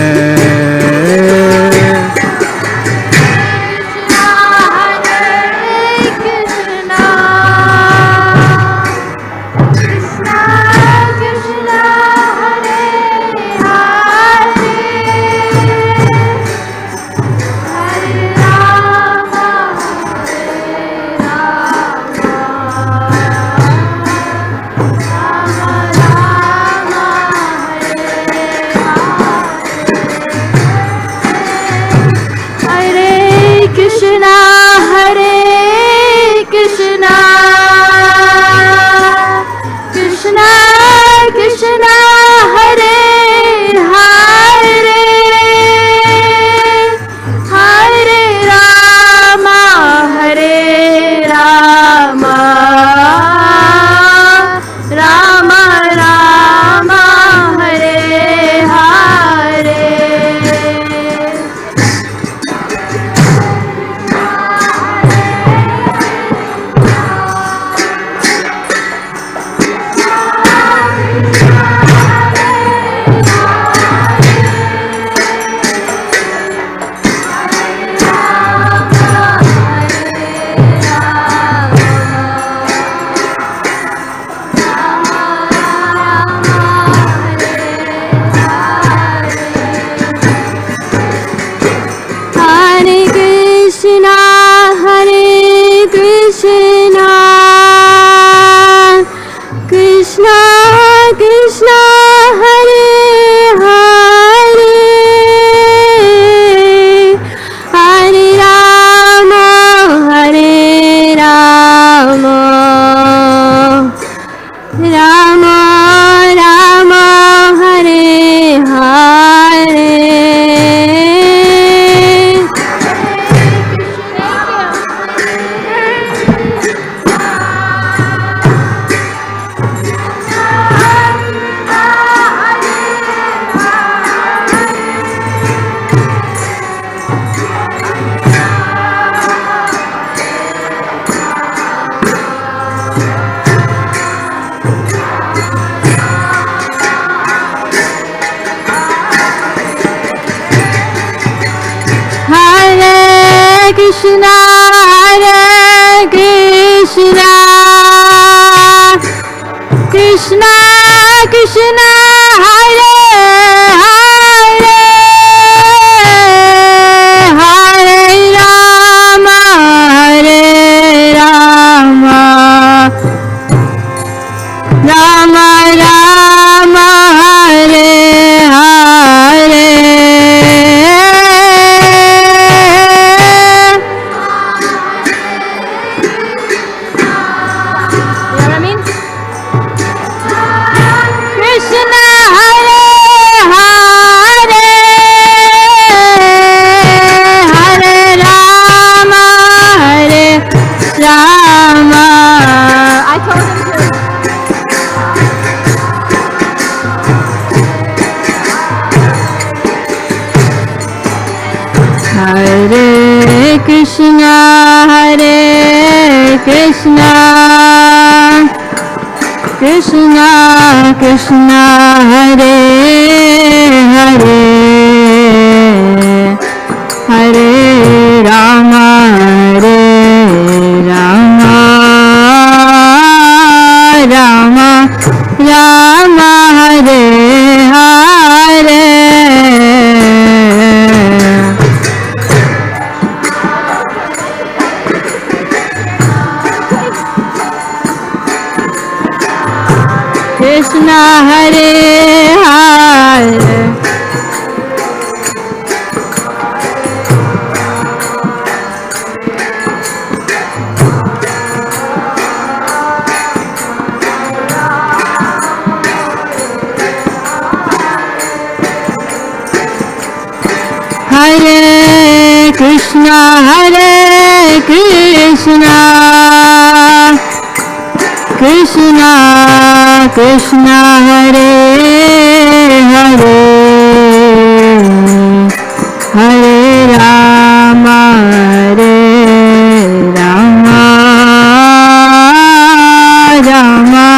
Krishna, Hare Krishna, Krishna Krishna, Hare Hare, Hare Rama, Hare Rama, Rama Rama, Hare Hare. You know what I mean? Krishna Hare Hare, Hare Rama, Hare Rama. I told him to. Hare Krishna, Hare Krishna, Krishna Krishna, Hare Hare, Hare Rama, Hare Rama, Rama Rama, Hare Hare. Krishna Hare Hare, Hare Krishna, Hare Krishna, Krishna Krishna, Hare Hare, Hare Rama, Hare Rama, Rama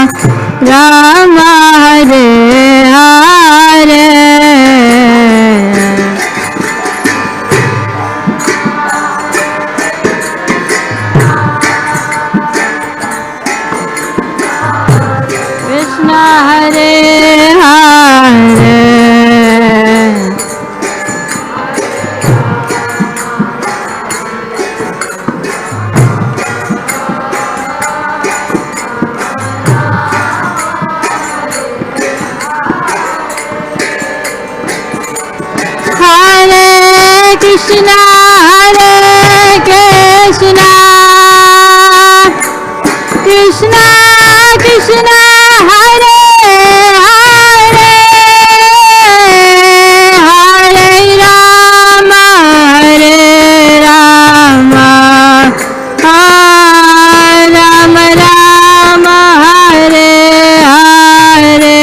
Rama, Hare Hare. Krishna Hare Hare, Hare Krishna, Hare Krishna, Krishna Krishna, Hare Hare, Hare Rama, Hare Rama, Rama Rama, Hare Hare.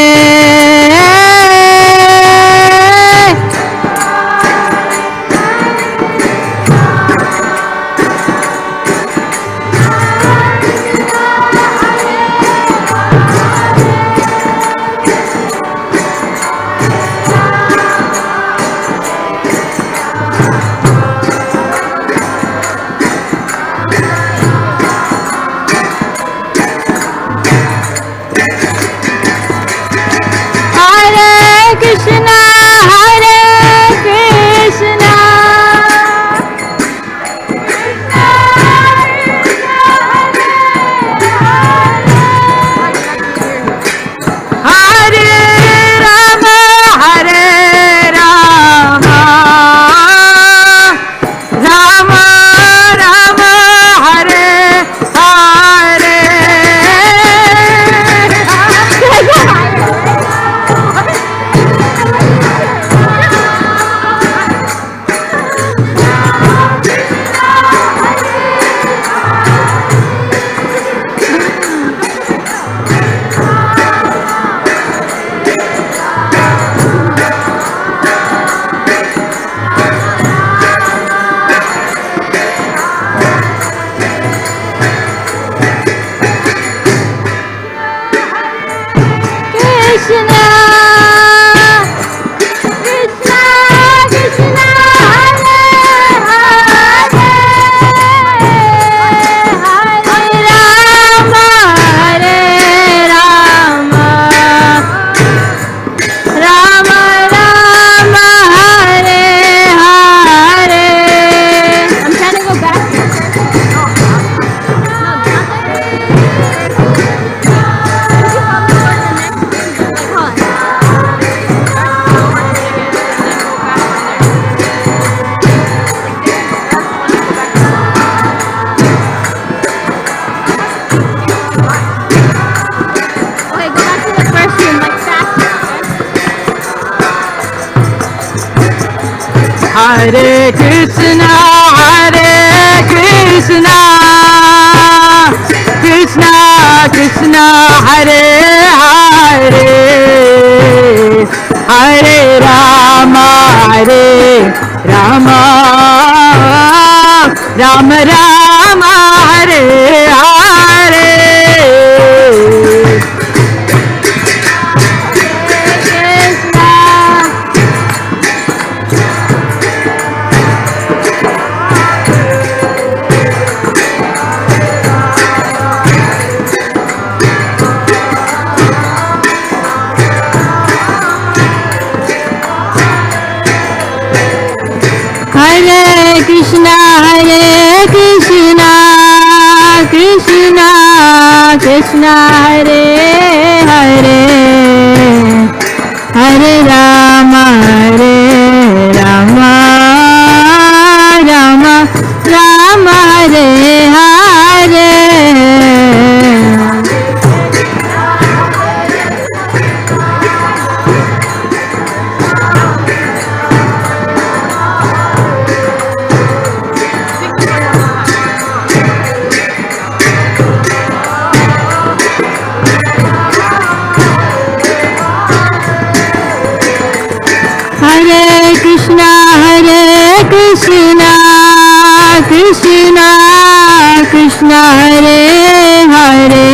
Hare Krishna, Krishna Krishna, Hare Hare, Hare Rama, Rama Rama, Hare Hare. Hare Krishna, Krishna Krishna, Hare Hare, Hare Rama, Rama Rama, Hare Hare. Hare Krishna, Krishna Krishna, Hare Hare,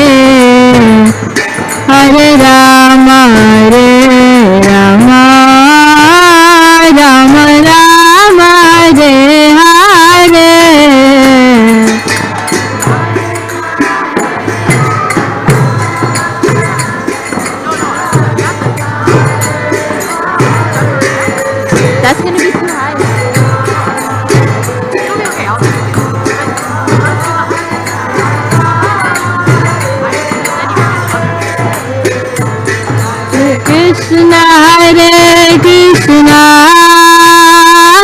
Hare Rama, Rama Rama, Hare Hare. That's gonna be too high.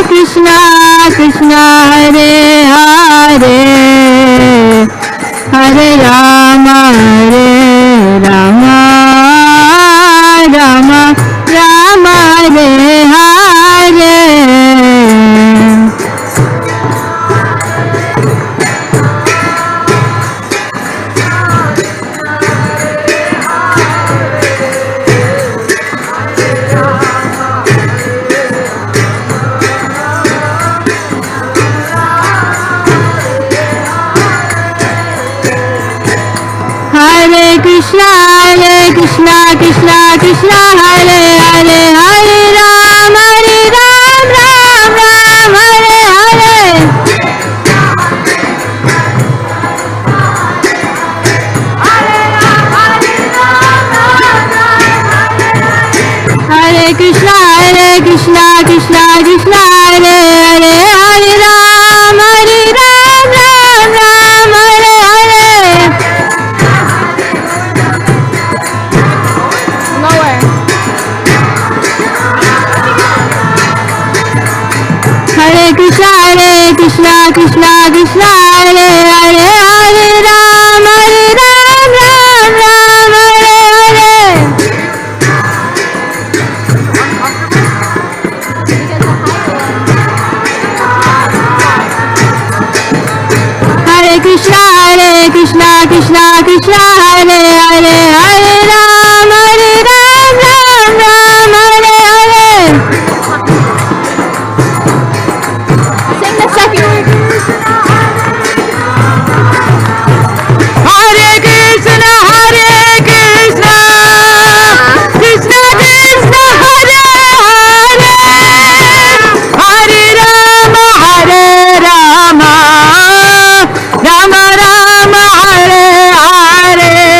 Krishna, Krishna Krishna, Hare Hare, Hare Rama, Rama Rama, Hare Hare. Hare Krishna, Krishna Krishna, Hare Hare, Hare Ram, Ram Hare Hare. Hare Krishna, Krishna Krishna, Hare Hare, Hare Ram, Ram Hare Hare. Hare Krishna, Krishna Krishna, Hare Hare, Hare Ram, Ram Hare Hare. Hare Krishna, Krishna Krishna, Hare Hare, Hare Ram, Ram Hare Hare. Sing the second word. Hare Krishna, Krishna Krishna, Hare Hare, Hare Rama, Rama Rama, Hare Hare.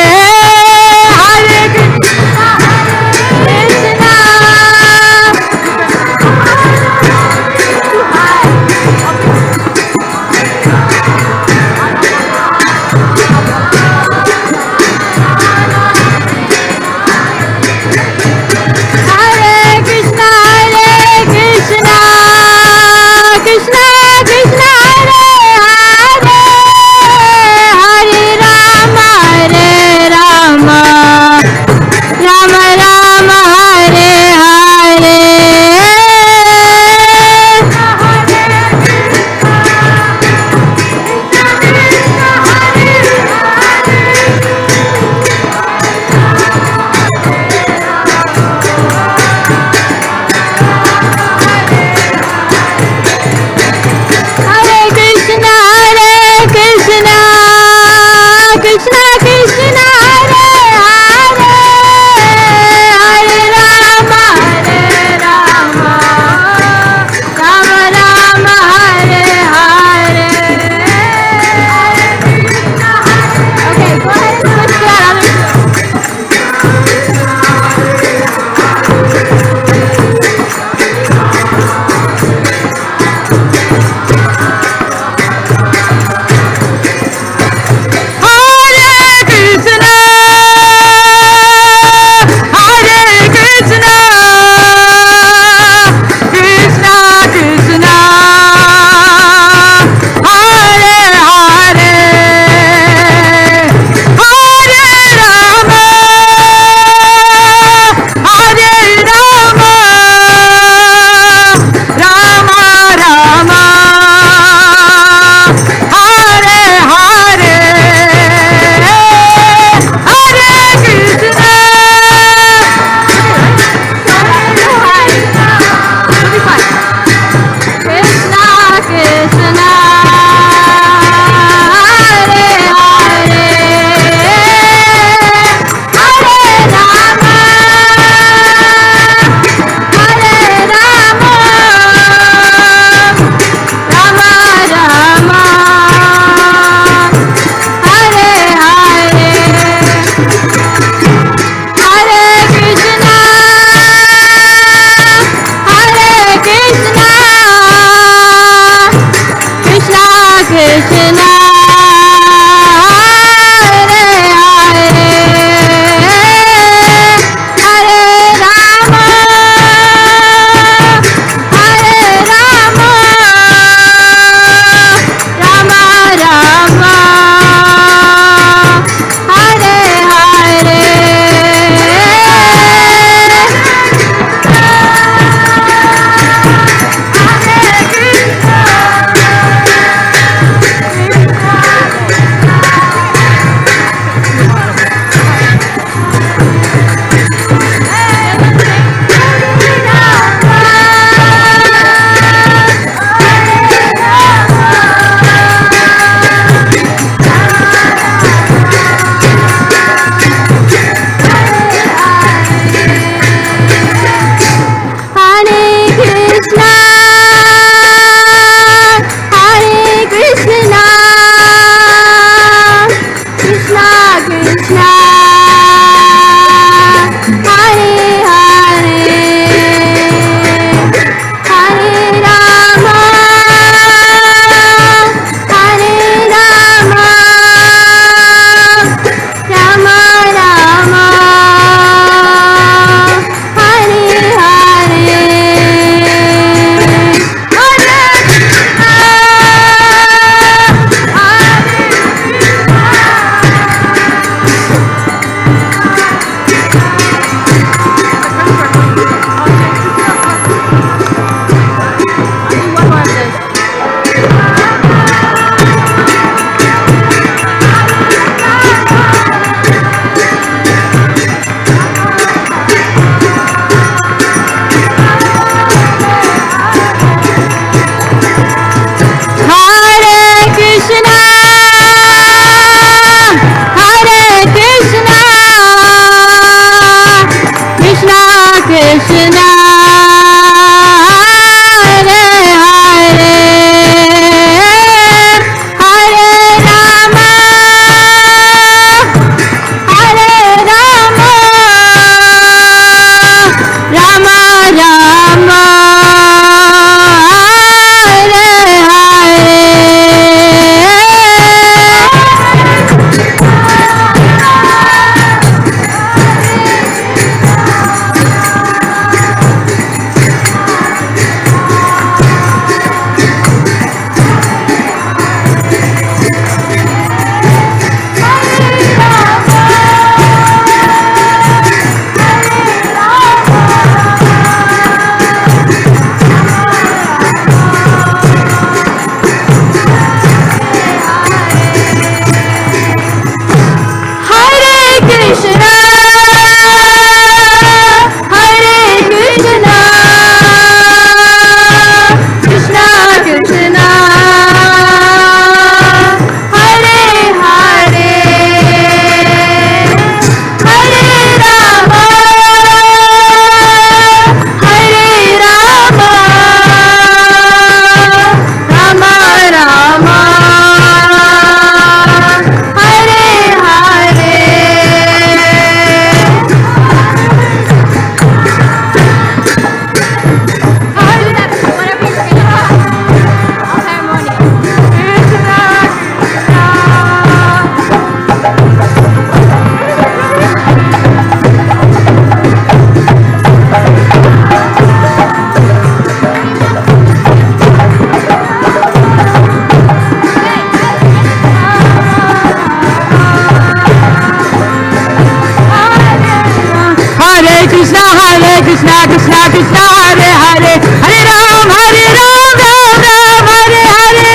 Krishna Krishna Krishna Hare Hare Hare Ram Ram Ram Hare Hare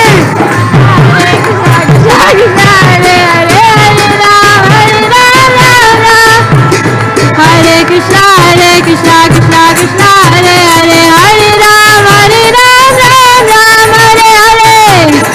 Krishna Hare Hare Hare Ram Ram Ram Hare Krishna Krishna Krishna Hare Hare Hare Ram Ram Ram Hare Hare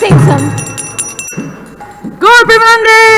Sing some. Gaur Premanande